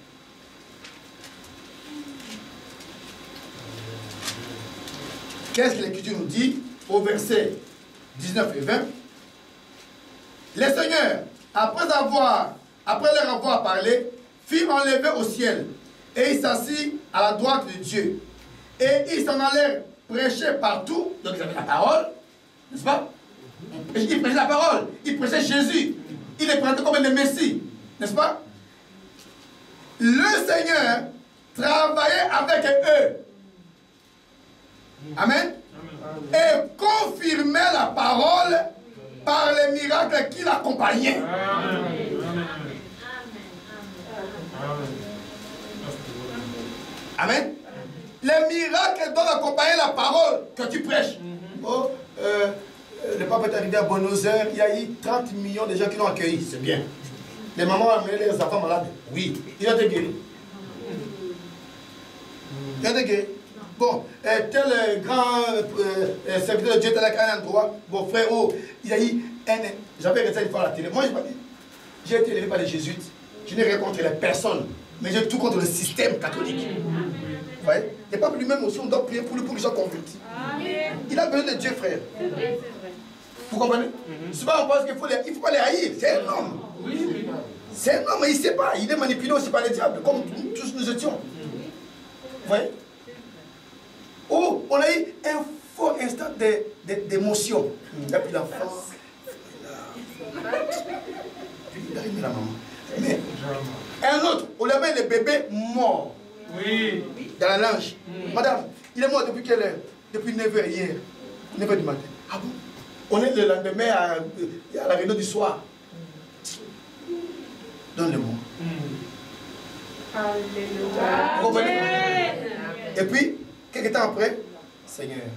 Qu'est-ce que l'Écriture nous dit au verset 19 et 20? Les seigneurs, après leur avoir parlé, furent enlevés au ciel, et ils s'assit à la droite de Dieu. Et ils s'en allèrent prêcher partout. Donc ils avaient la parole, n'est-ce pas? Ils prêchaient la parole, ils prêchaient Jésus. Ils les présentaient comme le Messie, n'est-ce pas? Le Seigneur travaillait avec eux. Amen. Et confirmait la parole par les miracles qui l'accompagnaient. Amen. Les miracles doivent accompagner la parole que tu prêches. Oh, le pape est arrivé à Buenos Aires, il y a eu 30 millions de gens qui l'ont accueilli, c'est bien. Les mamans ont amené les enfants malades, oui. Il a été guéri. Il a été guéri. Bon, tel grand serviteur de Dieu, tel un endroit, bon frère, oh, il y a eu un... J'avais resté une fois à la télé. Moi, j'ai été élevé par les jésuites. Je n'ai rien contre les personnes, mais j'ai tout contre le système catholique. Vous voyez? Et pas lui-même aussi, on doit prier pour lui pour qu'il soit converti. Il a besoin de Dieu, frère. Vous comprenez? Souvent, on pense qu'il faut les haïr. C'est un homme. C'est un homme, mais il ne sait pas. Il est manipulé aussi par les diables, comme tous nous étions. Vous voyez? Oh, on a eu un fort instant d'émotion. Et puis l'enfant, il a aimé la maman. Mais un autre, on avait le bébé mort. Oui. Dans la linge. Madame, il est mort depuis quelle heure? Depuis 9h hier. 9h du matin. Ah bon? On est le lendemain à la réunion du soir. Donne-le-moi. Alléluia. Vous comprenez? Et puis, quelques temps après, Seigneur,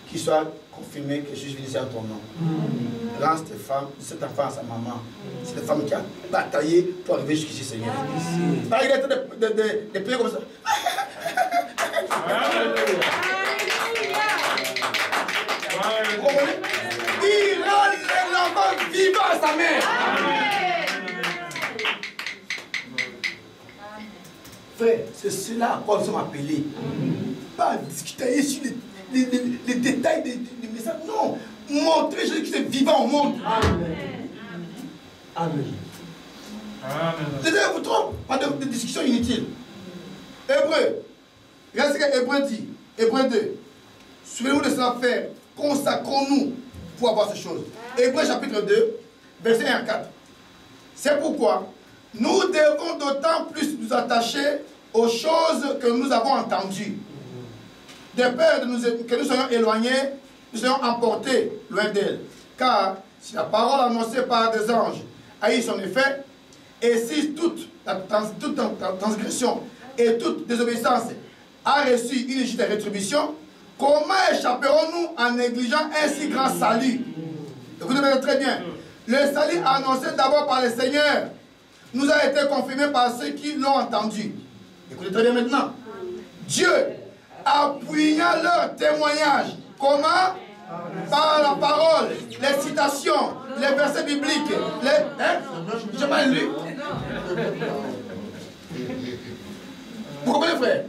qu'il soit confirmé que je suis venu à ton nom. Rends cette enfant à sa maman. C'est une femme qui a bataillé pour arriver jusqu'ici, Seigneur. Ah, il a été de prier comme ça. Vous comprenez? Il rend l'enfant vivant à sa mère. Frère, c'est cela à quoi nous sommes appelés. Pas discuter sur les détails des messages. Non. Montrer Jésus qui est vivant au monde. Amen. Amen. Vous trompez, pas de discussion inutile. Hébreu. Regardez ce que Hébreu dit. Hébreu 2. Souvenez-vous de cela faire. Consacrons-nous pour avoir ces choses. Hébreu chapitre 2, verset 1 à 4. C'est pourquoi nous devons d'autant plus nous attacher aux choses que nous avons entendues. De peur que nous soyons éloignés, nous soyons emportés loin d'elle. Car si la parole annoncée par des anges a eu son effet, et si toute transgression et toute désobéissance a reçu une juste rétribution, comment échapperons-nous en négligeant un si grand salut? Écoutez très bien. Le salut annoncé d'abord par le Seigneur nous a été confirmé par ceux qui l'ont entendu. Écoutez très bien maintenant. Dieu, appuyant leur témoignage, comment? Par la parole, les citations, les versets bibliques, j'ai mal lu. Vous comprenez, frère?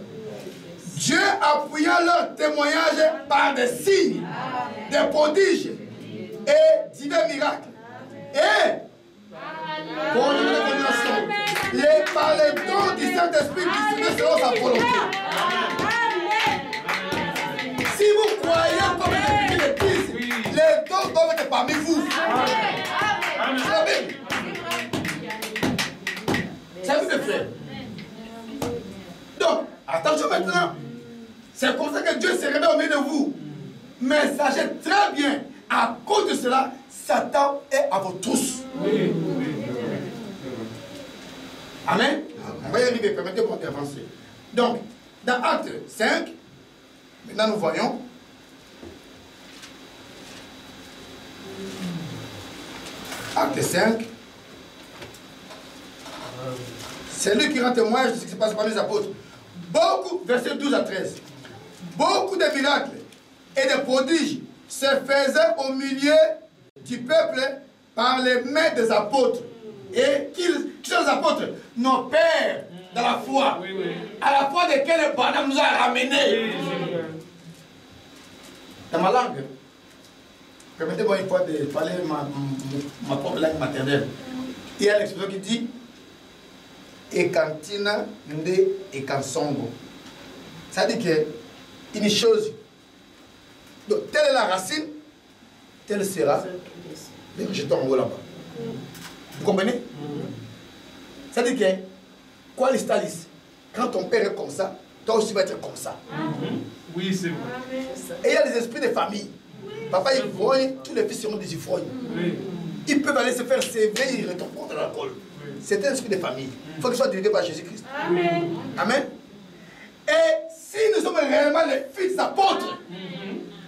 Dieu appuyant leur témoignage par des signes, des prodiges et divers miracles. Et par les dons du Saint-Esprit qui se selon sa volonté. Si vous croyez comme les disent, les dons doivent être parmi vous. C'est la Bible. C'est la Bible, frère. Donc, attention maintenant. C'est comme ça que Dieu se révèle au milieu de vous. Mais sachez très bien, à cause de cela, Satan est à vos tous. Amen. On va y arriver, permettez-moi d'avancer. Donc, dans Acte 5, maintenant nous voyons. Acte 5. C'est lui qui rend témoignage de ce qui se passe parmi les apôtres. Beaucoup, versets 12 à 13. Beaucoup de miracles et de prodiges se faisaient au milieu du peuple par les mains des apôtres. Et qui sont les apôtres? Nos pères dans la foi. Oui, oui. À la foi desquels Barnabé nous a ramenés. Oui. Dans ma langue, permettez-moi une fois de parler ma propre langue maternelle. Il y a l'expression qui dit Ekantina nde ekansongo. Ça dit que une chose, donc telle est la racine, telle sera les rejetons en haut là-bas. Vous comprenez? Ça dit que quoi l'histalis, quand ton père est comme ça, toi aussi vas être comme ça. Oui, c'est vrai. Et il y a des esprits de famille. Papa ivrogne, tous les fils seront des ivrognes. Ils peuvent aller se faire sévrer, ils retomberont dans l'alcool. C'est un esprit de famille. Il faut qu'il soit dirigé par Jésus-Christ. Amen. Amen. Et si nous sommes réellement les fils apôtres,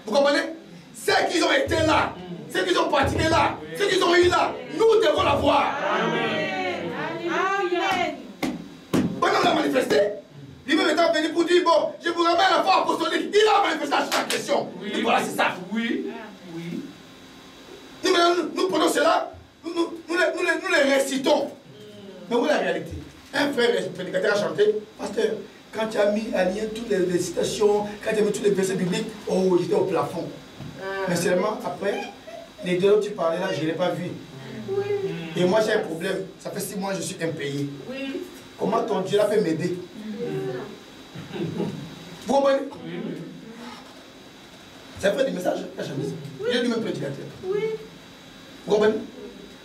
vous comprenez? Ceux qui ont été là, ceux qui ont pratiqué là, ceux qui ont eu là, nous devons l'avoir. Amen. Amen. Pendant l'a manifesté, lui-même étant venu pour dire, bon, je vous ramène à la foi apostolique. Il a manifesté à chaque question. Oui. Et voilà, c'est ça. Oui. Oui. Nous prenons cela, nous les récitons. Mais où est la réalité? Un frère prédicateur a chanté, pasteur, quand tu as mis à lien toutes les citations, quand tu as mis tous les versets bibliques, oh, j'étais au plafond. Mais seulement après, les deux autres tu parlais là, je ne l'ai pas vu. Oui. Et moi j'ai un problème, ça fait 6 mois que je suis impayé. Oui. Comment ton Dieu là peut m'aider? Vous comprenez? C'est vrai du message, oui. Il est lui-même prédicateur. Oui. Vous comprenez?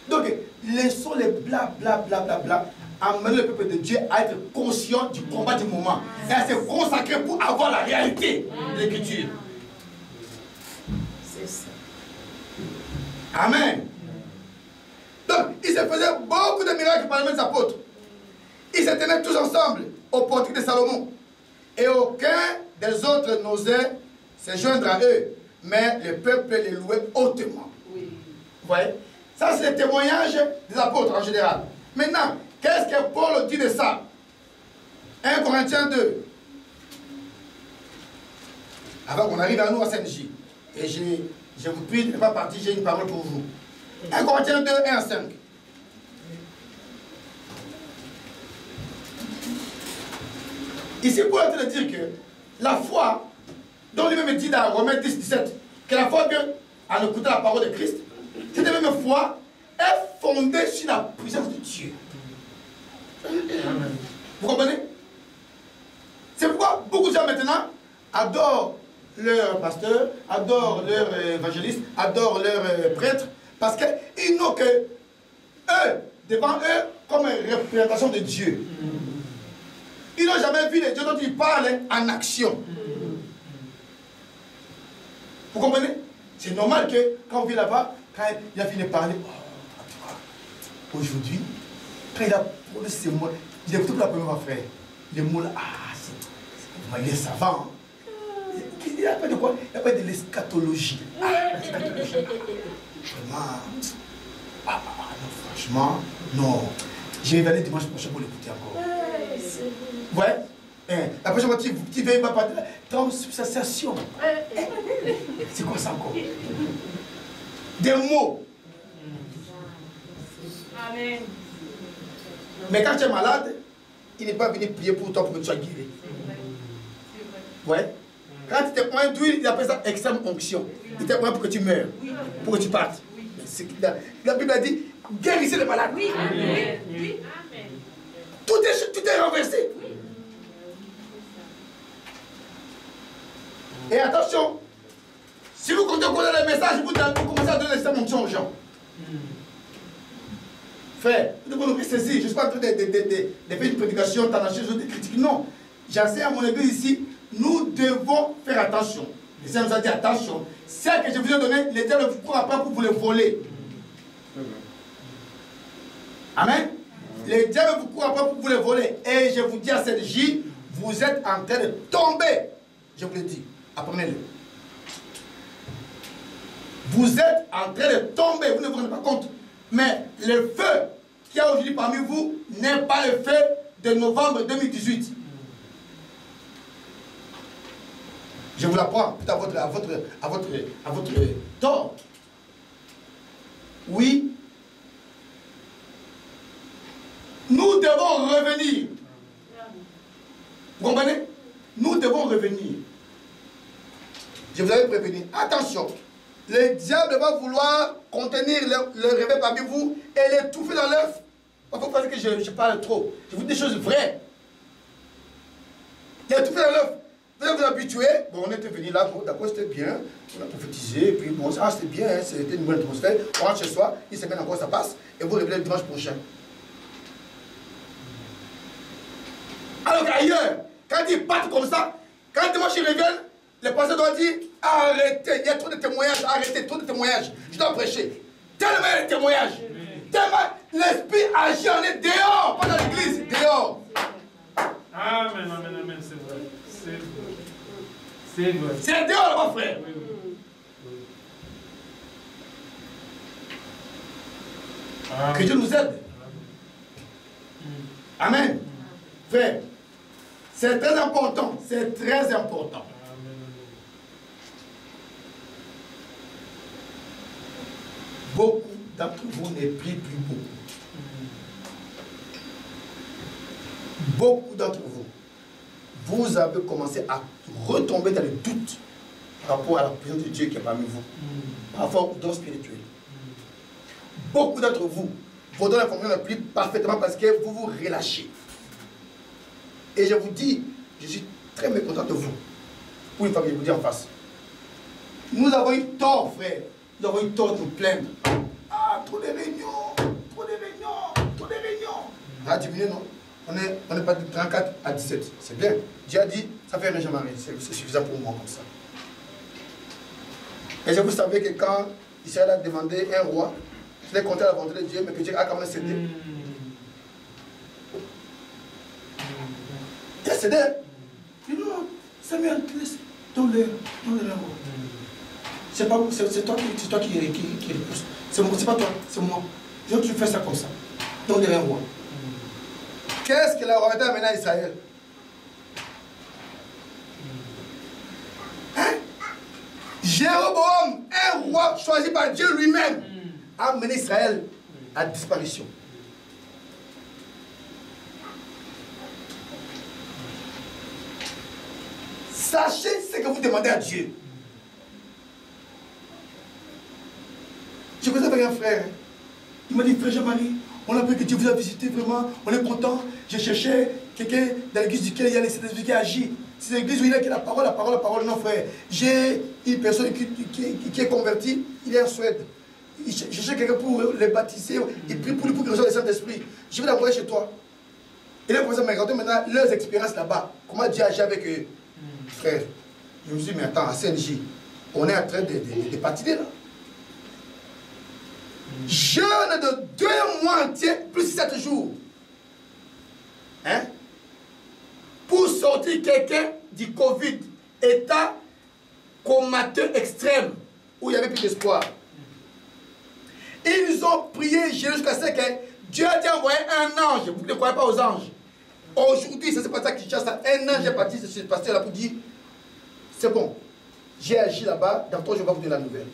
Donc, laissons les bla bla bla bla bla amener le peuple de Dieu à être conscient du combat du moment et à se consacrer pour avoir la réalité de l'écriture. C'est ça. Amen. Donc, il se faisait beaucoup de miracles par les mains des apôtres. Ils se tenaient tous ensemble au portique de Salomon. Et aucun des autres n'osait se joindre à eux. Mais le peuple les louait hautement. Oui. Vous voyez? Ça, c'est le témoignage des apôtres en général. Maintenant, qu'est-ce que Paul dit de ça? 1 Corinthiens 2. Avant qu'on arrive à nous à Saint-J. Et je vous prie de ne pas partir, j'ai une parole pour vous. 1 Corinthiens 2, 1 à 5. Ici, Paul est en train de dire que la foi, dont lui-même dit dans Romains 10, 17, que la foi vient en écoutant la parole de Christ, cette même foi est fondée sur la puissance de Dieu. Vous comprenez? C'est pourquoi beaucoup de gens maintenant adorent leur pasteur, adorent leur évangéliste, adorent leur prêtre, parce qu'ils n'ont que eux, devant eux, comme une représentation de Dieu. Ils n'ont jamais vu les dieux dont ils parlent en action. Vous comprenez? C'est normal que quand on vient là-bas, quand il a fini de parler, oh, aujourd'hui, quand il a posé ces mots, il a écouté pour la première fois, frère. Les mots là, il est savant. Il n'y a pas de quoi? Il n'y a pas de l'eschatologie. L'eschatologie. Non, franchement, non. Je vais aller dimanche prochain pour l'écouter encore. Ouais. La prochaine fois, tu veilles pas parler. Transubstantiation. C'est quoi ça encore? Des mots. Amen. Mais quand tu es malade, il n'est pas venu prier pour toi pour que tu sois guéri. Ouais. Quand tu t'es point d'huile, il appelle ça extrême onction. Il t'est point pour que tu meurs, pour que tu partes. La Bible a dit, guérissez les malades. Oui. Amen. Oui. Tout est renversé. Et attention, si vous comptez connaître le message, vous commencez à donner l'extrême onction aux gens. Frère, vous devez nous saisir. Je ne suis pas en train de faire une prédication tendancieuse ou de critique. Non. J'enseigne à mon église ici, nous devons faire attention. Et ça nous a dit attention. Ce que je vous ai donné, les diables vous courent après pour vous le voler. Amen. Les diables vous courent après pour vous le voler. Et je vous dis à cette J, vous êtes en train de tomber. Je vous le dis. Apprenez-le. Vous êtes en train de tomber. Vous ne vous rendez pas compte. Mais le feu qu'il y a aujourd'hui parmi vous n'est pas le feu de novembre 2018. Je vous l'apprends à votre tort. Oui. Nous devons revenir. Vous comprenez? Nous devons revenir. Je vous avais prévenu. Attention. Le diable va vouloir contenir le réveil parmi vous et l'étouffer dans l'œuf. Il faut pas que je parle trop. Je vous dis des choses vraies. L'étouffer dans l'œuf. Vous allez vous habituer. Bon, on était venu là, d'accord, c'était bien. On a prophétisé, puis bon, ça c'était bien, hein, c'était une bonne atmosphère. On rentre chez soi, une semaine encore ça passe, et vous réveillez le dimanche prochain. Alors qu'ailleurs, quand ils partent comme ça, quand dimanche ils reviennent, le pasteur doit dire arrêtez, il y a trop de témoignages, arrêtez, trop de témoignages. Je dois prêcher. Tellement il y a de témoignages. Tellement l'esprit agit, on est dehors, pas dans l'église, dehors. Amen, amen, amen, c'est vrai. C'est vrai. C'est vrai. C'est dehors là-bas, frère. Oui, oui. Que Dieu nous aide. Amen. Frère, c'est très important. C'est très important. Beaucoup d'entre vous ne prient plus beaucoup. Beaucoup d'entre vous, vous avez commencé à retomber dans le doute par rapport à la présence de Dieu qui est parmi vous, par rapport aux dons spirituels. Beaucoup d'entre vous, vos dons d'information ne plient parfaitement parce que vous vous relâchez. Et je vous dis, je suis très mécontent de vous. Pour une fois que je vous dis en face. Nous avons eu tort, frère. Nous avons eu tort de nous plaindre. Ah, trop de réunions, trop de réunions, trop de réunions. Ah, diminuer, non? On n'est pas de 34 à 17. C'est bien. Dieu a dit, ça fait un Jean-Marie. C'est suffisant pour moi comme ça. Et je vous savez que quand Israël a demandé un roi, il est contre la volonté de Dieu, mais que Dieu a quand même cédé. Il a cédé. Il dit non, Samuel, donne-le un roi. C'est toi qui repousse. C'est pas toi, c'est moi. Donc tu fais ça comme ça. Donne-le un roi. Qu'est-ce que la royauté a amené à Israël? Hein? Jéroboam, un roi choisi par Dieu lui-même, a amené Israël à disparition. Sachez ce que vous demandez à Dieu. Je vous avais un frère. Il m'a dit, frère Jean-Marie, on a vu que Dieu vous a visité vraiment, on est content. Je cherchais quelqu'un dans l'église duquel il y a les Saint-Esprit qui agit. C'est l'église où il y a la parole. Non, frère. J'ai une personne qui est convertie, il est en Suède. Je cherchais quelqu'un pour les baptiser et puis pour qu'il reçoive le Saint-Esprit. Je vais l'envoyer chez toi. Il a commencé à me raconter maintenant leurs expériences là-bas. Comment Dieu agit avec eux. Frère, je me suis dit, mais attends, à CNJ, on est en train de patiner là. Jeûne de 2 mois entiers, plus 7 jours. Hein? Pour sortir quelqu'un du Covid, état comateux extrême, où il n'y avait plus d'espoir. Ils ont prié jusqu'à ce que Dieu a dit envoyer un ange. Vous ne croyez pas aux anges. Aujourd'hui, ça s'est passé à Kinshasa. Un ange est parti de ce pasteur là pour dire, c'est bon, j'ai agi là-bas, dans toi je vais vous donner la nouvelle.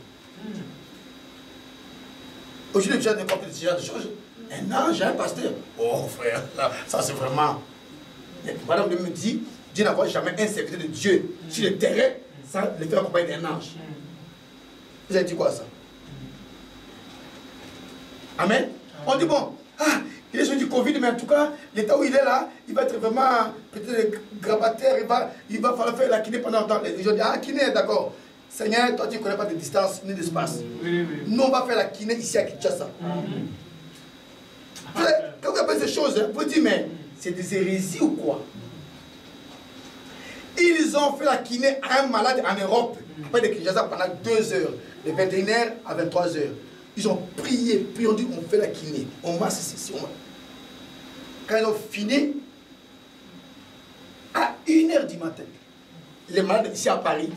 Aujourd'hui, Dieu n'a pas fait ce genre de choses. Un ange, un pasteur. Oh frère, ça c'est vraiment... Madame me dit, Dieu n'envoie jamais un serviteur de Dieu sur le terrain sans le faire accompagner d'un ange. Vous avez dit quoi ça? Amen. On dit bon, il est sur du Covid, mais en tout cas, l'état où il est là, il va être vraiment peut-être grabataire, il va falloir faire la kiné pendant longtemps. Les gens disent, ah, kiné, d'accord. Seigneur, toi tu ne connais pas de distance ni d'espace. Oui. Nous, on va faire la kiné ici à Kinshasa. Quand vous appelez ces choses, vous dites, mais c'est des hérésies ou quoi? Ils ont fait la kiné à un malade en Europe, près de Kinshasa, pendant 2 heures, de 21h à 23h. Ils ont prié, puis on dit, on fait la kiné. On masse ceci, on masse. Quand ils ont fini, à 1h du matin, les malades ici à Paris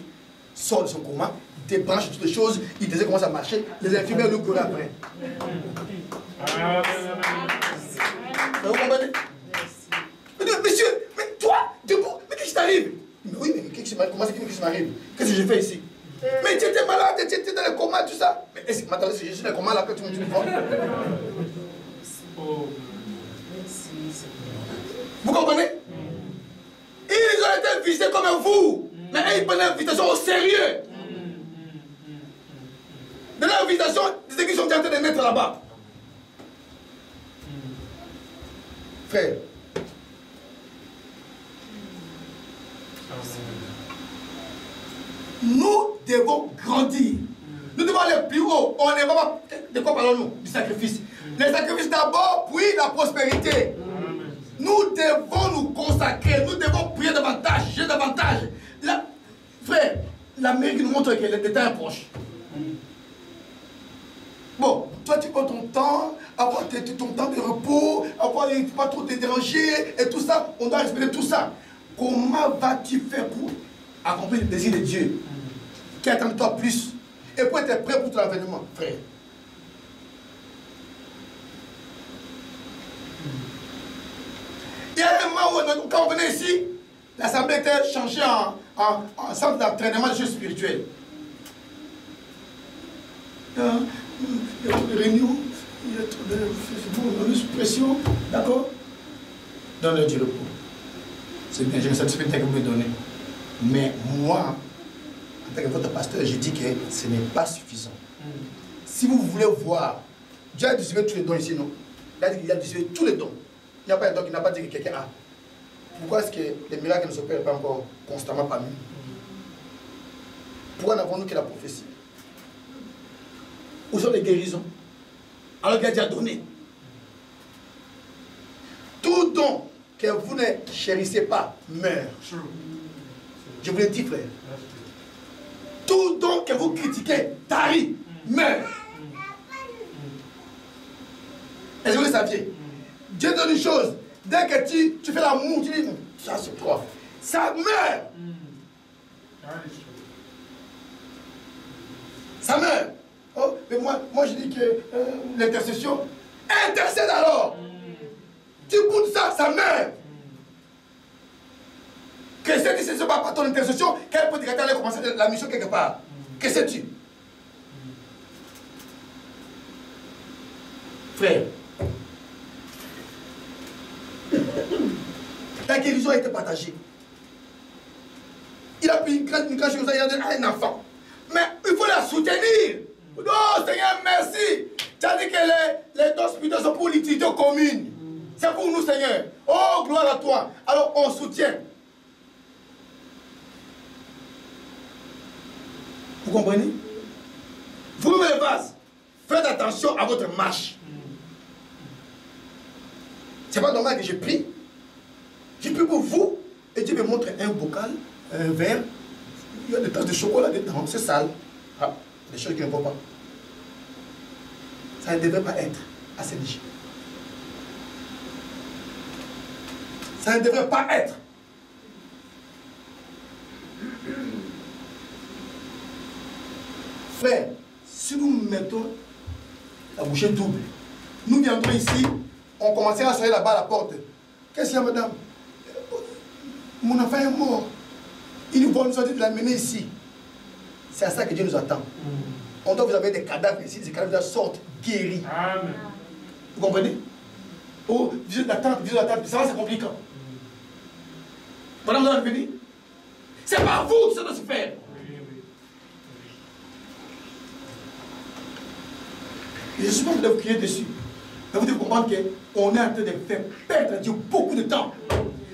sortent de son coma, débranchent toutes les choses, ils disaient comment ça marchait, les infirmières le couraient après. Vous comprenez? Monsieur, mais toi, debout, mais qu'est-ce qui t'arrive? Mais oui, mais qu'est-ce qui m'arrive? Qu'est-ce que j'ai fait ici? Mais tu étais malade, tu étais dans le coma, tout ça. Mais est-ce que maintenant, si je suis dans le coma, là, que tu me vois? Vous comprenez? Ils ont été visités comme vous, mais ils prenaient l'invitation au sérieux. De l'invitation, des églises sont en train de naître là-bas. Frère, nous devons grandir. Nous devons aller plus haut. On ne va pas. De quoi parlons-nous? Du sacrifice. Le sacrifice d'abord, puis la prospérité. Nous devons nous consacrer. Nous devons prier davantage, jeûner davantage. Frère, l'Amérique nous montre que le temps est proche. Bon, toi tu prends ton temps, avoir ton temps de repos, avoir pas trop te déranger et tout ça. On doit respecter tout ça. Comment vas-tu faire pour accomplir le désir de Dieu qui attend de toi plus et pour être prêt pour ton avènement, frère? Il y a un moment où, quand on venait ici, l'assemblée était changée en centre d'entraînement de jeux spirituels. Il y a trop de réunions, il y a trop de pression, d'accord? Donne-leur du repos. C'est bien, je me satisfais de ce que vous me donnez. Mais moi, en tant que votre pasteur, je dis que ce n'est pas suffisant. Si vous voulez voir, Dieu a distribué tous les dons ici, non? Il a dit qu'il a distribué tous les dons. Il n'y a pas un don qui n'a pas dit que quelqu'un a. Pourquoi est-ce que les miracles ne s'opèrent pas encore constamment parmi nous? Pourquoi n'avons-nous que la prophétie? Où sont les guérisons? Alors qu'il a déjà donné. Tout don que vous ne chérissez pas meurt. Je vous le dis, frère. Tout don que vous critiquez, tarit, meurt. Est-ce que vous le saviez? Dieu donne une chose. Dès que tu fais l'amour, tu dis, ça c'est toi. Ça meurt. Ça meurt. Oh, mais moi je dis que l'intercession, intercède alors. Tu goûtes ça, ça meurt. Que c'est si ce n'est pas ton intercession, qu'elle peut aller commencer la mission quelque part. Que sais-tu? Frère, la guérison a été partagée. Il a pris une grande chose, il a donné à un enfant. Mais il faut la soutenir. Non, Seigneur, merci. Tu as dit que les dons spirituels sont pour l'utilité commune. C'est pour nous, Seigneur. Oh, gloire à toi. Alors, on soutient. Vous comprenez? Vous mettez les vases. Faites attention à votre marche. C'est pas normal que je prie. Je prie pour vous. Et Dieu me montre un bocal, un verre. Il y a des tasses de chocolat dedans. C'est sale. Ah, des choses qui ne vont pas. Ça ne devrait pas être assez léger. Ça ne devrait pas être. Frère, si nous mettons la bouchée double, nous viendrons ici, on commencera à sonner là-bas à la porte. Qu'est-ce qu'il y a, madame? Mon enfant est mort. Il nous va nous dire de l'amener ici. C'est à ça que Dieu nous attend. On doit vous avoir des cadavres ici, des cadavres sortent guéris. Amen. Vous comprenez? Oh, visite d'attente, ça va, c'est compliqué. Madame, vous allez venir. C'est par vous que ça doit se faire. Je ne suis pas en train de vous crier dessus. Mais vous devez comprendre qu'on est en train de faire perdre à Dieu beaucoup de temps.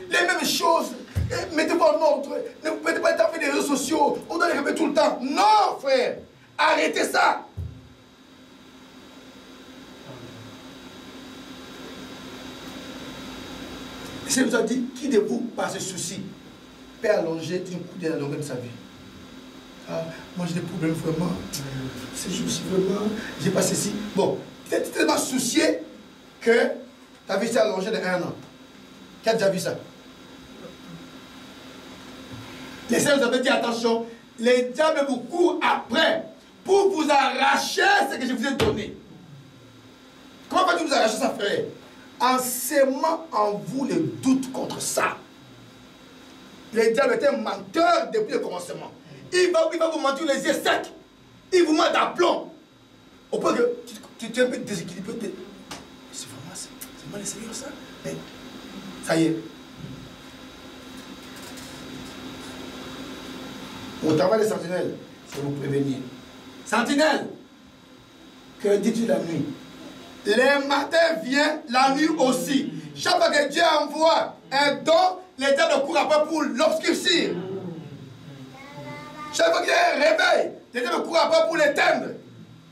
Les mêmes choses. Mettez-vous en ordre. Ne vous mettez pas le temps à faire des réseaux sociaux. On doit les répéter tout le temps. Non, frère. Arrêtez ça. Le Seigneur nous a dit, qui de vous, par ce souci, peut allonger d'une coude à la longueur de sa vie? Ah, moi j'ai des problèmes vraiment. Ces jours-ci vraiment, j'ai pas ceci. Bon, tu es tellement soucié que ta vie s'est allongée de 1 an. Qui a déjà vu ça? Les Seigneurs nous avaient dit attention, les diables vous courent après pour vous arracher ce que je vous ai donné. Comment vas-tu vous arracher ça, frère? En sémant en vous le doute contre ça. Les diables étaient menteurs depuis le commencement. Il va vous mentir les yeux secs. Il vous ment d'aplomb. Au point que tu es un peu déséquilibré. C'est vraiment le Seigneur ça. Mais ça y est. Au travail des sentinelles, c'est vous prévenir. Sentinelle, que dis-tu la nuit? Les matins viennent, la nuit aussi. Chaque fois que Dieu envoie un don, les diables courent après pour l'obscurcir. Chaque fois qu'il y a un réveil, les diables courent après pour l'éteindre.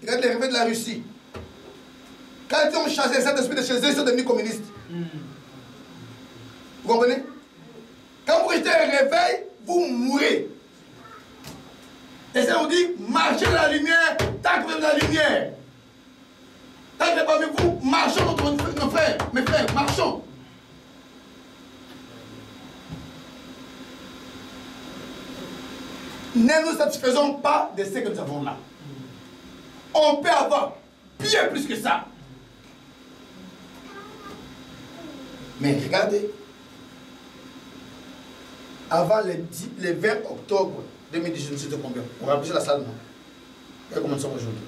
Regardez les réveils de la Russie. Quand ils ont chassé les Saint-Esprit de chez eux, ils sont devenus communistes. Vous comprenez? Quand vous rejetez un réveil, vous mourrez. Et ça vous dit, marchez dans la lumière, tant que vous êtes dans la lumière. Tant que vous êtes parmi vous, marchons notre nos frères, mes frères, marchons. Ne nous satisfaisons pas de ce que nous avons là. On peut avoir bien plus que ça. Mais regardez, avant le 20 octobre 2018, c'était combien? On va appeler la salle, non? Regardez comment nous sommes aujourd'hui.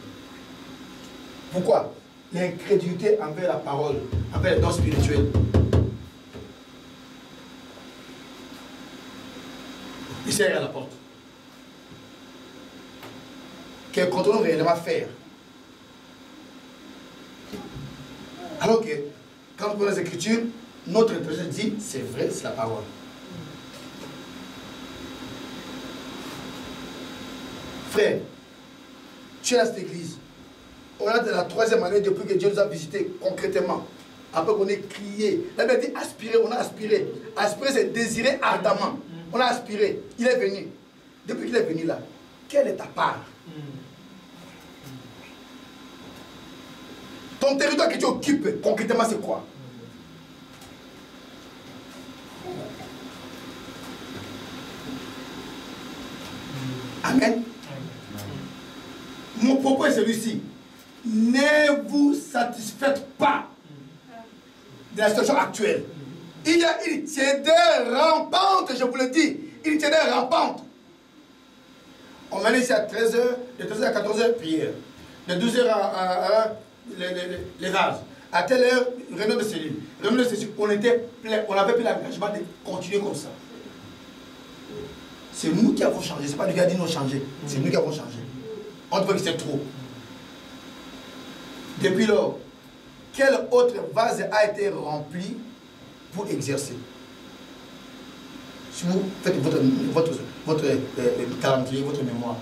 Pourquoi? L'incrédulité envers la parole, envers les dons spirituels. Il s'est à la porte. Que comptons-nous réellement faire? Alors que, quand on prend les Écritures, notre intelligence dit, c'est vrai, c'est la parole. Frère, tu es à cette église. On est dans la 3e année depuis que Dieu nous a visités concrètement. Après qu'on ait crié. La Bible dit aspirer, on a aspiré. Aspirer, c'est désirer ardemment. On a aspiré. Il est venu. Depuis qu'il est venu là, quelle est ta part? Ton territoire que tu occupes, concrètement, c'est quoi? Amen. Mon propos est celui-ci. Ne vous satisfaites pas de la situation actuelle. Il y a une tiédeur rampante, je vous le dis. Une tiédeur rampante. On va aller ici à 13h, de 13h à 14h, prière. De 12h à les vases. À telle heure, réunion de cellule. Réunion de cellule, on était plein, on avait pris l'engagement de continuer comme ça. C'est nous qui avons changé. Ce n'est pas lui qui a dit nous changer. C'est nous qui avons changé. On trouve que c'est trop. Depuis lors, quel autre vase a été rempli pour exercer? Si vous faites votre calendrier, votre mémoire.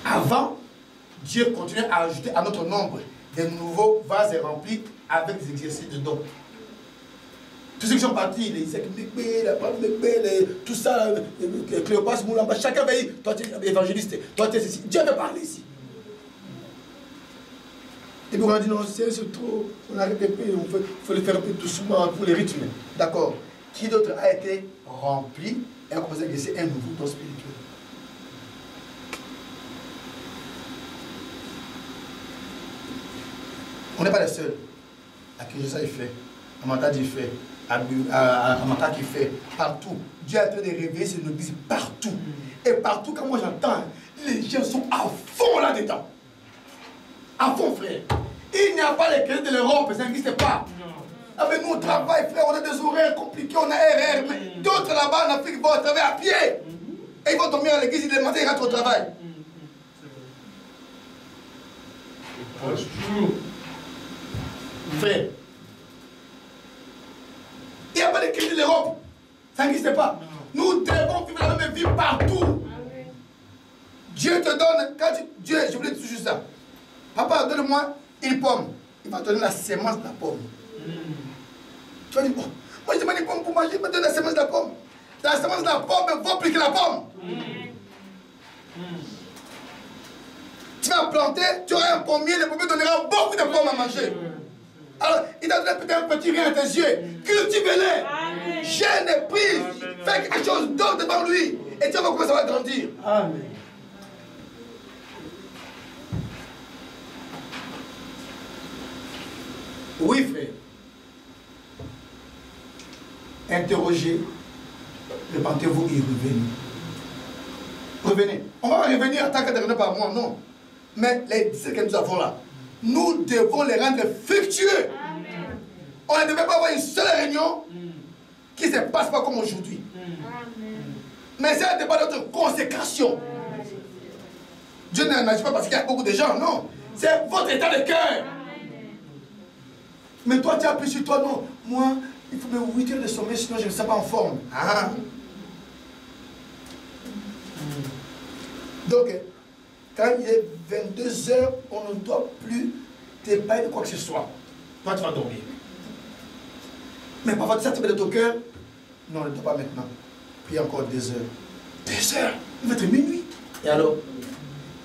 Avant, Dieu continuait à ajouter à notre nombre des nouveaux vases remplis avec des exercices dedans. Tous ceux qui sont partis, les Isaac Mekbe, tout ça, Cléopas, Moulamba, chacun va dire, toi tu es évangéliste, toi tu es ceci. Dieu veut parler ici. Et puis on a dit non, c'est trop, on arrête un peu, il faut le faire un peu doucement pour les rythmes. D'accord. Qui d'autre a été rempli et a commencé à exercer un nouveau don spirituel? On n'est pas les seuls. À Kinshasa il fait, à Matadi il fait, à Mata qui fait, partout. Dieu est en train de réveiller ses églises partout. Et partout, quand moi j'entends, les gens sont à fond là-dedans. À fond, frère. Il n'y a pas les crédits de l'Europe, ça n'existe pas. Avec nous, on travaille, frère, on a des horaires compliqués, on a RR, mais d'autres là-bas en Afrique vont travailler à pied. Et ils vont dormir à l'église, le matin, ils rentrent au travail. Frère, il n'y a pas de crédit de l'Europe, ça n'existe pas. Nous devons vivre la même vie partout. Dieu te donne, quand Dieu, je voulais te dire juste ça. Papa, donne-moi une pomme. Il va te donner la sémence de la pomme. Tu vas dire, bon, moi je demande une pomme pour manger, il me donne la sémence de la pomme. La sémence de la pomme vaut plus que la pomme. Tu vas planter, tu auras un pommier, le pommier donnera beaucoup de pommes à manger. Alors, il t'a donné peut-être un petit rien à tes yeux. Cultive-les. Gêne et prise. Fais quelque chose d'autre devant lui. Et tu vas voir comment ça va grandir. Amen. Oui, frère. Interrogez, repentez-vous et revenez. Revenez. On va revenir en tant que dernier par mois, non. Mais les 17 que nous avons là, nous devons les rendre fructueux. Amen. On ne devait pas avoir une seule réunion qui ne se passe pas comme aujourd'hui. Mais c'est un débat de notre consécration. Dieu n'agit pas parce qu'il y a beaucoup de gens, non. C'est votre état de cœur. Mais toi, tu as appris sur toi, non. Moi, il faut me 8 heures de sommeil, sinon je ne serai pas en forme. Ah. Donc, quand il est 22 heures, on ne doit plus t'épargner de quoi que ce soit. Toi, tu vas dormir. Mais parfois, tu sais, tu mets de ton cœur. Non, ne dois pas maintenant. Puis encore 2 heures. 2 heures? Il va être minuit. Et alors?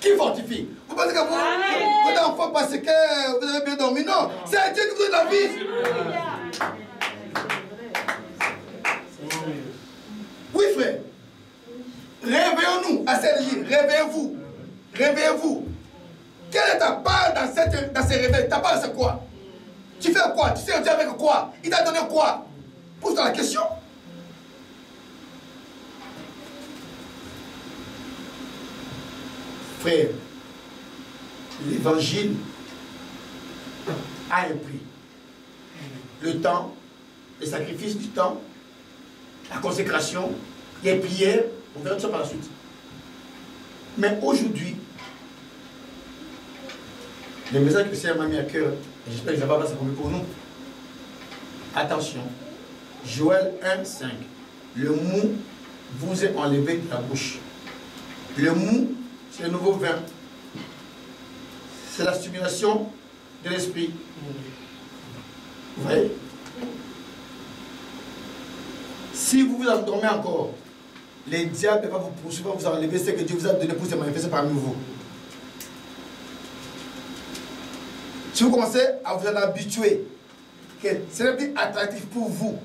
Qui fortifie? Vous pensez que vous êtes enfant parce que vous avez bien dormi? Non, c'est Dieu qui vous donne la vie. Oui, frère. Réveillons-nous à cette vie. Réveillez-vous. Réveillez-vous. Quelle est ta part dans ces réveils? Ta part, c'est quoi? Tu fais quoi? Tu sais Dieu avec quoi? Il t'a donné quoi? Pose-toi la question. Frère, l'évangile a un prix. Le temps, le sacrifice du temps, la consécration, les prières, on verra tout ça par la suite. Mais aujourd'hui, le message que le Seigneur m'a mis à cœur, et j'espère que je ne vais pas passer pour nous. Attention, Joël 1,5. Le mou vous est enlevé de la bouche. Le mou c'est le nouveau vin. C'est la stimulation de l'esprit. Vous voyez? Si vous vous endormez encore, les diables ne vont pas vous poursuivre, vous enlever ce que Dieu vous a donné pour se manifester parmi vous. Si vous commencez à vous en habituer, que ce n'est plus attractif pour vous,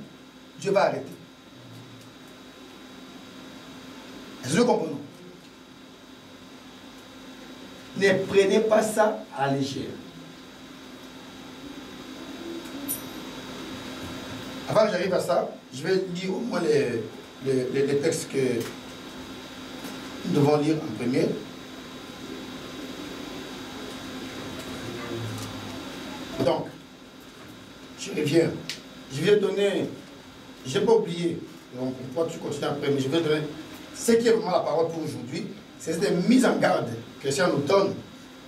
Dieu va arrêter. Est-ce que nous comprenons? Ne prenez pas ça à la légère. Avant que j'arrive à ça, je vais lire au moins les textes que nous devons lire en premier. Donc, je reviens. Je vais donner, je n'ai pas oublié, donc on peut continuer après, mais je vais donner ce qui est vraiment la parole pour aujourd'hui. C'est cette mise en garde que le Seigneur nous donne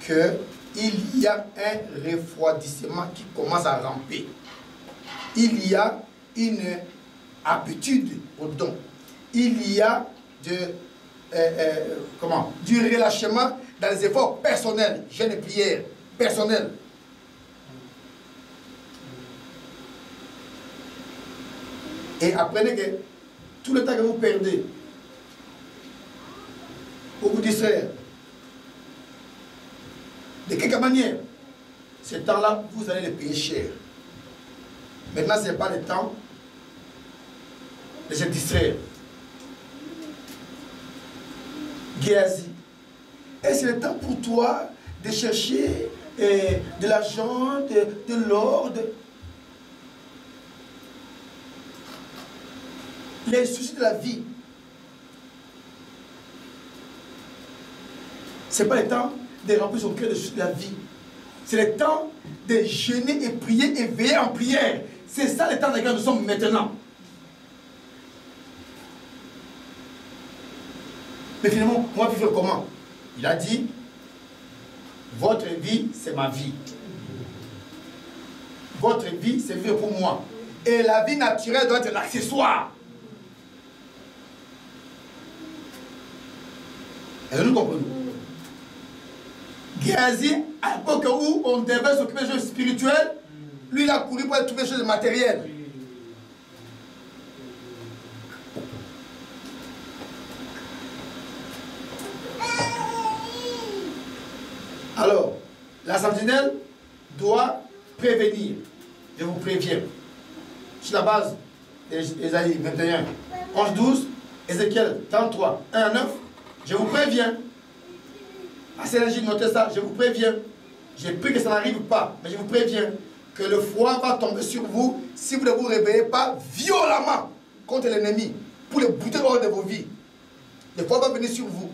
qu'il y a un refroidissement qui commence à ramper. Il y a une habitude au don. Il y a du relâchement dans les efforts personnels, jeûne et prière, personnels. Et apprenez que tout le temps que vous perdez pour vous distraire, de quelque manière, ce temps-là, vous allez le payer cher. Maintenant, ce n'est pas le temps de se distraire. Géasi, est-ce le temps pour toi de chercher de l'argent, de l'or, les soucis de la vie? Ce n'est pas le temps de remplir son cœur de soucis de la vie. C'est le temps de jeûner et prier et veiller en prière. C'est ça le temps dans lequel nous sommes maintenant. Mais finalement, moi, vivre comment? Il a dit, votre vie, c'est ma vie. Votre vie, c'est vivre pour moi. Et la vie naturelle doit être l'accessoire. Est-ce que nous comprenons? Géasi, à l'époque où on devait s'occuper des choses spirituelles, lui, il a couru pour trouver des choses matérielles. Alors, la sentinelle doit prévenir. Je vous préviens. Sur la base d'Ésaïe 21, 11, 12, Ézéchiel 33, 1 à 9, je vous préviens. À Sénégie, notez ça, je vous préviens. J'ai pris que ça n'arrive pas, mais je vous préviens que le froid va tomber sur vous si vous ne vous réveillez pas violemment contre l'ennemi pour le buter hors de vos vies. Le froid va venir sur vous.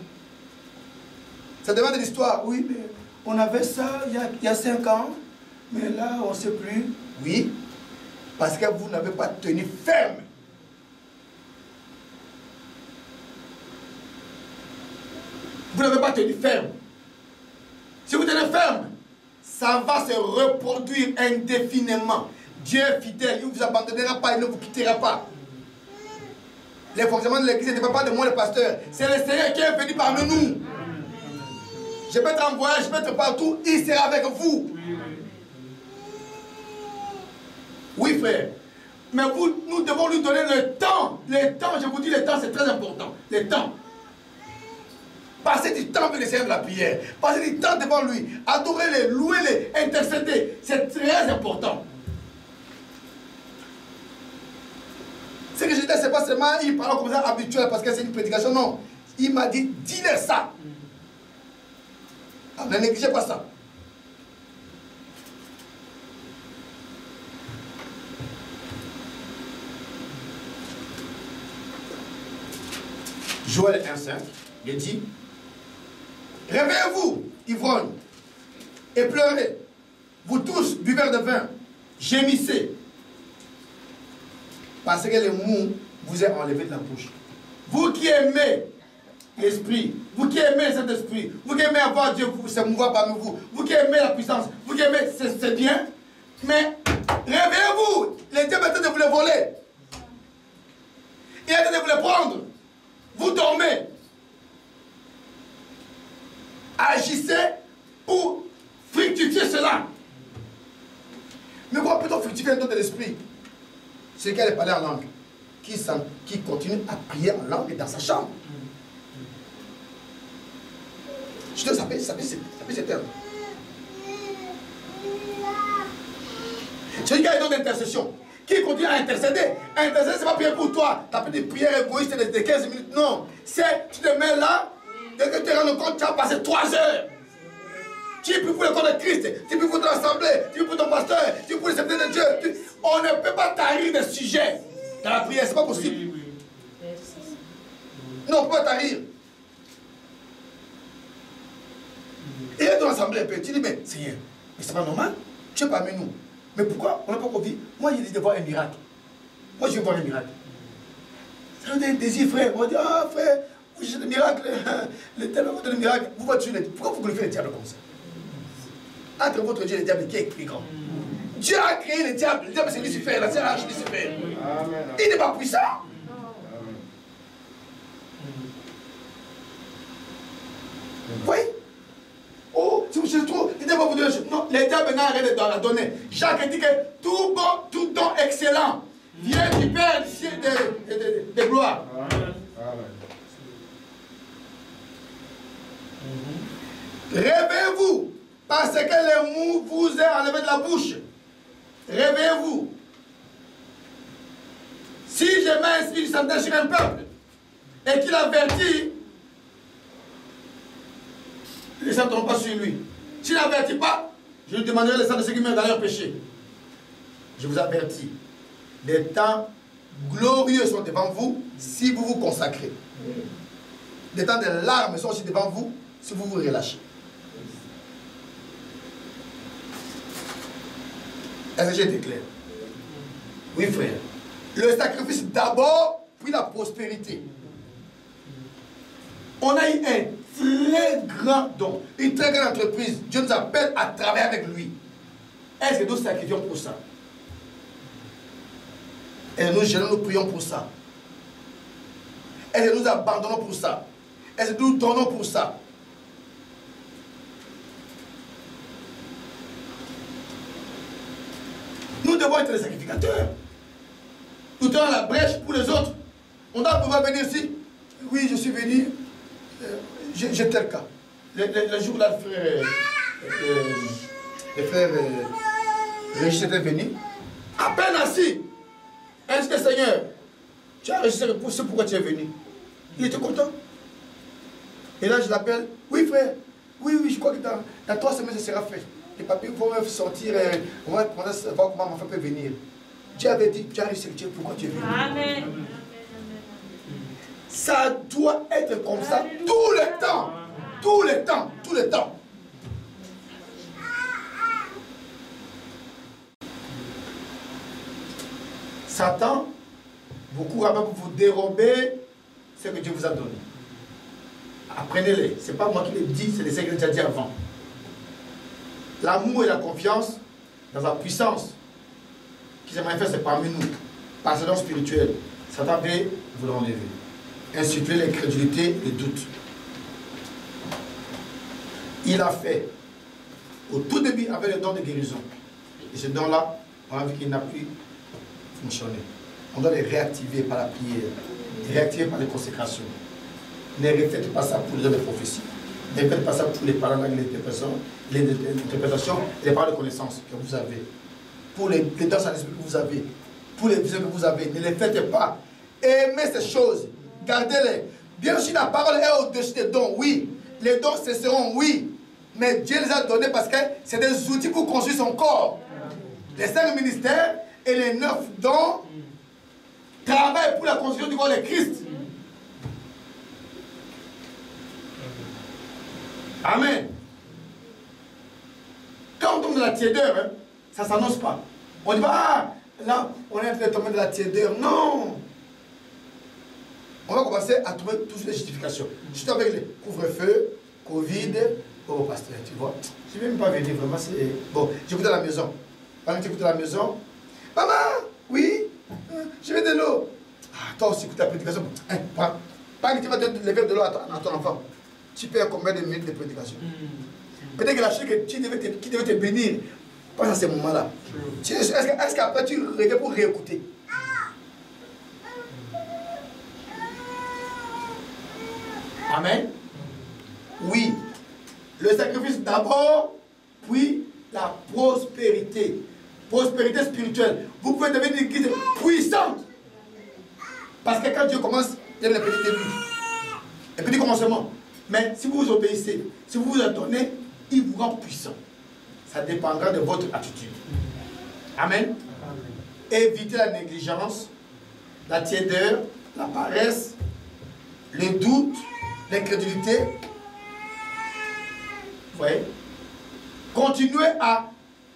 Ça demande de l'histoire. Oui, mais on avait ça il y a 5 ans, mais là, on ne sait plus. Oui, parce que vous n'avez pas tenu ferme. Vous n'avez pas tenu ferme. Si vous tenez ferme, ça va se reproduire indéfiniment. Dieu est fidèle, il ne vous abandonnera pas, il ne vous quittera pas. Les fonctionnements de l'église ne dépendent pas de moi, le pasteur. C'est le Seigneur qui est venu parmi nous. Je peux être en voyage, je peux être partout, il sera avec vous. Oui, frère. Mais nous devons lui donner le temps. Le temps, je vous dis, le temps, c'est très important. Le temps. Passez du temps avec le Seigneur de la prière. Passez du temps devant lui. Adorez-les, louez-les, intercédez. C'est très important. Ce que je dis, ce n'est pas seulement, il parle comme ça habituel parce que c'est une prédication. Non. Il m'a dit, dis-leur ça. Alors, ne négligez pas ça. Joël 1,5, il dit, réveillez-vous, ivrognes, et pleurez, vous tous, buveurs de vin, gémissez, parce que le mou vous est enlevé de la bouche. Vous qui aimez l'esprit, vous qui aimez cet esprit, vous qui aimez avoir Dieu se mouvoir parmi vous, vous qui aimez la puissance, vous qui aimez, c'est bien, mais réveillez-vous, les dieux est en train de vous le voler. Il est en train de vous le prendre. Vous dormez. agissez pour fructifier cela. Mais comment peut-on fructifier un don de l'esprit? C'est qu'elle est parlé en langue. Qui continue à prier en langue dans sa chambre. Je te rappelle ces termes. C'est qu'il y a un don d'intercession. Qui continue à intercéder. Intercéder, ce n'est pas prier pour toi. Tu as fait des prières égoïstes de 15 minutes. Non. C'est, tu te mets là, dès que tu te rends compte, tu as passé 3 heures. Tu es plus pour le corps de Christ, tu es plus pour ton assemblée, tu es pour ton pasteur, tu es pour le serviteur de Dieu. On ne peut pas tarir des sujets dans la prière, c'est pas possible. Non, on ne peut pas tarir. Et là, dans l'assemblée, tu dis, mais Seigneur, mais c'est pas normal, tu es parmi nous. Mais pourquoi on n'a pas envie? Moi, j'ai dit de voir un miracle. Moi, je veux voir un miracle. Ça nous donne un désir, frère. On dit, ah, frère, vous cherchez des miracles, le tel de miracles. Vous voyez, pourquoi vous glorifiez le diable comme ça? Entre votre Dieu et le diable, qui est plus grand? Dieu a créé le diable c'est Lucifer, la sœur Lucifer. Il n'est pas puissant. Oui. Oh, si vous cherchez trop, il ne va pas vous donner. Non, le diable n'a rien à la donner. Jacques dit que tout bon, tout don excellent vient du Père du ciel de gloire. Réveillez-vous, parce que le mou vous est enlevé de la bouche. Réveillez-vous. Si je mets un esprit du Saint-Esprit sur un peuple et qu'il avertit, les gens ne tombent pas sur lui. S'il n'avertit pas, je lui demanderai les sangs de ceux qui meurent dans leur péché. Je vous avertis. Les temps glorieux sont devant vous si vous vous consacrez. Les temps de larmes sont aussi devant vous si vous vous relâchez. Est-ce que j'ai été clair? Oui, frère. Le sacrifice d'abord, puis la prospérité. On a eu un très grand don, une très grande entreprise. Dieu nous appelle à travailler avec lui. Est-ce que nous sacrifions pour ça? Est-ce que nous gênons, nous prions pour ça? Est-ce que nous abandonnons pour ça? Est-ce que nous donnons pour ça? Nous devons être les sacrificateurs. Nous tenons la brèche pour les autres. On doit pouvoir venir ici. Oui, je suis venu. J'ai tel cas. Le jour là, le frère Régis était venu. À peine assis. Est-ce que Seigneur, tu as enregistré pour ce pourquoi tu es venu? Il était content. Et là, je l'appelle. Oui, frère. Oui, je crois que dans 3 semaines, ça sera fait. Les papiers vont sortir. On va voir comment ma femme peut venir. Dieu avait dit, tu as enregistré pourquoi tu es venu. Amen. Ça doit être comme ça tout le temps. Tout le temps. Tout le temps. Satan, beaucoup rappellent pour vous dérober ce que Dieu vous a donné. Apprenez-les. Ce n'est pas moi qui le dis, c'est les que j'ai déjà dit avant. L'amour et la confiance dans la puissance qui se manifeste parmi nous, par ce don spirituel, Satan veut vous l'enlever. Insuffler l'incrédulité, le doute. Il a fait au tout début avec le don de guérison. Et ce don-là, on a vu qu'il n'a plus fonctionné. On doit les réactiver par la prière, les réactiver par les consécrations. Ne refaites pas ça pour les dons de prophétie. Ne refaites pas ça pour les paroles, les interprétations, les paroles de connaissance que vous avez. Pour les danses à l'esprit que vous avez, pour les visions que vous avez, ne les faites pas. Aimez ces choses. Gardez-les. Bien sûr, la parole est au-dessus des dons, oui. Les dons cesseront, oui. Mais Dieu les a donnés parce que c'est des outils pour construire son corps. Les 5 ministères et les 9 dons travaillent pour la construction du corps de Christ. Amen. Quand on tombe de la tiédeur, ça ne s'annonce pas. On dit, ah, là, on est en train de tomber de la tiédeur. Non. On va commencer à trouver toutes les justifications. Je suis avec les couvre-feu, Covid, oh pasteur, tu vois. Je ne vais même pas venir vraiment. Bon, j'écoute à la maison. Pendant que tu écoutes à la maison, maman, oui, je vais de l'eau. Ah, toi aussi, écoute la prédication. Pas que tu vas te lever de l'eau à ton enfant. tu perds combien de minutes de prédication? Peut-être que la chose qui devait te bénir, pas à ce moment-là. Est-ce qu'après tu reviens pour réécouter? Amen. Oui. Le sacrifice d'abord, puis la prospérité. Prospérité spirituelle. Vous pouvez devenir une église puissante. Parce que quand Dieu commence, il y a le petit début. Le petit commencement. Mais si vous vous obéissez, si vous vous adonnez, il vous rend puissant. Ça dépendra de votre attitude. Amen. Évitez la négligence, la tiédeur, la paresse, le doute, l'incrédulité. Vous voyez? Continuez à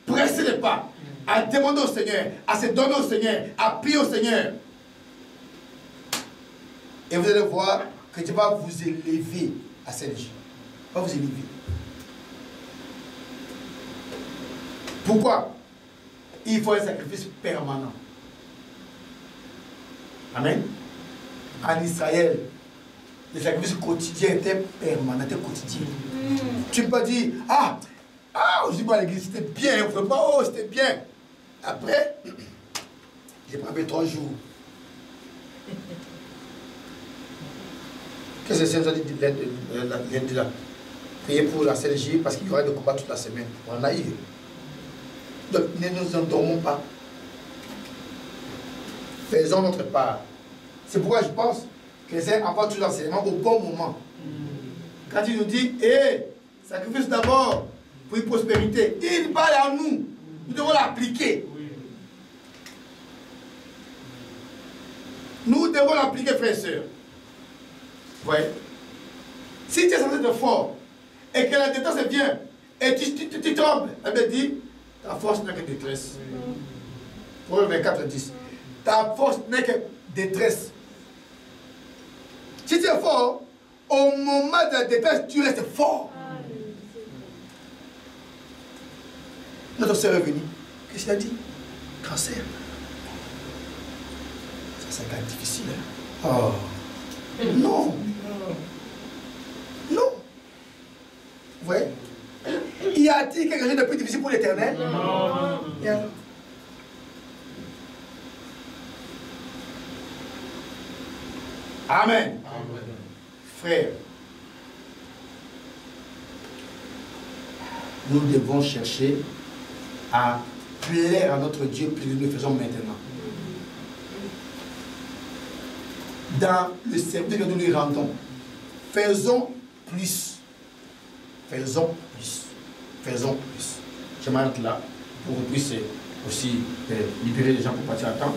presser les pas, à demander au Seigneur, à se donner au Seigneur, à prier au Seigneur. Et vous allez voir que Dieu va vous élever à cette vie. Va vous élever. Pourquoi? Il faut un sacrifice permanent. Amen. En Israël, les sacrifices quotidiens étaient permanents, étaient quotidiens. Tu ne peux pas dire, aujourd'hui à l'église, c'était bien, c'était bien. Après, j'ai préparé 3 jours. Qu'est-ce que c'est ça dit lundi là? Priez pour la CLJ parce qu'il y aura des combats toute la semaine. On a eu. Donc ne nous endormons pas. Faisons notre part. C'est pourquoi je pense que c'est avoir tout l'enseignement au bon moment. Quand il nous dit, sacrifice d'abord pour une prospérité, il parle à nous. Nous devons l'appliquer. Nous devons l'appliquer, frères et sœurs. Vous voyez? Si tu es censé être fort et que la détresse vient et tu tombes, elle me dit, ta force n'est que détresse. Proverbe 24, 10. Ta force n'est que détresse. Si tu es fort, au moment de la détresse, tu restes fort. Notre soeur est venue. Qu'est-ce qu'elle a dit? Cancer. Ça, c'est quand même difficile. Hein? Oh. Non. Non. Vous voyez? Y a-t-il quelque chose de plus difficile pour l'Éternel? Non. Amen. Frère, nous devons chercher à plaire à notre Dieu plus que nous le faisons maintenant. Dans le service que nous lui rendons, faisons plus. Faisons plus. Faisons plus. Je m'arrête là pour que vous puissiez aussi libérer les gens pour partir à temps.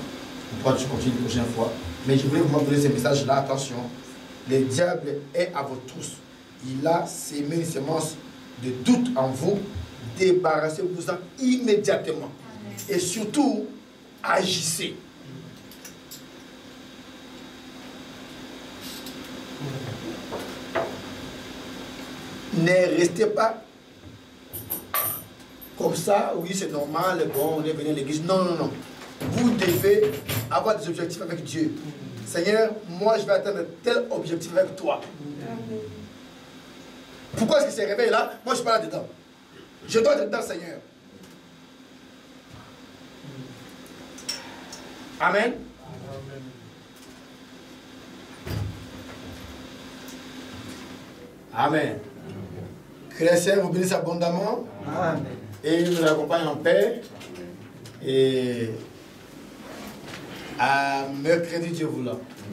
On pourra continuer la prochaine fois. Mais je voulais vous donner ce message-là. Attention, le diable est à votre trousse. Il a sémé une semence de doute en vous. Débarrassez-vous-en immédiatement. Et surtout, agissez. Ne restez pas comme ça, oui c'est normal, bon on est venu à l'église. Non, non, non. Vous devez avoir des objectifs avec Dieu. Seigneur, moi je vais atteindre tel objectif avec toi. Pourquoi est-ce que ces réveils là, moi je suis pas là-dedans. Je dois être dedans, Seigneur. Amen. Amen. Que le Seigneur vous bénisse abondamment. Amen. Et nous accompagne en paix. Et à mercredi, Dieu voulant.